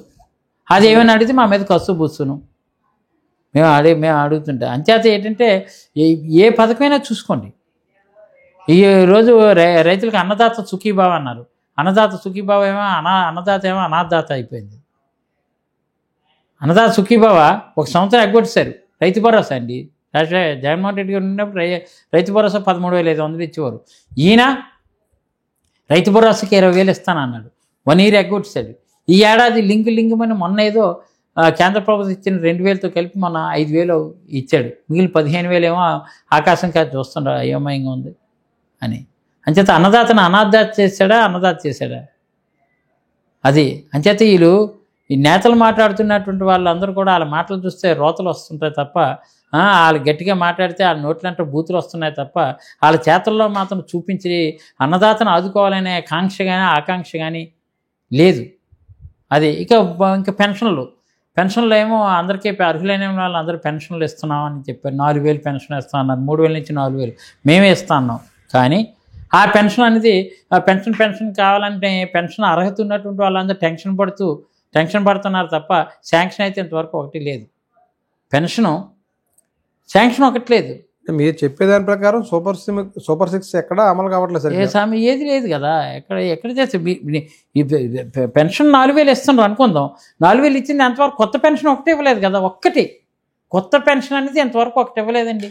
అది ఏమైనా అడిగితే మా మీద కస్సు బుస్సును మేము అడుగుతుంటాం. అంచేత ఏంటంటే ఏ పథకమైనా చూసుకోండి. ఈరోజు రైతులకు అన్నదాత సుఖీభావ అన్నారు. అన్నదాత సుఖీభావ ఏమో అన్నదాత ఏమో అనాథదాత అయిపోయింది. అన్నదాత సుఖీభావ 1 సంవత్సరం ఎగ్గొట్టేశారు. రైతు భరోసా అండి, జగన్మోహన్ రెడ్డి గారు ఉన్నప్పుడు రైతు భరోసా 13,500 ఇచ్చేవారు. ఈయన రైతు భరోసాకి 20,000 ఇస్తానన్నాడు. 1 year ఎగ్గొట్టేశాడు. ఈ ఏడాది లింకుమని మొన్న ఏదో కేంద్ర ప్రభుత్వం ఇచ్చిన 2,000తో కలిపి మొన్న 5,000 ఇచ్చాడు. మిగిలిన 15,000 ఏమో ఆకాశం కాదు చూస్తుండ అయోమయంగా ఉంది అని. అంచేత అన్నదాతను అనాథదాత చేశాడా? అది అంచేత వీళ్ళు ఈ నేతలు మాట్లాడుతున్నటువంటి వాళ్ళందరూ కూడా వాళ్ళ మాటలు చూస్తే రోతలు వస్తుంటాయి తప్ప, వాళ్ళు గట్టిగా మాట్లాడితే వాళ్ళ నోట్లంటే బూతులు వస్తున్నాయి తప్ప వాళ్ళ చేతుల్లో మాత్రం చూపించి అన్నదాతను ఆదుకోవాలనే ఆకాంక్ష కానీ లేదు. అది ఇంకా పెన్షన్లు ఏమో అందరికీ అర్హులైన వాళ్ళందరూ పెన్షన్లు ఇస్తున్నామని చెప్పారు. 4,000 పెన్షన్ ఇస్తా అన్నారు. 3,000 నుంచి 4,000 మేమే ఇస్తా అన్నాం. కానీ ఆ పెన్షన్ అనేది పెన్షన్ కావాలంటే పెన్షన్ అర్హత ఉన్నటువంటి వాళ్ళందరూ టెన్షన్ పడుతున్నారు తప్ప శాంక్షన్ అయితే ఇంతవరకు ఒకటి లేదు. శాంక్షన్ ఒకటి లేదు.
మీరు చెప్పేదాని ప్రకారం సూపర్ 6 ఎక్కడ అమలు కావట్లేదు సార్.
స్వామి ఏది లేదు కదా. ఎక్కడ చేస్తే పెన్షన్ 4,000 ఇస్తున్నారు అనుకుందాం. 4,000 ఇచ్చింది ఎంతవరకు కొత్త పెన్షన్ ఒకటి ఇవ్వలేదు కదా. ఒక్కటి కొత్త పెన్షన్ అనేది ఎంతవరకు ఒకటి ఇవ్వలేదండి.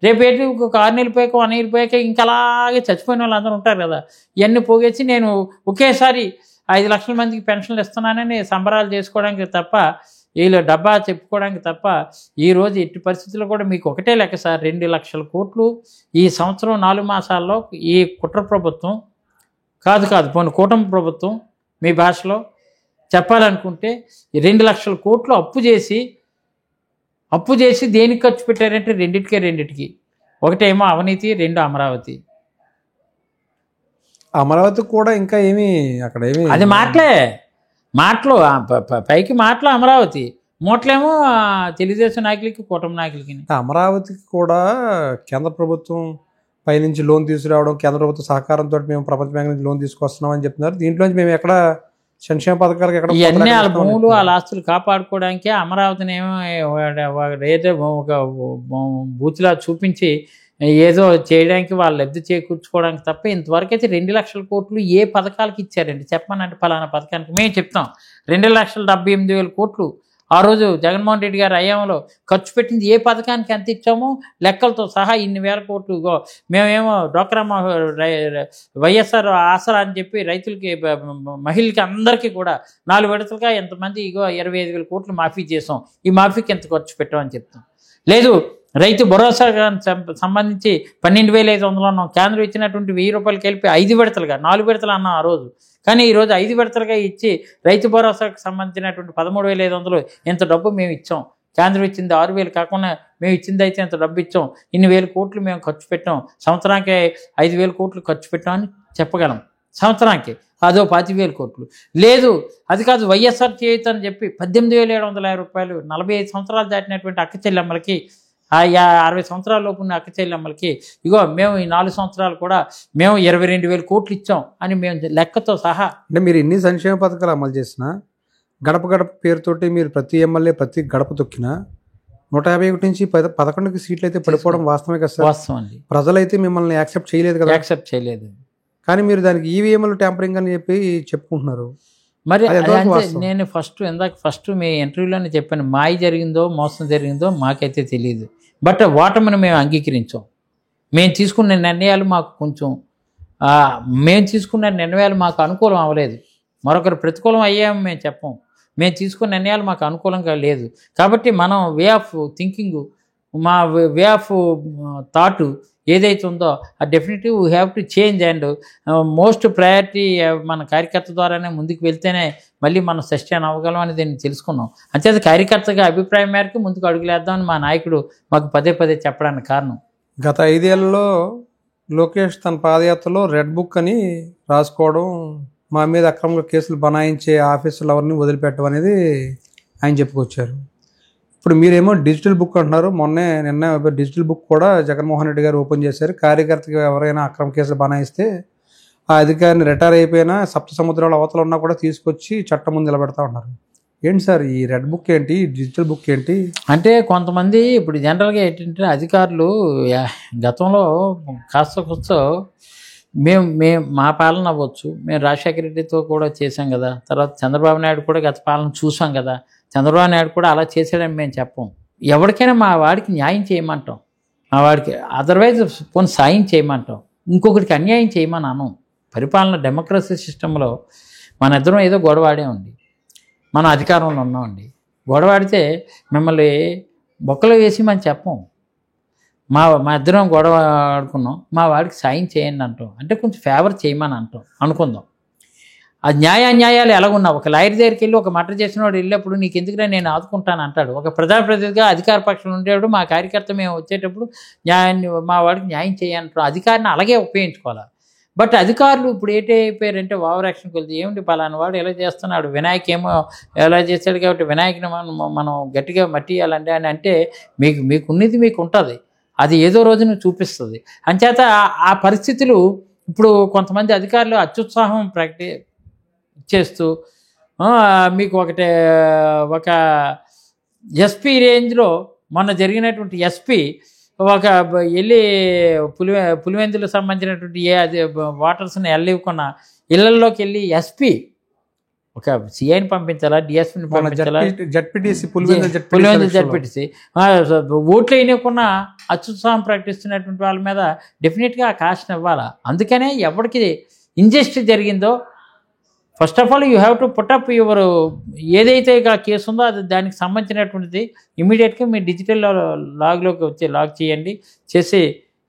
రేపు ఏంటి ఒక 6 నెలలు పోయాక 1 ఇయర్ పోయాక ఇంకా అలాగే చచ్చిపోయిన వాళ్ళు అందరూ ఉంటారు కదా. ఇవన్నీ పోగేసి నేను ఒకేసారి 5 లక్షల మందికి పెన్షన్లు ఇస్తున్నానని సంబరాలు చేసుకోవడానికి తప్ప, వీళ్ళు డబ్బా చెప్పుకోవడానికి తప్ప, ఈరోజు ఎట్టి పరిస్థితుల్లో కూడా మీకు ఒకటే లెక్క సార్, 2 లక్షల కోట్లు ఈ సంవత్సరం 4 మాసాల్లో ఈ కుట్ర ప్రభుత్వం పోనీ కూటమి ప్రభుత్వం మీ భాషలో చెప్పాలనుకుంటే 2 లక్షల కోట్లు అప్పు చేసి దేనికి ఖర్చు పెట్టారంటే రెండిటికి. ఒకటేమో అవినీతి, 2 అమరావతి.
అమరావతి కూడా ఇంకా ఏమి అక్కడ ఏమి
అది మాటలు పైకి మాటలు అమరావతి, మూటలేమో తెలుగుదేశం నాయకులకి కూటమి నాయకులకి.
అమరావతికి కూడా కేంద్ర ప్రభుత్వం పైనుంచి లోన్ తీసుకురావడం, కేంద్ర ప్రభుత్వ సహకారంతో మేము ప్రపంచ బ్యాంక్ నుంచి లోన్ తీసుకొస్తున్నాం అని చెప్తున్నారు. దీంట్లోంచి మేము ఎక్కడ సంక్షేమ పథకాలకు ఎక్కడ
ఇవన్నీ వాళ్ళ భూములు వాళ్ళ ఆస్తులు కాపాడుకోవడానికే అమరావతిని ఏమో ఏదో ఒక బూత్లా చూపించి ఏదో చేయడానికి వాళ్ళు లబ్ధి చేకూర్చుకోవడానికి తప్ప ఇంతవరకు అయితే 2 లక్షల కోట్లు ఏ పథకాలకు ఇచ్చారండి చెప్పమనంటే పలానా పథకానికి మేము చెప్తాం. 2,78,000 కోట్లు ఆ రోజు జగన్మోహన్ రెడ్డి గారు హయాంలో ఖర్చు పెట్టింది ఏ పథకానికి ఎంత ఇచ్చామో లెక్కలతో సహా ఇన్ని వేల కోట్లు. మేమేమో డ్వాక్రా వైఎస్ఆర్ ఆసరా అని చెప్పి రైతులకి మహిళలకి అందరికీ కూడా 4 విడతలుగా ఎంతమంది 25,000 కోట్లు మాఫీ చేసాం, ఈ మాఫీకి ఎంత ఖర్చు పెట్టామని చెప్తాం. లేదు రైతు భరోసా సంబంధించి 12,500 అన్నాం, కేంద్రం ఇచ్చినటువంటి 1,000 రూపాయలకి వెళ్ళి 5 విడతలుగా 4 విడతలు అన్నాం ఆ రోజు. కానీ ఈరోజు 5 విడతలుగా ఇచ్చి రైతు భరోసాకు సంబంధించినటువంటి 13,500 ఎంత డబ్బు మేము ఇచ్చాం. కేంద్రం ఇచ్చింది 6,000 కాకుండా మేము ఇచ్చింది అయితే ఎంత డబ్బు ఇచ్చాం, ఇన్ని వేల కోట్లు మేము ఖర్చు పెట్టాం, సంవత్సరానికి 5,000 కోట్లు ఖర్చు పెట్టామని చెప్పగలం. సంవత్సరానికి అదో 25,000 కోట్లు. లేదు అది కాదు వైఎస్ఆర్ చేయూత అని చెప్పి 18,750 రూపాయలు 45 సంవత్సరాలు దాటినటువంటి అక్క చెల్లెమ్మలకి, 60 సంవత్సరాల లోపు ఉన్న అక్క చెల్లెమ్మలకి మేము ఈ 4 సంవత్సరాలు కూడా మేము 22,000 కోట్లు ఇచ్చాం అని మేము లెక్కతో సహా.
అంటే మీరు ఎన్ని సంక్షేమ పథకాలు అమలు చేసినా, గడప గడప పేరుతోటి మీరు ప్రతి ఎమ్మెల్యే ప్రతి గడప తొక్కినా 151 నుంచి 11కి సీట్లు అయితే పడిపోవడం వాస్తవమే కదా సార్?
వాస్తవం అండి.
ప్రజలైతే మిమ్మల్ని యాక్సెప్ట్ చేయలేదు. కానీ మీరు దానికి ఈవీఎంలు ట్యాంపరింగ్ అని చెప్పి చెప్పుకుంటున్నారు.
మరి నేను ఫస్ట్ మీ ఇంటర్వ్యూలోనే చెప్పాను, మాయ జరిగిందో మోసం జరిగిందో మాకైతే తెలియదు. బట్ ఓటమిని మేము అంగీకరించాం. మేము తీసుకున్న నిర్ణయాలు మాకు అనుకూలం అవ్వలేదు, మరొకరు ప్రతికూలం అయ్యాము మేము చెప్పం. మేము తీసుకున్న నిర్ణయాలు మాకు అనుకూలంగా లేదు కాబట్టి మనం వే ఆఫ్ థింకింగ్, మా వే ఆఫ్ థాట్ ఏదైతే ఉందో definitely we have to change. And most priority మన కార్యకర్త ద్వారానే ముందుకు వెళ్తేనే మళ్ళీ మనం సస్టైన్ అవ్వగలం అని దీన్ని తెలుసుకున్నాం. అంతేత కార్యకర్తగా అభిప్రాయం మేరకు ముందుకు అడుగులేద్దామని మా నాయకుడు మాకు పదే చెప్పడానికి కారణం.
గత 5 ఏళ్లలో లోకేష్ తన పాదయాత్రలో రెడ్ బుక్ అని రాసుకోవడం, మా మీద అక్రమంగా కేసులు బనాయించే ఆఫీసులు ఎవరిని వదిలిపెట్టడం అనేది ఆయన చెప్పుకొచ్చారు. ఇప్పుడు మీరేమో డిజిటల్ బుక్ అంటున్నారు. నిన్న డిజిటల్ బుక్ కూడా జగన్మోహన్ రెడ్డి గారు ఓపెన్ చేశారు. కార్యకర్తగా ఎవరైనా అక్రమ కేసులు బనాయిస్తే ఆ అధికారిని రిటైర్ అయిపోయినా సప్త సముద్రాల అవతల ఉన్నా కూడా తీసుకొచ్చి చట్టం ముందు నిలబెడతా ఉన్నారు. ఏంటి సార్ ఈ రెడ్ బుక్ ఏంటి, డిజిటల్ బుక్ ఏంటి?
అంటే కొంతమంది ఇప్పుడు జనరల్గా ఏంటంటే అధికారులు గతంలో కాస్త మేము మా పాలన అవ్వచ్చు, మేము రాజశేఖర రెడ్డితో కూడా చేసాం కదా, తర్వాత చంద్రబాబు నాయుడు కూడా గత పాలన చూసాం కదా, చంద్రబాబు నాయుడు కూడా అలా చేసాడని మేము చెప్పం. ఎవరికైనా మా వాడికి న్యాయం చేయమంటాం, మా వాడికి అదర్వైజ్ పోనీ సాయం చేయమంటాం, ఇంకొకరికి అన్యాయం చేయమని అనం. పరిపాలన డెమోక్రసీ సిస్టంలో మన ఇద్దరం ఏదో గొడవాడే ఉంది, మనం అధికారంలో ఉన్నామండి. గొడవాడితే మిమ్మల్ని బొక్కలో వేసి మనం చెప్పం. మా ఇద్దరం గొడవ ఆడుకున్నాం, మా వాడికి సాయం చేయండి అంటాం, అంటే కొంచెం ఫేవర్ చేయమని అంటాం అనుకుందాం. ఆ న్యాయాలు ఎలాగున్నా ఒక లాయర్ దగ్గరికి వెళ్ళి ఒక మర్డర్ చేసిన వాడు వెళ్ళేప్పుడు నీకు ఎందుకురా నేను ఆదుకుంటాను అంటాడు. ఒక ప్రజాప్రతినిధిగా అధికార పక్షంలో ఉండేవాడు మా కార్యకర్త మేము వచ్చేటప్పుడు మా వాడికి న్యాయం చేయంటారు. అధికారిని అలాగే ఉపయోగించుకోవాలి. బట్ అధికారులు ఇప్పుడు అయిపోయారంటే ఓవర్ యాక్షన్కి వెళ్తే ఏమిటి పలానా వాడు ఎలా చేస్తున్నాడు, వినాయక్ ఏమో ఎలా చేస్తాడు కాబట్టి వినాయకుని మనం గట్టిగా మట్టియాలంటే అని అంటే మీకున్నది మీకు ఉంటుంది, అది ఏదో రోజున చూపిస్తుంది. అంచేత ఆ పరిస్థితులు ఇప్పుడు కొంతమంది అధికారులు అత్యుత్సాహం చేస్తూ మీకు ఒక ఎస్పీ రేంజ్లో మొన్న జరిగినటువంటి ఎస్పీ వెళ్ళి పులివెందులకు సంబంధించినటువంటి అది వాటర్స్ని వెళ్ళివ్వకున్న ఇళ్లలోకి వెళ్ళి ఎస్పీ ఒక సిఐని పంపించాలా, డిఎస్పీని పంపించాలా,
జడ్పీటీసీ
పులివెందుల జడ్పీటీసీ ఓట్లు వేయకుండా అత్యుత్సాహం ప్రకటిస్తున్నటువంటి వాళ్ళ మీద డెఫినెట్గా ఆ కాస్ట్ ఇవ్వాలా. అందుకనే ఎవరికి ఇంజస్టిస్ జరిగిందో first of all you have to put up your ఏదైతే కేసు ఉందో అది దానికి సంబంధించినటువంటిది ఇమీడియట్గా మీ డిజిటల్ లాగ్లోకి వచ్చి లాగ్ చేయండి, చేసి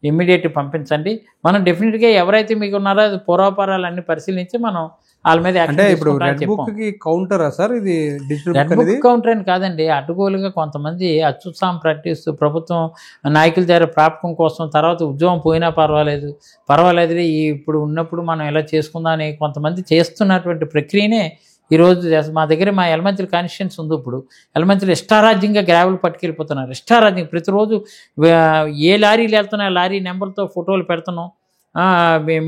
ఇమ్మీడియట్ పంపించండి. మనం డెఫినెట్గా ఎవరైతే మీకు ఉన్నారో అది పూర్వాపరాలు అన్ని పరిశీలించి మనం వాళ్ళ మీద
అంటే ఇప్పుడు రెడ్ బుక్ కి కౌంటరా సార్ ఇది?
రెడ్ బుక్ కౌంటర్ అని కాదండి, అడ్డుగోలుగా కొంతమంది అత్యుత్సాహం ప్రకటిస్తూ ప్రభుత్వం నాయకుల దగ్గర ప్రాపకం కోసం తర్వాత ఉద్యోగం పోయినా పర్వాలేదు ఇప్పుడు ఉన్నప్పుడు మనం ఎలా చేసుకుందాం అని కొంతమంది చేస్తున్నటువంటి ప్రక్రియనే ఈరోజు మా దగ్గర మా ఎలమంచిలి కాన్స్టిట్యున్సీ ఉంది. ఇప్పుడు ఎలమంచిలి ఇష్టారాజ్యంగా గ్రావెల్ పట్టుకెళ్ళిపోతున్నారు. ఇష్టారాజ్యం ప్రతిరోజు ఏ లారీలు వెళ్తున్నాయి లారీ నెంబర్తో ఫోటోలు పెడుతున్నాం.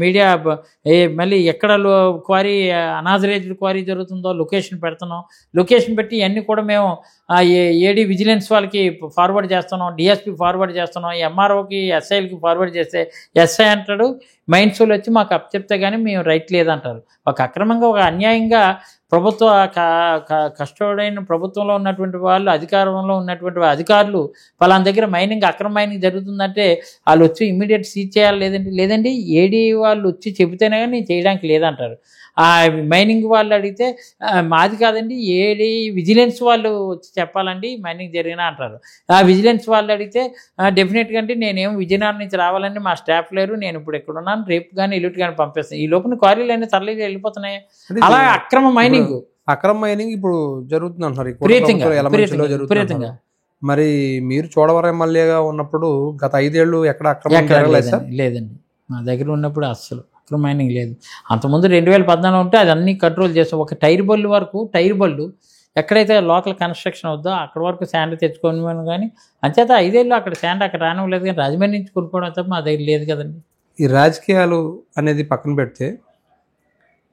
మీడియా మళ్ళీ ఎక్కడ క్వారీ అనాథరైజ్డ్ క్వారీ జరుగుతుందో లొకేషన్ పెడుతున్నాం. లొకేషన్ పెట్టి ఇవన్నీ కూడా మేము ఏడీ విజిలెన్స్ వాళ్ళకి ఫార్వర్డ్ చేస్తున్నాం, డిఎస్పీ ఫార్వర్డ్ చేస్తున్నాం, ఎంఆర్ఓకి ఎస్ఐలకి ఫార్వర్డ్ చేస్తే ఎస్ఐ అంటాడు మైండ్స్లో వచ్చి మాకు అప్పచెప్తే కానీ మేము రైట్ లేదంటారు. ఒక అక్రమంగా ఒక అన్యాయంగా ప్రభుత్వ కష్టపడైన ప్రభుత్వంలో ఉన్నటువంటి వాళ్ళు అధికారంలో ఉన్నటువంటి అధికారులు వాళ్ళ దగ్గర మైనింగ్ అక్రమ మైనింగ్ జరుగుతుందంటే వాళ్ళు వచ్చి ఇమ్మీడియట్ సీజ్ చేయాలి. లేదండి ఏడీ వాళ్ళు వచ్చి చెబితేనే కానీ చేయడానికి లేదంటారు. ఆ మైనింగ్ వాళ్ళు అడిగితే మాది కాదండి ఏడీ విజిలెన్స్ వాళ్ళు వచ్చి చెప్పాలండి మైనింగ్ జరిగినా అంటారు. ఆ విజిలెన్స్ వాళ్ళు అడిగితే డెఫినెట్గా అంటే నేనేం విజయనగరం నుంచి రావాలండి మా స్టాఫ్ లేరు, నేను ఇప్పుడు ఎక్కడున్నాను, రేపు కానీ ఎల్లుండి కానీ పంపిస్తాను. ఈ లోపల క్వారీలు అన్నీ తరలి వెళ్ళిపోతున్నాయి. అలా అక్రమ మైనింగ్
ఇప్పుడు జరుగుతుంది అంటున్నారు. మరి మీరు చోడవరం ఎమ్మెల్యేగా ఉన్నప్పుడు గత 5 ఏళ్ళు ఎక్కడ అక్రమం
లేదండి, మా దగ్గర ఉన్నప్పుడు అస్సలు అక్రమ మైనింగ్ లేదు. అంతకుముందు 2014 ఉంటే అది అన్ని కంట్రోల్ చేస్తాం. ఒక టైర్ బళ్ళు ఎక్కడైతే లోకల్ కన్స్ట్రక్షన్ అవుద్దో అక్కడ వరకు శాండ్ తెచ్చుకోని కానీ అంచేత 5 ఏళ్ళు అక్కడ శాండ్ అక్కడ రానివ్వలేదు. కానీ రాజమండ్రి నుంచి కొనుక్కోవడం తప్ప మా దగ్గర లేదు కదండి.
ఈ రాజకీయాలు అనేది పక్కన పెడితే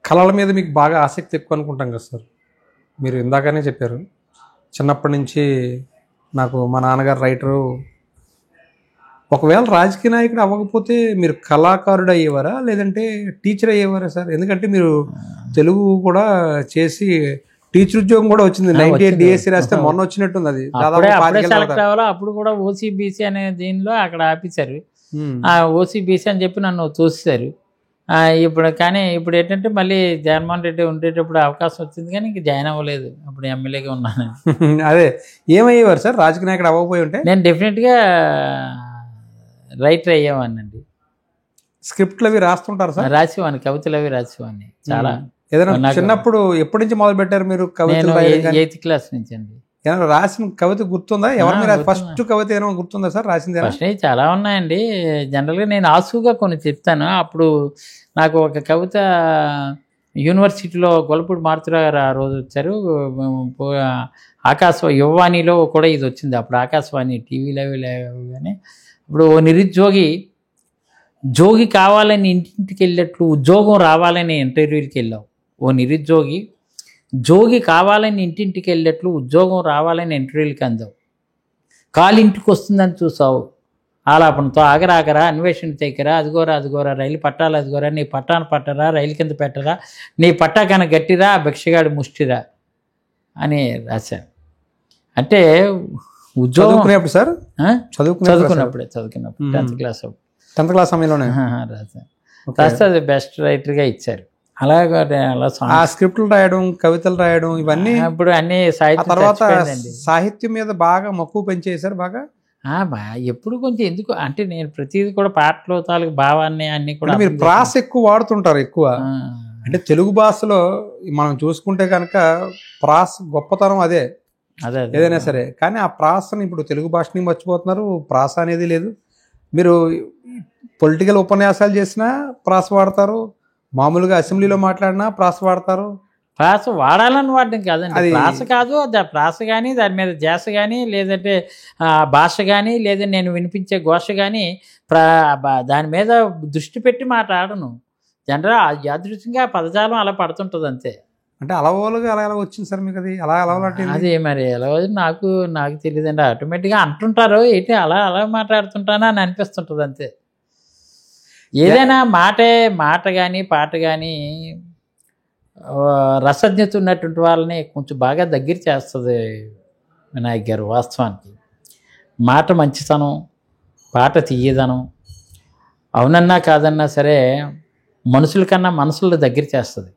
కళల మీద మీకు బాగా ఆసక్తి ఎక్కువ అనుకుంటాం కదా సార్. మీరు ఇందాకనే చెప్పారు చిన్నప్పటి నుంచి నాకు మా నాన్నగారు రైటరు. ఒకవేళ రాజకీయ నాయకుడు అవ్వకపోతే మీరు కళాకారుడు అయ్యేవారా లేదంటే టీచర్ అయ్యేవారా సార్? ఎందుకంటే మీరు తెలుగు కూడా చేసి టీచర్ ఉద్యోగం కూడా వచ్చింది. 98 డిఎస్సి రాస్తే మొన్న వచ్చినట్టుంది. అది
అప్పుడు కూడా ఓసీబీసీ అనే దీనిలో అక్కడ ఆపేశారు. ఓసీబీసీ అని చెప్పి నన్ను తోసేశారు. ఇప్పుడు ఏంటంటే మళ్ళీ జగన్మోహన్ రెడ్డి ఉండేటప్పుడు అవకాశం వచ్చింది కానీ ఇంక జాయిన్ అవ్వలేదు. అప్పుడు ఎమ్మెల్యేగా ఉన్నాను.
అదే ఏమయ్యేవారు సార్ రాజకీయ నాయకుడు అవ్వకపోయి ఉంటే?
నేను డెఫినెట్గా రైటర్ అయ్యేవాడినండి.
స్క్రిప్ట్లు అవి రాస్తుంటారు సార్?
రాసేవాడిని, కవితలు అవి రాసేవాడిని చాలా.
ఏదైనా చిన్నప్పుడు ఎప్పటి నుంచి మొదలు పెట్టారు మీరు కవితలు?
8th క్లాస్ నుంచి అండి.
ఏమైనా రాసిన కవిత గుర్తుందా? ఎవరు ఫస్ట్ కవిత ఏమైనా గుర్తుందా సార్ రాసింది?
ఫస్ట్ చాలా ఉన్నాయండి. జనరల్గా నేను ఆసుగా కొన్ని చెప్తాను. అప్పుడు నాకు ఒక కవిత యూనివర్సిటీలో గొల్లపూడి మారుతిరావు గారు ఆ రోజు వచ్చారు. యువవాణిలో కూడా ఇది వచ్చింది. అప్పుడు ఆకాశవాణి టీవీలో కానీ ఇప్పుడు ఓ నిరుద్యోగి జోగి కావాలని ఇంటింటికి వెళ్ళినట్లు ఉద్యోగం రావాలని ఇంటర్వ్యూకి వెళ్ళావు. ఓ నిరుద్యోగి జోగి కావాలని ఇంటింటికి వెళ్ళినట్లు ఉద్యోగం రావాలని ఇంటర్వ్యూలకి అందావు. కాలింటికి వస్తుందని చూసావు ఆలాపనతో ఆగరాగరా అన్వేషణ తెగరా అదిగోరా రైలు పట్టాలు అదిగోరా నీ పట్టాను పట్టరా రైలు కింద పెట్టరా నీ పట్టా కన గట్టిరా భిక్షగాడి ముష్టిరా అని రాశాను. అంటే ఉద్యోగం
సార్
చదువుకున్నప్పుడు 10th క్లాస్
సమయంలోనే
రాశాను. రాస్తే అది బెస్ట్ రైటర్గా ఇచ్చారు. అలాగే
ఆ స్క్రిప్ట్లు రాయడం కవితలు రాయడం ఇవన్నీ
ఇప్పుడు అన్ని
సాహిత్యం మీద బాగా మక్కువ పెంచేశారు. బాగా
ఎప్పుడు కొంచెం ఎందుకు అంటే నేను ప్రతిదీ కూడా పాటలో తాలూకు భావాన్ని అన్ని కూడా
మీరు ప్రాస ఎక్కువ వాడుతుంటారు. ఎక్కువ అంటే తెలుగు భాషలో మనం చూసుకుంటే కనుక ప్రాస గొప్పతనం అదే ఏదైనా సరే. కానీ ఆ ప్రాసని ఇప్పుడు తెలుగు భాషని మర్చిపోతున్నారు. ప్రాస అనేది లేదు. మీరు పొలిటికల్ ఉపన్యాసాలు చేసినా ప్రాస వాడతారు, మామూలుగా అసెంబ్లీలో మాట్లాడినా ప్రాస వాడతారు.
ప్రాస వాడాలని వాడడం కాదండి, ప్రాస కాదు. ప్రాస కానీ దాని మీద ధ్యాస కానీ లేదంటే భాష కానీ లేదా నేను వినిపించే ఘోష కానీ దాని మీద దృష్టి పెట్టి మాట్లాడను. జనరల్ యాదృచ్ఛికంగా పదజాలం అలా పడుతుంటుంది అంతే.
అంటే అలవాలుగా అలా ఎలా వచ్చింది సార్ మీకు? అది అలా
అది మరి ఎలా నాకు తెలియదండి. ఆటోమేటిక్గా అంటుంటారు ఏంటి అలా మాట్లాడుతుంటానా అని అనిపిస్తుంటుంది అంతే. ఏదైనా మాట కానీ పాట కానీ రసజ్ఞత ఉన్నటువంటి వాళ్ళని కొంచెం బాగా దగ్గర చేస్తుంది వినాయక్ గారు. వాస్తవానికి మాట మంచితనం, పాట తీయదనం, అవునన్నా కాదన్నా సరే మనుషుల కన్నా మనసుల దగ్గర చేస్తుంది.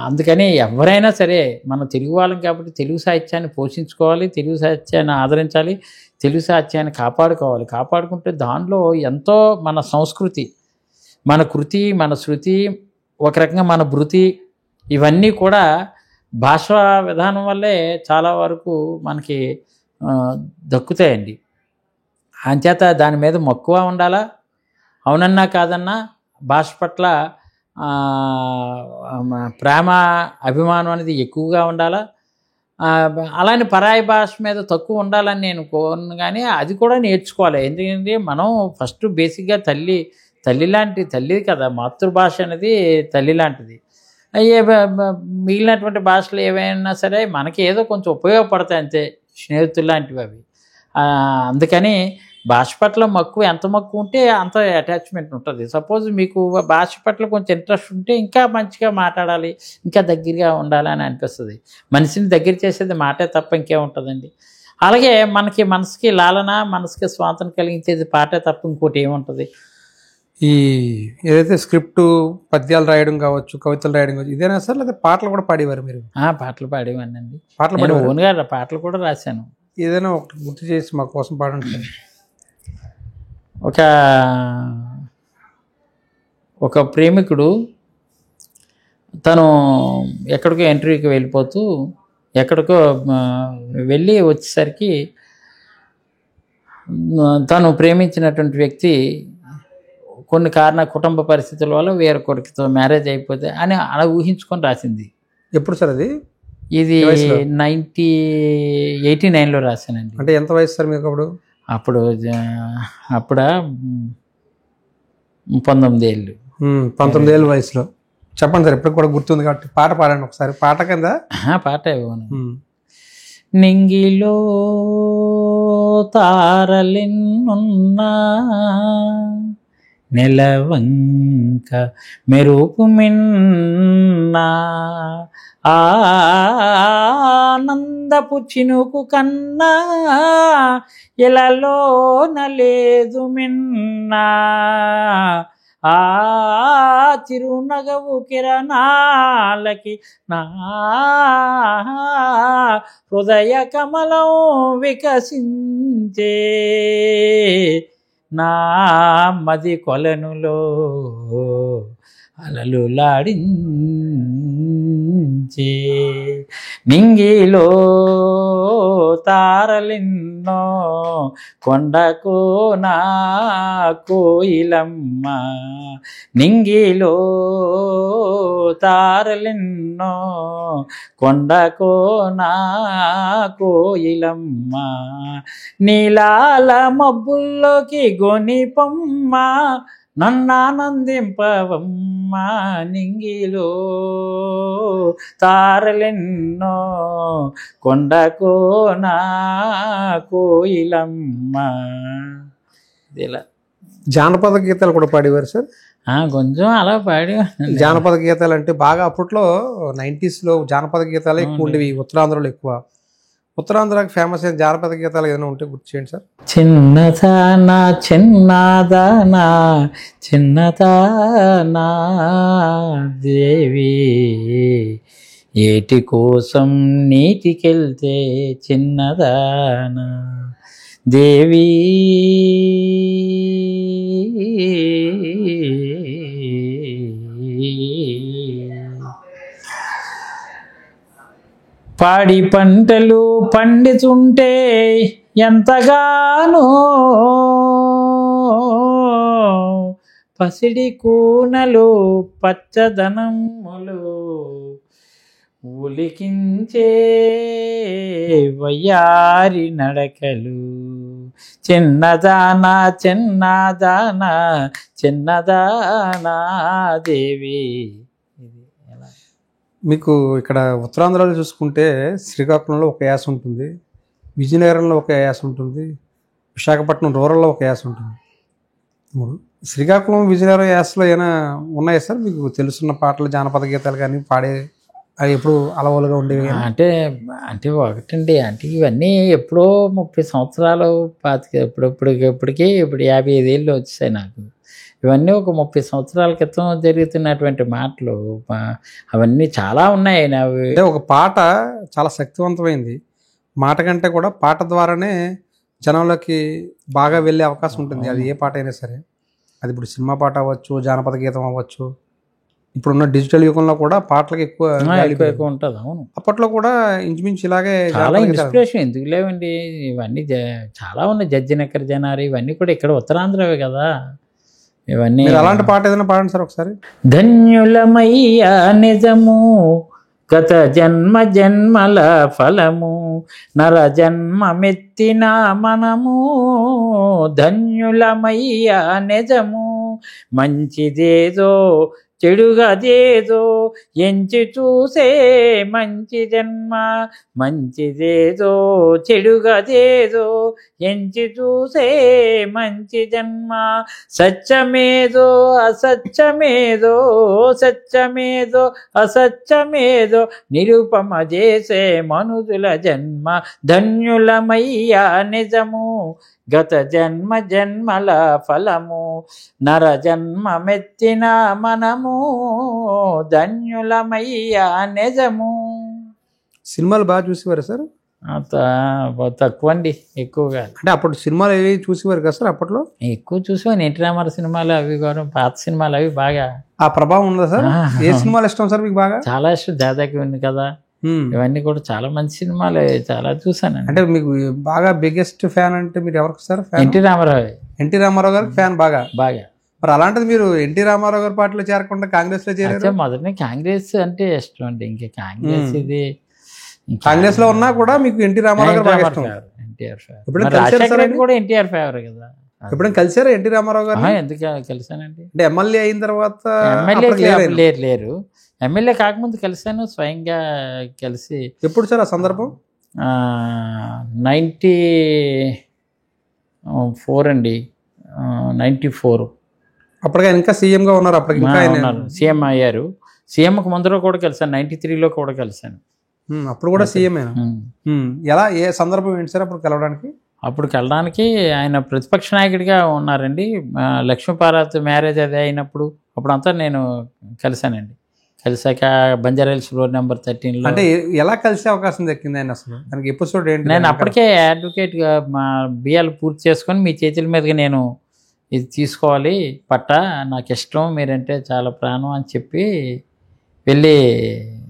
అందుకని ఎవరైనా సరే మనం తెలుగు వాళ్ళం కాబట్టి తెలుగు సాహిత్యాన్ని పోషించుకోవాలి, తెలుగు సాహిత్యాన్ని ఆదరించాలి, తెలుగు సాహిత్యాన్ని కాపాడుకోవాలి. కాపాడుకుంటే దానిలో ఎంతో మన సంస్కృతి, మన కృతి, మన శృతి, ఒక రకంగా మన భృతి, ఇవన్నీ కూడా భాషా విధానం వల్లే చాలా వరకు మనకి దక్కుతాయండి. అంచేత దాని మీద మక్కువ ఉండాలా, అవునన్నా కాదన్నా భాష పట్ల ప్రేమ అభిమానం అనేది ఎక్కువగా ఉండాలా. అలానే పరాయి భాష మీద తక్కువ ఉండాలని నేను కోరును, కానీ అది కూడా నేర్చుకోవాలి. ఎందుకంటే మనం ఫస్ట్ బేసిక్గా తల్లి లాంటి తల్లి కదా, మాతృభాష అనేది తల్లి లాంటిది. మిగిలినటువంటి భాషలు ఏవైనా సరే మనకి ఏదో కొంచెం ఉపయోగపడతాయి అంతే, స్నేహితులు లాంటివి అవి. అందుకని భాష పట్ల ఎంత మక్కువ ఉంటే అంత అటాచ్మెంట్ ఉంటుంది. సపోజ్ మీకు భాష పట్ల కొంచెం ఇంట్రెస్ట్ ఉంటే ఇంకా మంచిగా మాట్లాడాలి, ఇంకా దగ్గరగా ఉండాలి అని అనిపిస్తుంది. మనిషిని దగ్గర చేసేది మాటే తప్ప ఇంకేముంటుందండి. అలాగే మనకి మనసుకి లాలన, మనసుకి స్వాతంత్రం కలిగించేది పాటే తప్ప ఇంకోటి ఏముంటుంది.
ఈ ఏదైతే స్క్రిప్ట్ పద్యాలు రాయడం కావచ్చు, కవితలు రాయడం కావచ్చు, ఇదేనా సార్ లేదా పాటలు కూడా పాడేవారు మీరు?
పాటలు పాడేవాడినండి.
పాటలు
ఓన్గా పాటలు కూడా రాశాను.
ఏదైనా ఒకటి గుర్తు చేసి మా కోసం పాడండి.
ఒక ప్రేమికుడు తను ఎక్కడికో ఇంటర్వ్యూకి వెళ్ళిపోతూ ఎక్కడికో వెళ్ళి వచ్చేసరికి తను ప్రేమించినటువంటి వ్యక్తి కొన్ని కుటుంబ పరిస్థితుల వల్ల వేరొకరితో మ్యారేజ్ అయిపోతే అని అలా ఊహించుకొని రాసింది.
ఎప్పుడు సార్ అది?
ఇది 1989లో రాశానండి.
అంటే ఎంత వయసు సార్ మీకు అప్పుడు?
అప్పుడు 19 ఏళ్ళు.
19 ఏళ్ళ వయసులో. చెప్పండి సార్, ఎప్పుడు కూడా గుర్తుంది కాబట్టి పాట పాడండి ఒకసారి. పాట కింద
పాట ఇవ్వను. నింగిలో తారలెన్నున్నా, నెలవంక మెరుపు మిన్నా, ఆనందపు చినుకు కన్నా ఇలాలోన లేదు మిన్నా, ఆ చిరునగవు కిరణాలకి నా హృదయ కమలం వికసించే, నా మది కొలనులో అలలు లాడించే, నింగిలో తారలిన్నో కొండకు నా కోయిలమ్మ, నింగిలో తారలిన్నో కొండకు నా కోయిలమ్మ, నీలాల మబ్బుల్లోకి గొనిపమ్మ, నన్నానందింపవమ్మ, నింగిలో తారలెన్నో కొండకు నా కోయిలమ్మ. ఇలా
జానపద గీతాలు కూడా పాడేవారు సార్?
కొంచెం అలా పాడి.
జానపద గీతాలు అంటే బాగా అప్పట్లో 90sలో జానపద గీతాలు ఎక్కువ ఉండేవి, ఉత్తరాంధ్రలో ఎక్కువ. ఉత్తరాంధ్రకి ఫేమస్ అయిన జానపద గీతాలు ఏదైనా ఉంటే గుర్తు చేయండి సార్.
చిన్నదానా చిన్నదానా చిన్నదానా దేవి, ఏటి కోసం నీటికెళ్తే చిన్నదానా దేవి, పాడి పంటలు పండుతుంటే ఎంతగానో, పసిడి కూనలు పచ్చదనములు ఉలికించే వయ్యారి నడకలు, చిన్నదానా చిన్నదానా చిన్నదానా దేవి.
మీకు ఇక్కడ ఉత్తరాంధ్రలో చూసుకుంటే శ్రీకాకుళంలో ఒక యాస ఉంటుంది, విజయనగరంలో ఒక యాస ఉంటుంది, విశాఖపట్నం రూరల్లో ఒక యాస ఉంటుంది. శ్రీకాకుళం విజయనగరం యాసలో ఏమైనా ఉన్నాయా సార్ మీకు తెలుసున్న పాటలు, జానపద గీతాలు కానీ పాడే అవి ఎప్పుడు అలవలుగా ఉండేవి కానీ?
అంటే అంటే ఒకటండి, అంటే ఇవన్నీ ఎప్పుడో 30 సంవత్సరాలు ఇప్పటికి ఇప్పుడు 55 ఏళ్ళు వచ్చాయి నాకు. ఇవన్నీ ఒక 30 సంవత్సరాల క్రితం జరుగుతున్నటువంటి మాటలు. అవన్నీ చాలా ఉన్నాయి నావి.
అంటే ఒక పాట చాలా శక్తివంతమైంది. మాట కంటే కూడా పాట ద్వారానే జనంలోకి బాగా వెళ్ళే అవకాశం ఉంటుంది. అది ఏ పాట అయినా సరే, అది ఇప్పుడు సినిమా పాట అవ్వచ్చు, జానపద గీతం అవ్వచ్చు. ఇప్పుడున్న డిజిటల్ యుగంలో కూడా పాటలకు ఎక్కువ
ఎక్కువ ఉంటుంది. అవును,
అప్పట్లో కూడా ఇంచుమించు ఇలాగే
చాలా ఇన్స్పిరేషన్. ఎందుకు లేవండి, ఇవన్నీ చాలా ఉన్నాయి. జడ్జినెక్కర జనారి ఇవన్నీ కూడా ఇక్కడ ఉత్తరాంధ్రవే కదా ఇవన్నీ.
అలాంటి పాట ఏదైనా పాడండి సార్ ఒకసారి.
ధన్యులమయ్యా నిజము గత జన్మ జన్మల ఫలము, నర జన్మమెత్తిన మనము ధన్యులమయ్యా నిజము, మంచిదేదో చెడుగదేదో ఎంచి చూసే మంచి జన్మ, మంచిదేదో చెడుగదేదో ఎంచి చూసే మంచి జన్మ, సత్యమేదో అసత్యమేదో సత్యమేదో అసత్యమేదో నిరూపమ చేసే మనుజుల జన్మ, ధన్యులమయ్యా నిజము గత జన్మ జన్మల ఫలము, నర జన్మమెత్తిన మనము ధన్యులమయ్యా నిజము.
సినిమాలు బాగా చూసేవారు సార్?
తక్కువ అండి, ఎక్కువగా.
అంటే అప్పుడు సినిమాలు ఏవి చూసేవారు కదా సార్ అప్పట్లో?
ఎక్కువ చూసేవాడిని ఎన్టీ రామారావు సినిమాలు, అవి కూడా పాత సినిమాలు అవి బాగా.
ఆ ప్రభావం ఉందా సార్? ఏ సినిమాలు ఇష్టం సార్ మీకు బాగా?
చాలా ఇష్టం. దాదాకి ఉంది కదా, ఇవన్నీ కూడా చాలా మంచి సినిమాలు, చాలా చూసాను.
అంటే మీకు బాగా బిగ్గెస్ట్ ఫ్యాన్ అంటే మీరు ఎవరికి sir?
NT Ramarao.
NT Ramarao గారికి ఫ్యాన్ బాగా. మరి అలాంటిది మీరు ఎన్టీ రామారావు గారి పార్టీలో చేరకుండా కాంగ్రెస్ లో చేరారు?
మొదటి కాంగ్రెస్ అంటే ఇష్టం అండి. ఇంకా కాంగ్రెస్ ఇది
కాంగ్రెస్ లో ఉన్నా కూడా మీకు ఎన్టీ రామారావు గారు బాగా ఇష్టం.
ఎన్టీఆర్ ఫేవర్ కూడా, ఎన్టీఆర్ ఫేవర్ కదా.
ఎప్పుడైనా కలిసారా ఎన్టీ రామారావు గారు?
ఎందుకు కలిసానండి.
అంటే ఎమ్మెల్యే అయిన తర్వాత?
లేరు, ఎమ్మెల్యే కాకముందు కలిసాను స్వయంగా కలిసి.
ఎప్పుడు సార్ ఆ సందర్భం?
94 అండి, 94.
అప్పటికి ఇంకా సీఎంగా ఉన్నారు. అప్పటికి
సీఎం అయ్యారు. సీఎంకి ముందర కూడా కలిసాను, 93లో కూడా కలిసాను.
అప్పుడు కూడా సీఎం. ఎలా, ఏ సందర్భం ఏంటి సార్ అప్పుడు కలవడానికి?
అప్పుడు వెళ్ళడానికి ఆయన ప్రతిపక్ష నాయకుడిగా ఉన్నారండి. లక్ష్మీపార్వతి మ్యారేజ్ అది అయినప్పుడు అప్పుడంతా నేను కలిసానండి. కలిసాక బంజారాహిల్స్ రోడ్ నెంబర్ 13లో.
అంటే ఎలా కలిసే అవకాశం దక్కింది ఆయన అసలు? దానికి ఎపిసోడ్ ఏంటి?
నేను అప్పటికే అడ్వకేట్గా మా బిఏలు పూర్తి చేసుకొని మీ చేతుల మీదుగా నేను ఇది తీసుకోవాలి పట్ట, నాకు ఇష్టం, మీరంటే చాలా ప్రాణం అని చెప్పి వెళ్ళి.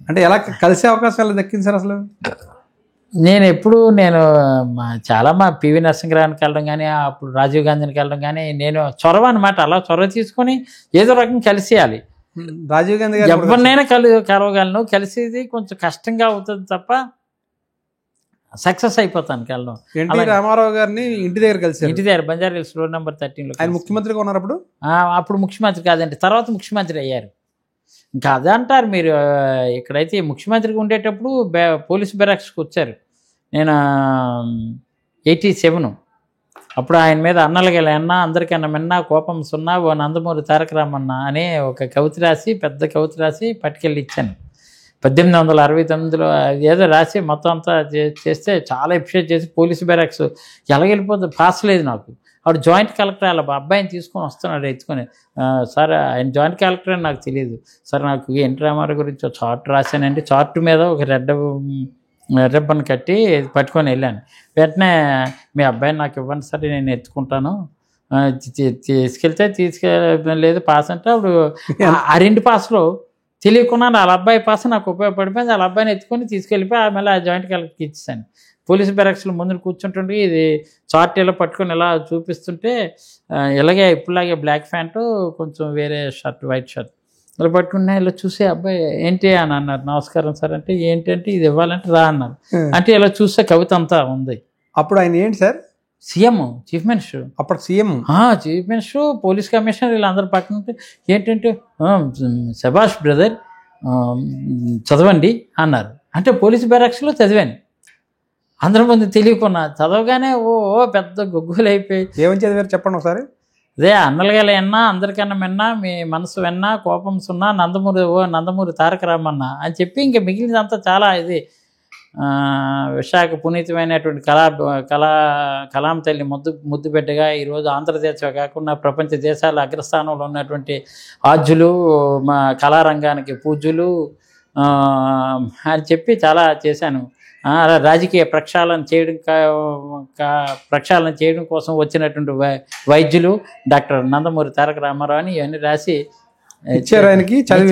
అంటే ఎలా కలిసే అవకాశం ఎలా దక్కింది సార్ అసలు?
నేను చాలా మా పివి నరసింహరావుకి వెళ్ళడం కానీ, అప్పుడు రాజీవ్ గాంధీకి వెళ్ళడం కానీ, నేను చొరవ అనమాట. అలా చొరవ తీసుకొని ఏదో రకంగా కలిసేయాలి.
రాజీవ్ గాంధీ
ఎవరినైనా కలవగలను. కలిసేది కొంచెం కష్టంగా అవుతుంది తప్ప సక్సెస్ అయిపోతాను కలడం.
ఎన్టీ రామారావు గారిని ఇంటి దగ్గర కలిసి,
ఇంటి దగ్గర బంజారాహిల్స్ రోడ్ నెంబర్ 13లో.
ఆయన ముఖ్యమంత్రిగా ఉన్నారు అప్పుడు?
అప్పుడు ముఖ్యమంత్రి కాదండి, తర్వాత ముఖ్యమంత్రి అయ్యారు. ఇంకా అదే అంటారు మీరు. ఇక్కడైతే ముఖ్యమంత్రిగా ఉండేటప్పుడు పోలీస్ బెరాక్స్కి వచ్చారు. నేను 87. అప్పుడు ఆయన మీద అన్నలగల అన్న అందరికన్నా మిన్న కోపం సున్నా ఓ నందమూరి తారక రామన్న అనే ఒక కవిత రాసి, పెద్ద కవిత రాసి పట్టుకెళ్ళి ఇచ్చాను. 1869లో ఏదో రాసి మొత్తం అంతా చేస్తే చాలా అప్రిషియేట్ చేసి పోలీసు బెరాక్స్ ఎలాగెళ్ళిపోతుంది, పాస్ లేదు నాకు. అప్పుడు జాయింట్ కలెక్టర్ వాళ్ళ అబ్బాయిని తీసుకొని వస్తున్నాడు ఎత్తుకొని. సార్ ఆయన జాయింట్ కలెక్టర్ అని నాకు తెలియదు సార్, నాకు ఎన్టీ రామారావు గురించి ఒక చార్ట్ రాశానండి. చార్ట్ మీద ఒక రెడ్ రిబ్బన్ కట్టి పట్టుకొని వెళ్ళాను. వెంటనే మీ అబ్బాయిని నాకు ఇవ్వండి సార్, నేను ఎత్తుకుంటాను. తీసుకెళ్ళలేదు పాస్ అంటే, అప్పుడు ఆ 2 పాస్లో తెలియకుండా వాళ్ళ అబ్బాయి పాస్ నాకు ఉపయోగపడిపోయింది. వాళ్ళ అబ్బాయిని ఎత్తుకొని తీసుకెళ్ళిపోయి ఆమె ఆ జాయింట్ కలెక్టర్కి ఇచ్చేసాను. పోలీస్ బ్యారక్స్లో ముందు కూర్చుంటుంటే ఇది చార్ట్ ఇలా పట్టుకొని ఇలా చూపిస్తుంటే, ఇలాగే ఇప్పుడులాగే బ్లాక్ ప్యాంటు, కొంచెం వేరే షర్ట్, వైట్ షర్ట్ ఇలా పట్టుకున్నా. ఇలా చూసే అబ్బాయి ఏంటి అని అన్నారు. నమస్కారం సార్ అంటే, ఏంటంటే ఇది ఇవ్వాలంటే రా అన్నారు. అంటే ఇలా చూస్తే కవిత అంతా ఉంది.
అప్పుడు ఆయన ఏంటి సార్?
CM, chief minister.
అప్పుడు CM,
chief minister, police commissioner, వీళ్ళందరూ పక్కన ఉంటే ఏంటంటే శభాష్ బ్రదర్ చదవండి అన్నారు. అంటే పోలీస్ బ్యారక్స్లో చదివాను. అందరి ముందు తెలియకున్నా చదవగానే ఓ పెద్ద గొగ్గులు అయిపోయి.
ఏమని చదివారు చెప్పండి ఒకసారి.
అదే అన్నలుగా ఎన్నా అందరికన్నా మిన్నా మీ మనసు వెన్నా కోపం సున్నా నందమూరి తారక రామన్న అని చెప్పి ఇంకా మిగిలినంతా చాలా ఇది విశాఖ పునీతమైనటువంటి కలాం తల్లి ముద్దు బిడ్డగా ఈరోజు ఆంధ్రదేశం కాకుండా ప్రపంచ దేశాల అగ్రస్థానంలో ఉన్నటువంటి ఆద్యులు మా కళారంగానికి పూజ్యులు అని చెప్పి చాలా చేశాను. రాజకీయ ప్రక్షాళన చేయడం కోసం వచ్చినటువంటి వైద్యులు డాక్టర్ నందమూరి తారక రామారావు అని ఇవన్నీ రాసి
ఇచ్చారు. ఆయనకి
చదివి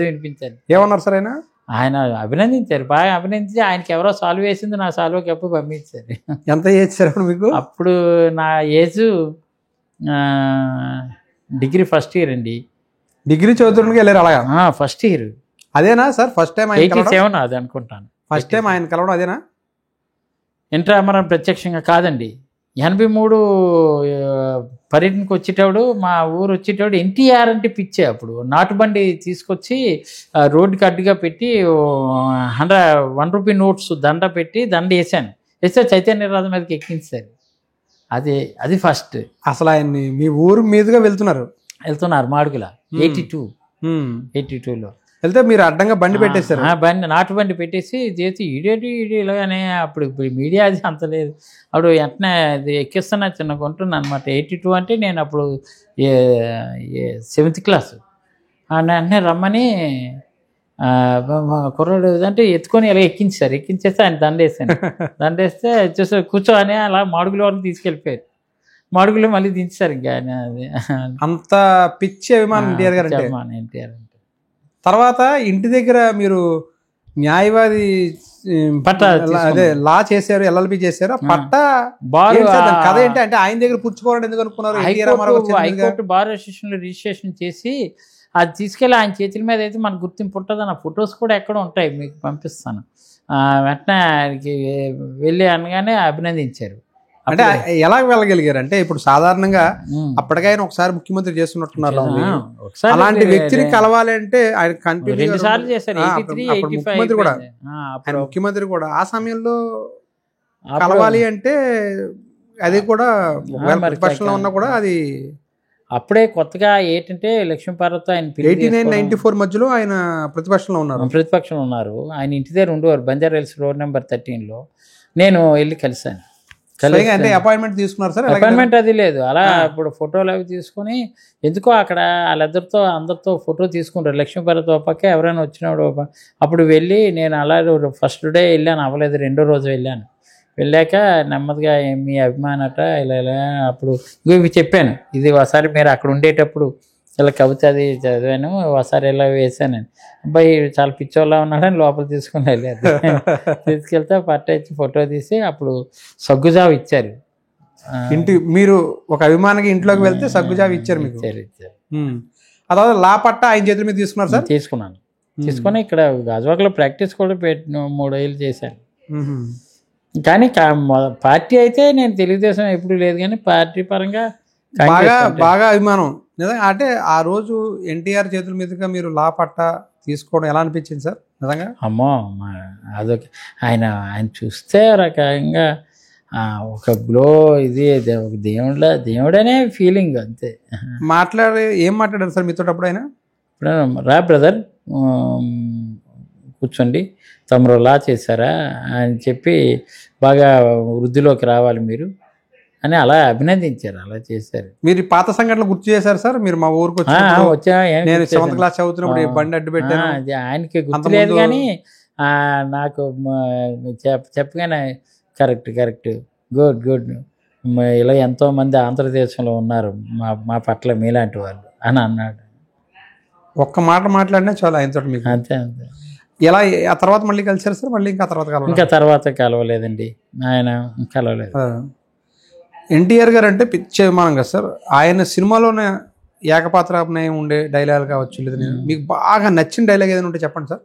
వినిపించారు.
ఏమన్నారు సార్
ఆయన అభినందించారు, బాగా అభినందించి ఆయనకి ఎవరో సాల్వ్ వేసింది నా సాల్వ్కి ఎప్పుడు పంపించారు.
ఎంత ఏజ్ సార్ మీకు?
అప్పుడు నా ఏజ్ డిగ్రీ ఫస్ట్ ఇయర్ అండి.
డిగ్రీ చదువుతుండగా వెళ్ళారు అలాగా?
First year.
అదేనా సార్ ఫస్ట్ టైం?
87 అది అనుకుంటాను.
ఫస్ట్ టైం ఆయన కలవడం అదేనా?
ఎన్టీ రామారావు ప్రత్యక్షంగా కాదండి. 83 పర్యటనకు వచ్చేటప్పుడు మా ఊరు వచ్చేటప్పుడు ఎన్టీఆర్ అంటే పిచ్చే. అప్పుడు నాటుబండి తీసుకొచ్చి రోడ్డుకి అడ్డుగా పెట్టి 1 రూపీ నోట్స్ దండ పెట్టి వేసాను. వేస్తే చైతన్య రాజు మీదకి ఎక్కించారు. అది ఫస్ట్.
అసలు ఆయన్ని మీ ఊరు మీదుగా వెళ్తున్నారు
మాడుగుల 82లో
వెళ్తే మీరు అడ్డంగా బండి పెట్టేశారు.
నాటు బండి పెట్టేసి చేసి ఇలాగానే అప్పుడు మీడియా అది అంత లేదు. అప్పుడు వెంటనే అది ఎక్కిస్తున్నా చిన్న కొంటున్నా అనమాట. 82 అంటే నేను అప్పుడు 7th క్లాస్. వెంటనే రమ్మని కుర్రాడు అంటే ఎత్తుకొని ఇలా ఎక్కించేస్తే ఆయన దండేస్తే చూసి కూర్చో అని అలా మాడుగుల వరకు తీసుకెళ్ళిపోయారు. మాడుగులో మళ్ళీ దించారు. ఇంకా ఆయన
అంత పిచ్చి అభిమానం ఎన్టీఆర్ గారు అంటే.
ఎన్టీఆర్ అంటే
తర్వాత ఇంటి దగ్గర మీరు న్యాయవాది అదే లా చేశారు, LLB చేశారు. పట్టా కథ ఏంటి అంటే ఆయన దగ్గర పుచ్చుకోవాలని ఎందుకు అనుకున్నారు?
హైకోర్టు బార్ అసోసియేషన్లో రిజిస్ట్రేషన్ చేసి అది తీసుకెళ్ళి ఆయన చేతుల మీద అయితే మనకు గుర్తింపు ఉంటుంది. నా ఫొటోస్ కూడా ఎక్కడ ఉంటాయి, మీకు పంపిస్తాను. వెంటనే ఆయనకి వెళ్ళి అనగానే అభినందించారు.
అంటే ఎలా వెళ్ళగలిగారు అంటే ఇప్పుడు సాధారణంగా అప్పటికైనా ఒకసారి ముఖ్యమంత్రి చేస్తున్నట్టున్నారు. అలాంటి వ్యక్తిని కలవాలి అంటే ఆయన ముఖ్యమంత్రి కూడా ఆ సమయంలో కలవాలి అంటే అది కూడా ప్రతిపక్షంలో ఉన్నా కూడా అది
అప్పుడే కొత్తగా ఏంటంటే లక్ష్మీపార్వతి ఆయన
89-94 మధ్యలో ఆయన ప్రతిపక్షంలో ఉన్నారు.
ఆయన ఇంటి దగ్గర ఉండేవారు బంజారా హిల్స్ రోడ్ నెంబర్ 13లో. నేను వెళ్ళి కలిశాను.
అంటే అపాయింట్మెంట్ తీసుకున్నారు సార్?
అపాయింట్మెంట్ అది లేదు, అలా ఇప్పుడు ఫోటోలు అవి తీసుకుని ఎందుకో అక్కడ వాళ్ళిద్దరితో అందరితో ఫోటో తీసుకుంటారు. లక్ష్మీపార్వతి పక్క ఎవరైనా వచ్చినప్పుడు అప్పుడు వెళ్ళి నేను అలా ఫస్ట్ డే వెళ్ళాను, అవ్వలేదు. 2వ రోజు వెళ్ళాక నెమ్మదిగా మీ అభిమానట ఇలా అప్పుడు ఇవి చెప్పాను. ఇది ఒకసారి మీరు అక్కడ ఉండేటప్పుడు ఇలా కవిత అది చదివాను, ఒకసారి ఇలా వేసాను. అబ్బాయి చాలా పిచ్చోళ్ళ ఉన్నాడని లోపల తీసుకుని వెళ్ళారు. తీసుకెళ్తే పట్టించి ఫోటో తీసి అప్పుడు సగ్గుజావు ఇచ్చారు.
ఇంటి మీరు ఒక అభిమానికి ఇంట్లోకి వెళ్తే సగ్గుజావు ఇచ్చారు మీకు?
ఇచ్చారు.
ఆ తర్వాత లా పట్ట ఆయన చేతుల మీద తీసుకున్నారు సార్?
తీసుకుని ఇక్కడ గాజువాకలో ప్రాక్టీస్ కూడా 3 ఏళ్ళు చేశాను. కానీ పార్టీ అయితే నేను తెలుగుదేశం ఎప్పుడు లేదు, కానీ పార్టీ పరంగా
బాగా అభిమానం. నిజంగా అంటే ఆ రోజు ఎన్టీఆర్ చేతుల మీదుగా మీరు లా పట్ట తీసుకోవడం ఎలా అనిపించింది సార్ నిజంగా?
అమ్మో అదొక ఆయన చూస్తే రకంగా ఒక గ్లో, ఇది ఒక దేవుడనే ఫీలింగ్ అంతే.
ఏం మాట్లాడారు సార్ మీతో అప్పుడు ఆయన?
రా బ్రదర్ కూర్చోండి, తమరు లా చేశారా అని చెప్పి బాగా వృద్ధిలోకి రావాలి మీరు అని అలా అభినందించారు. అలా చేశారు.
మీరు పాత సంఘటనలు గుర్తు చేశారు సార్? మీరు మా ఊరికి వచ్చా 7th క్లాస్ చదువుతున్నప్పుడు బండి అడ్డు పెట్టాను.
అది ఆయనకి గుర్తులేదు, కానీ నాకు చెప్పగానే కరెక్ట్ గుడ్ ఇలా ఎంతోమంది ఆంధ్రదేశంలో ఉన్నారు మా పట్ల మీలాంటి వాళ్ళు అని అన్నాడు.
ఒక్క మాట మాట్లాడినా చాలా ఆయనతో మీకు.
అంతే.
ఎలా ఆ తర్వాత మళ్ళీ కలిసారు సార్? మళ్ళీ ఇంకా
తర్వాత కలవలేదండి, ఆయన కలవలేదు.
ఎన్టీఆర్ గారు అంటే పిచ్చి అభిమానం కదా సార్. ఆయన సినిమాలోనే ఏకపాత్రాభినయం ఉండే డైలాగ్ కావచ్చు, లేదా మీకు బాగా నచ్చిన డైలాగ్ ఏదైనా ఉంటే చెప్పండి సార్.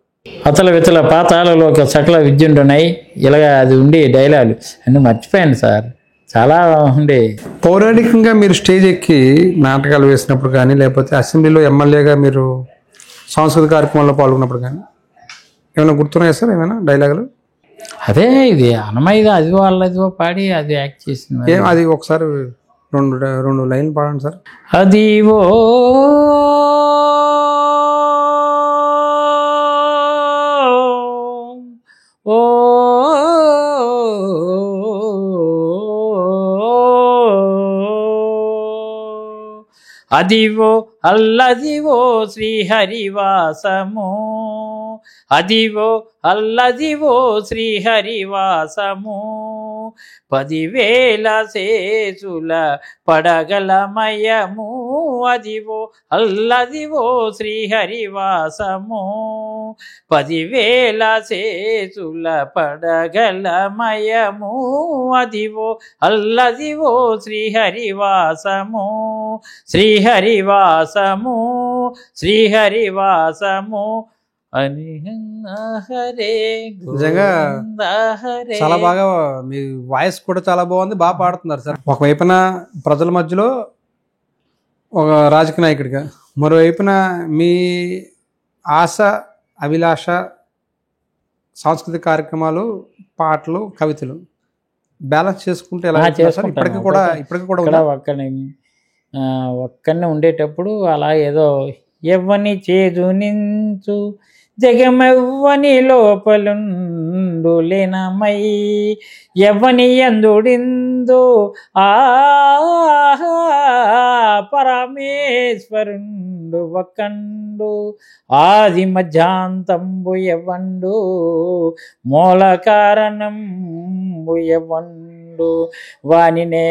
అతల వితల పాతాలలో ఒక సకల విద్యుండున్నాయి ఇలాగ అది ఉండి డైలాగులు అన్నీ మర్చిపోయాను సార్, చాలా ఉండే.
పౌరాణికంగా మీరు స్టేజ్ ఎక్కి నాటకాలు వేసినప్పుడు కానీ, లేకపోతే అసెంబ్లీలో ఎమ్మెల్యేగా మీరు సాంస్కృతిక కార్యక్రమంలో పాల్గొన్నప్పుడు కానీ ఏమైనా గుర్తున్నాయా సార్ ఏమైనా డైలాగులు?
అదే ఇది అన్నమయ్య అదిగో వాళ్ళదిగో పాడి అది యాక్ట్ చేసింది.
అది ఒకసారి రెండు లైన్లు పాడండి సార్.
అదివో ఓ అదివో అల్లదివో శ్రీహరివాసము, అదివో అల్లదివో శ్రీహరివాసము, 10,000 శేషుల పడగలమయము, అదివో అల్లదివో శ్రీహరివాసము, 10,000 శేషుల పడగలమయము, అదివో అల్లదివో శ్రీహరివాసము, శ్రీహరివాసము, శ్రీహరివాసము అని హరే.
నిజంగా చాలా బాగా, మీ వాయిస్ కూడా చాలా బాగుంది, బాగా పాడుతున్నారు సార్. ఒకవైపున ప్రజల మధ్యలో ఒక రాజకీయ నాయకుడిగా, మరోవైపున మీ ఆశ అభిలాష సాంస్కృతిక కార్యక్రమాలు, పాటలు, కవితలు బ్యాలెన్స్ చేసుకుంటే ఎలా చేస్తారు? ఇప్పటికి కూడా
ఒక్కనే ఉండేటప్పుడు అలా ఏదో ఎవ్వని చేదు నించు జగమెవ్వని లోపలుండు లేనమై, ఎవ్వని ఎందుడిందు ఆ పరమేశ్వరుండు ఒక్కండు, ఆది మధ్యాంతంబు ఎవ్వండు, మూల కారణంబు ఎవ్వండు, వానినే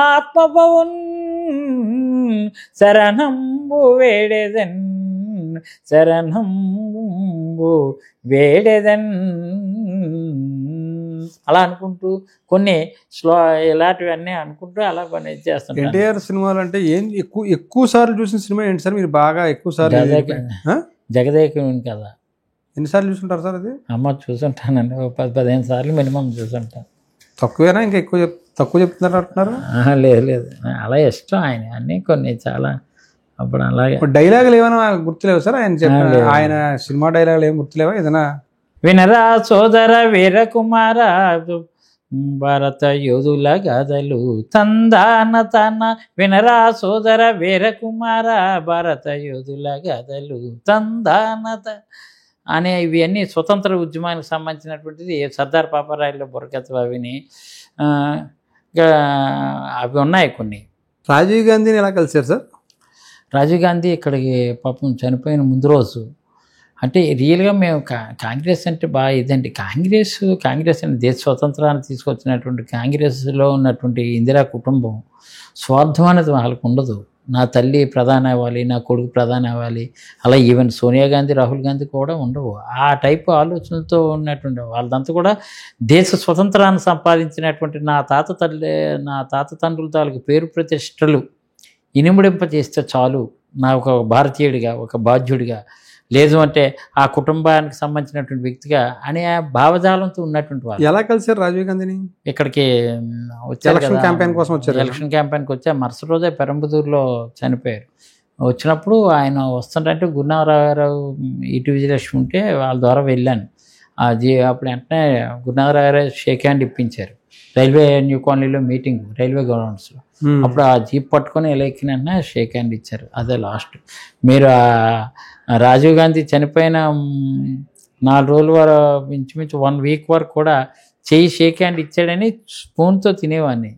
ఆత్మభవన్ శరణంబు వేడెదన్, శరణంబు వేడెదన్. అలా అనుకుంటూ కొన్ని ఇలాంటివన్నీ అనుకుంటూ అలా పని చేస్తాను.
ఎన్టీఆర్ సినిమాలు అంటే ఏం ఎక్కువ సార్లు చూసిన సినిమా ఏంటి సార్? మీరు బాగా ఎక్కువ సార్లు
జగదేకుని కదా.
ఎన్నిసార్లు చూసుంటారు సార్ అది?
అమ్మ చూసుంటానండి, 10-15 సార్లు మినిమం చూసుంటాను.
తక్కువేనా? ఇంకా తక్కువ చెప్తున్నారు అంటున్నారు?
లేదు లేదు, అలా ఇష్టం ఆయన అన్నీ కొన్ని చాలా. అప్పుడు అలాగే
డైలాగులు ఏమైనా గుర్తులేవు సార్ ఆయన చెప్పిన? ఆయన సినిమా డైలాగులు ఏం గుర్తులేవా ఏదైనా?
వినరా సోదర వీరకుమార భారత యోధుల గాథలు తందాన తన, వినరా సోదర వీరకుమార భారత యోధుల గాథలు తందాన అనే ఇవన్నీ స్వతంత్ర ఉద్యమానికి సంబంధించినటువంటిది. సర్దార్ పాపారాయుల్లో బుర్రకథ అవిని అవి ఉన్నాయి కొన్ని.
రాజీవ్ గాంధీని ఎలా కలిసారు సార్?
రాజీవ్ గాంధీ ఇక్కడికి పాపం చనిపోయిన ముందు రోజు, అంటే రియల్గా మేము కాంగ్రెస్ అంటే బాగా ఇదండి. కాంగ్రెస్ అంటే దేశ స్వతంత్రాన్ని తీసుకొచ్చినటువంటి కాంగ్రెస్లో ఉన్నటువంటి ఇందిరా కుటుంబం స్వార్థం అనేది వాళ్ళకు ఉండదు. నా తల్లి ప్రధాని అవ్వాలి, నా కొడుకు ప్రధాని అవ్వాలి, అలా ఈవెన్ సోనియా గాంధీ, రాహుల్ గాంధీ కూడా ఉండవు. ఆ టైపు ఆలోచనలతో ఉన్నటువంటి వాళ్ళంతా కూడా దేశ స్వతంత్రాన్ని సంపాదించినటువంటి నా తాత తండ్రుల తాలూకు పేరు ప్రతిష్టలు ఇనుముడింప చేస్తే చాలు, నా ఒక భారతీయుడిగా, ఒక బాధ్యుడిగా, లేదు అంటే ఆ కుటుంబానికి సంబంధించినటువంటి వ్యక్తిగా అనే భావజాలంతో ఉన్నటువంటి వాళ్ళు.
ఎలా కలిసారు రాజీవ్ గాంధీని?
ఇక్కడికి
ఎలక్షన్ క్యాంపెయిన్ కోసం వచ్చారు.
ఎలక్షన్ క్యాంపెయిన్కి వచ్చా, మరుసటి రోజే పెరంబదూరులో చనిపోయారు. వచ్చినప్పుడు ఆయన వస్తుంటే గురునాథరావు ఈటి విజయలక్ష్మి ఉంటే వాళ్ళ ద్వారా వెళ్ళాను. అప్పుడు వెంటనే గురునాథరావు షేక్ హ్యాండ్ ఇప్పించారు. రైల్వే న్యూ కాలనీలో మీటింగ్, రైల్వే గ్రౌండ్స్లో. అప్పుడు ఆ జీప్ పట్టుకొని ఎలా ఎక్కిన షేక్ హ్యాండ్ ఇచ్చారు. అదే లాస్ట్. మీరు రాజీవ్ గాంధీ చనిపోయిన 4 రోజుల వరకు, ఇంచుమించు 1 వీక్ వరకు కూడా చెయ్యి షేక్ హ్యాండ్ ఇచ్చాడని స్పూన్తో తినేవాడిని.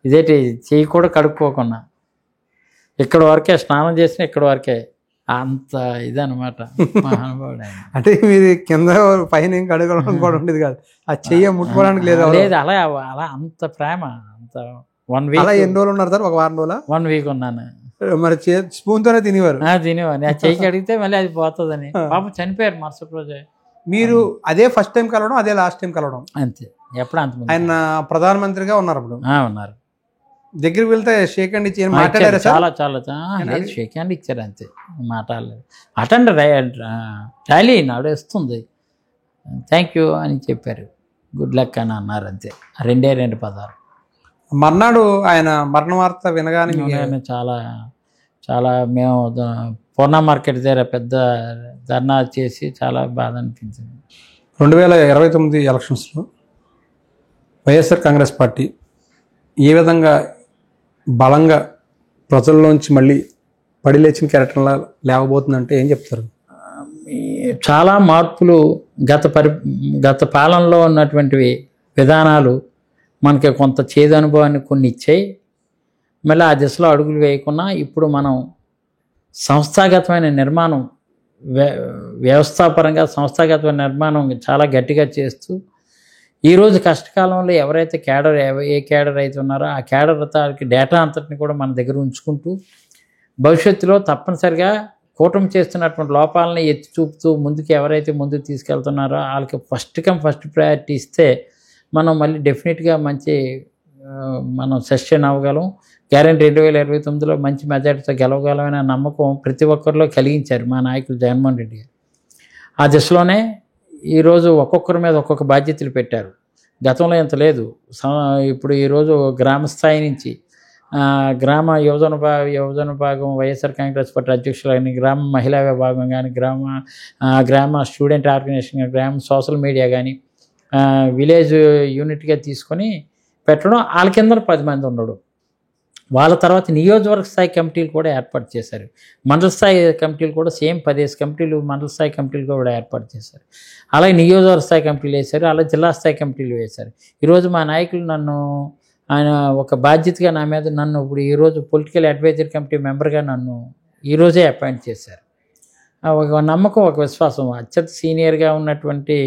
ఇదేంటి చెయ్యి కూడా కడుక్కోకుండా, ఇక్కడ వరకే స్నానం చేసిన, ఇక్కడ వరకే, అంత ఇదనమాట మహానుభావుడు.
అంటే మీరు కింద పైన ఏం కడగడం కూడా ఉండేది కాదు, ఆ చెయ్యి ముట్టుకోవడానికి లేదు.
అలా అంత ప్రేమ, అంత 1 వీక్.
అలా ఎన్ని రోజులు ఉన్నారు సార్? ఒక వారం రోజుల?
1 వీక్ ఉన్నాను.
మరి స్పూన్ తోనే తినేవారు?
తినేవాడిని. ఆ చెయ్యికి అడిగితే మళ్ళీ అది పోతుందని. పాపం చనిపోయారు మరుసటి రోజే.
మీరు అదే ఫస్ట్ టైం కలవడం, అదే లాస్ట్ టైం కలవడం?
అంతే. ఎప్పుడు అంత
ఆయన ప్రధానమంత్రిగా ఉన్నారు అప్పుడు?
ఉన్నారు.
దగ్గరికి వెళ్తే షేక్ హ్యాండ్ ఇచ్చి మాట్లాడారు?
చాలా షేక్ హ్యాండ్ ఇచ్చారు, అంతే. మాట్లాడలేదు. అటెండ్ ర్యాలీ నడుస్తుంది, థ్యాంక్ యూ అని చెప్పారు, గుడ్ లక్ అని అన్నారు, అంతే. 2 పదాలు.
మర్నాడు ఆయన మరణ వార్త వినగానే
చాలా మేము పూర్ణ మార్కెట్ దగ్గర పెద్ద ధర్నా చేసి చాలా బాధ అనిపించింది.
2029 ఎలక్షన్స్లో వైఎస్ఆర్ కాంగ్రెస్ పార్టీ ఏ విధంగా బలంగా ప్రజల్లోంచి మళ్ళీ పడిలేచిన క్యారెక్టర్లా లేవబోతుందంటే ఏం చెప్తారు?
చాలా మార్పులు గత పాలనలో ఉన్నటువంటివి విధానాలు మనకి కొంత చేదు అనుభవాన్ని కొన్ని ఇచ్చాయి. మళ్ళీ ఆ దిశలో అడుగులు వేయకుండా ఇప్పుడు మనం సంస్థాగతమైన నిర్మాణం, వ్యవస్థాపరంగా సంస్థాగతమైన నిర్మాణం చాలా గట్టిగా చేస్తూ ఈరోజు కష్టకాలంలో ఎవరైతే ఏ క్యాడర్ అయితే ఉన్నారో ఆ క్యాడర్ తాలూకు డేటా అంతటిని కూడా మన దగ్గర ఉంచుకుంటూ భవిష్యత్తులో తప్పనిసరిగా కూటమి చేస్తున్నటువంటి లోపాలని ఎత్తి చూపుతూ ఎవరైతే ముందుకు తీసుకెళ్తున్నారో వాళ్ళకి ఫస్ట్ ప్రయారిటీ ఇస్తే మనం మళ్ళీ డెఫినెట్గా మంచి మనం సస్టైన్ అవ్వగలం. గ్యారెంటీ 2029లో మంచి మెజార్టీతో గెలవగలమనే నమ్మకం ప్రతి ఒక్కరిలో కలిగించారు మా నాయకులు జగన్మోహన్ రెడ్డి గారు. ఆ దిశలోనే ఈరోజు ఒక్కొక్కరి మీద ఒక్కొక్క బాధ్యతలు పెట్టారు. గతంలో ఇంత లేదు. ఇప్పుడు ఈరోజు గ్రామ స్థాయి నుంచి గ్రామ యువజన భాగం వైఎస్ఆర్ కాంగ్రెస్ పార్టీ అధ్యక్షులు కానీ, గ్రామ మహిళా విభాగం కానీ, గ్రామ స్టూడెంట్ ఆర్గనైజేషన్ కానీ, గ్రామ సోషల్ మీడియా కానీ, విలేజ్ యూనిట్గా తీసుకొని పెట్టడం, వాళ్ళ కింద 10 మంది ఉండడం. వాళ్ళ తర్వాత నియోజకవర్గ స్థాయి కమిటీలు కూడా ఏర్పాటు చేశారు. మండల స్థాయి కమిటీలు కూడా సేమ్ 10 కమిటీలు మండల స్థాయి కమిటీలు కూడా ఏర్పాటు చేశారు. అలాగే నియోజకవర్గ స్థాయి కమిటీలు వేశారు, అలాగే జిల్లా స్థాయి కమిటీలు వేశారు. ఈరోజు మా నాయకులు ఆయన ఒక బాధ్యతగా నన్ను ఇప్పుడు ఈరోజు పొలిటికల్ అడ్వైజరీ కమిటీ మెంబర్గా నన్ను ఈరోజే అపాయింట్ చేశారు. ఒక నమ్మకం, ఒక విశ్వాసం. అత్యంత సీనియర్గా ఉన్నటువంటి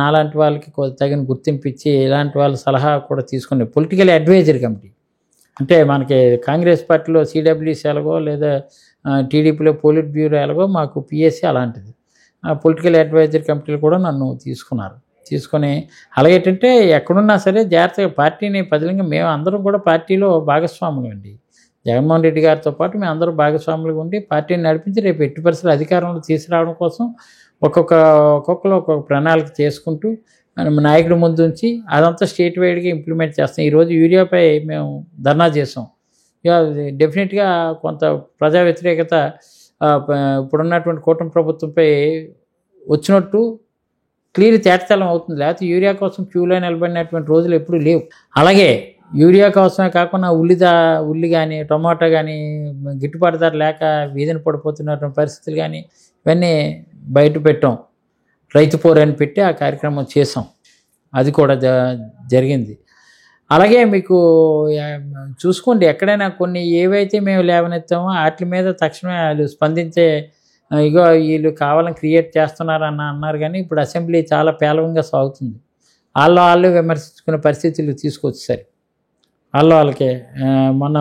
నాలాంటి వాళ్ళకి తగిన గుర్తింపు ఇచ్చి ఇలాంటి వాళ్ళ సలహా కూడా తీసుకునే పొలిటికల్ అడ్వైజరీ కమిటీ అంటే మనకి కాంగ్రెస్ పార్టీలో సిడబ్ల్యూసీ ఎలాగో లేదా టీడీపీలో పోలిట్ బ్యూరో ఎలాగో మాకు పిఎస్సీ అలాంటిది. పొలిటికల్ అడ్వైజరీ కమిటీలు కూడా నన్ను తీసుకొని అలాగేంటంటే ఎక్కడున్నా సరే జాగ్రత్తగా పార్టీని పదిలంగా మేము అందరం కూడా పార్టీలో భాగస్వాములు అండి. జగన్మోహన్ రెడ్డి గారితో పాటు మేము అందరూ భాగస్వాములుగా ఉండి పార్టీని నడిపించి రేపు ఎట్టి పరిస్థితులు అధికారంలో తీసుకురావడం కోసం ఒక్కొక్కరు ఒక్కొక్క ప్రణాళిక చేసుకుంటూ నాయకుడి ముందు ఉంచి అదంతా స్టేట్ వైడ్గా ఇంప్లిమెంట్ చేస్తాం. ఈరోజు యూరియాపై మేము ధర్నా చేసాం. ఇక డెఫినెట్గా కొంత ప్రజా వ్యతిరేకత ఇప్పుడున్నటువంటి కూటమి ప్రభుత్వంపై వచ్చినట్టు క్లియర్ తేటతెల్లం అవుతుంది. లేకపోతే యూరియా కోసం క్యూలో నిలబడినటువంటి రోజులు ఎప్పుడూ లేవు. అలాగే యూరియా కోసమే కాకుండా ఉల్లి కానీ టొమాటో కానీ గిట్టుబాటు ధర లేక వీధిన పడిపోతున్నటువంటి పరిస్థితులు కానీ ఇవన్నీ బయట పెట్టాం. రైతు పోరని పెట్టి ఆ కార్యక్రమం చేసాం. అది కూడా జరిగింది. అలాగే మీకు చూసుకోండి, ఎక్కడైనా కొన్ని ఏవైతే మేము లేవనెత్తామో వాటి మీద తక్షణమే వాళ్ళు స్పందించే ఇగో వీళ్ళు కావాలని క్రియేట్ చేస్తున్నారని అన్నారు. కానీ ఇప్పుడు అసెంబ్లీ చాలా పేలవంగా సాగుతుంది. వాళ్ళు విమర్శించుకునే పరిస్థితులు తీసుకొచ్చేసరి వాళ్ళకే మొన్న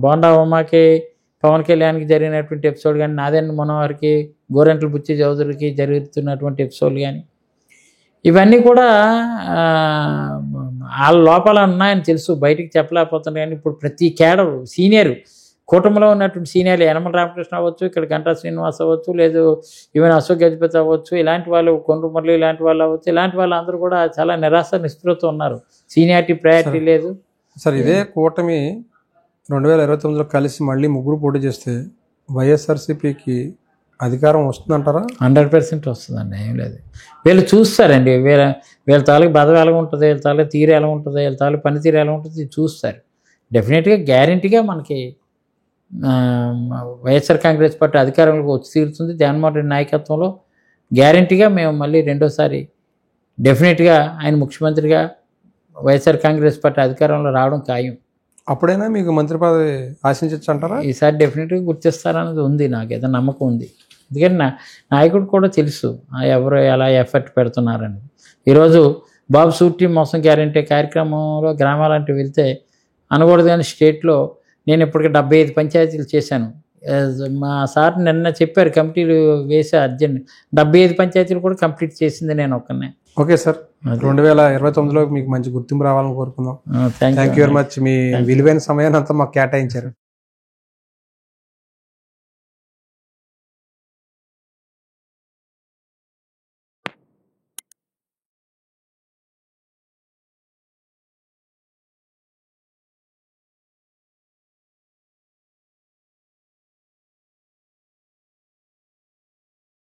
బోండా ఉమాకి పవన్ కళ్యాణ్కి జరిగినటువంటి ఎపిసోడ్ కానీ, నాదెండ్ల మనోహర్కి గోరెంట్ల బుచ్చి చౌదరికి జరుగుతున్నటువంటి ఎపిసోడ్ కానీ ఇవన్నీ కూడా వాళ్ళ లోపాలు ఉన్నాయని తెలుసు, బయటికి చెప్పలేకపోతున్నారు. కానీ ఇప్పుడు ప్రతి క్యాడర్ సీనియర్ కూటమిలో ఉన్నటువంటి సీనియర్లు యనమల రామకృష్ణ అవ్వచ్చు, ఇక్కడ గంటా శ్రీనివాస్ అవ్వచ్చు, లేదు ఈవెన్ అశోక్ గజపతి అవ్వచ్చు, ఇలాంటి వాళ్ళు కొండ్రు మురళి ఇలాంటి వాళ్ళు అవ్వచ్చు, ఇలాంటి వాళ్ళు అందరూ కూడా చాలా నిరాశ నిస్పృహతో ఉన్నారు. సీనియారిటీ ప్రయారిటీ లేదు.
సార్ ఇదే కూటమి 2029లో కలిసి మళ్ళీ ముగ్గురు పోటీ చేస్తే వైఎస్ఆర్సీపీకి అధికారం వస్తుందంటారా?
100% వస్తుందండి. ఏం లేదు, వీళ్ళు చూస్తారండి. వీళ్ళ తాలూకు బదవి ఎలా ఉంటుంది, వీళ్ళ తాలూకు తీరు ఎలా ఉంటుంది, వీళ్ళ తాలూకు పనితీరు ఎలా ఉంటుంది చూస్తారు. డెఫినెట్గా గ్యారంటీగా మనకి వైఎస్ఆర్ కాంగ్రెస్ పార్టీ అధికారంలోకి వచ్చి తీరుతుంది. జగన్మోహన్ రెడ్డి నాయకత్వంలో గ్యారంటీగా మేము మళ్ళీ రెండోసారి డెఫినెట్గా ఆయన ముఖ్యమంత్రిగా వైఎస్ఆర్ కాంగ్రెస్ పార్టీ అధికారంలో రావడం ఖాయం.
అప్పుడైనా మీకు మంత్రి పదవి ఆశించవచ్చు అంటారా?
ఈసారి డెఫినెట్గా గుర్తిస్తారన్నది ఉంది, నాకు ఏదో నమ్మకం ఉంది. ఎందుకంటే నాయకుడు కూడా తెలుసు ఎవరు ఎలా ఎఫర్ట్ పెడుతున్నారని. ఈరోజు బాబు సూటి మోసం గ్యారంటీ కార్యక్రమంలో గ్రామాలంటే వెళ్తే అనకూడదు, కానీ స్టేట్లో నేను ఇప్పటికీ 75 పంచాయతీలు చేశాను. మా సార్ నిన్న చెప్పారు కమిటీలు వేసే అర్జెంట్ 75 పంచాయతీలు కూడా కంప్లీట్ చేసింది నేను ఒక్కనే.
ఓకే సార్, 2029లో మీకు మంచి గుర్తింపు రావాలని కోరుకుందాం. Thank you very much. మీ విలువైన సమయాన్ని అంతా మాకు కేటాయించారు.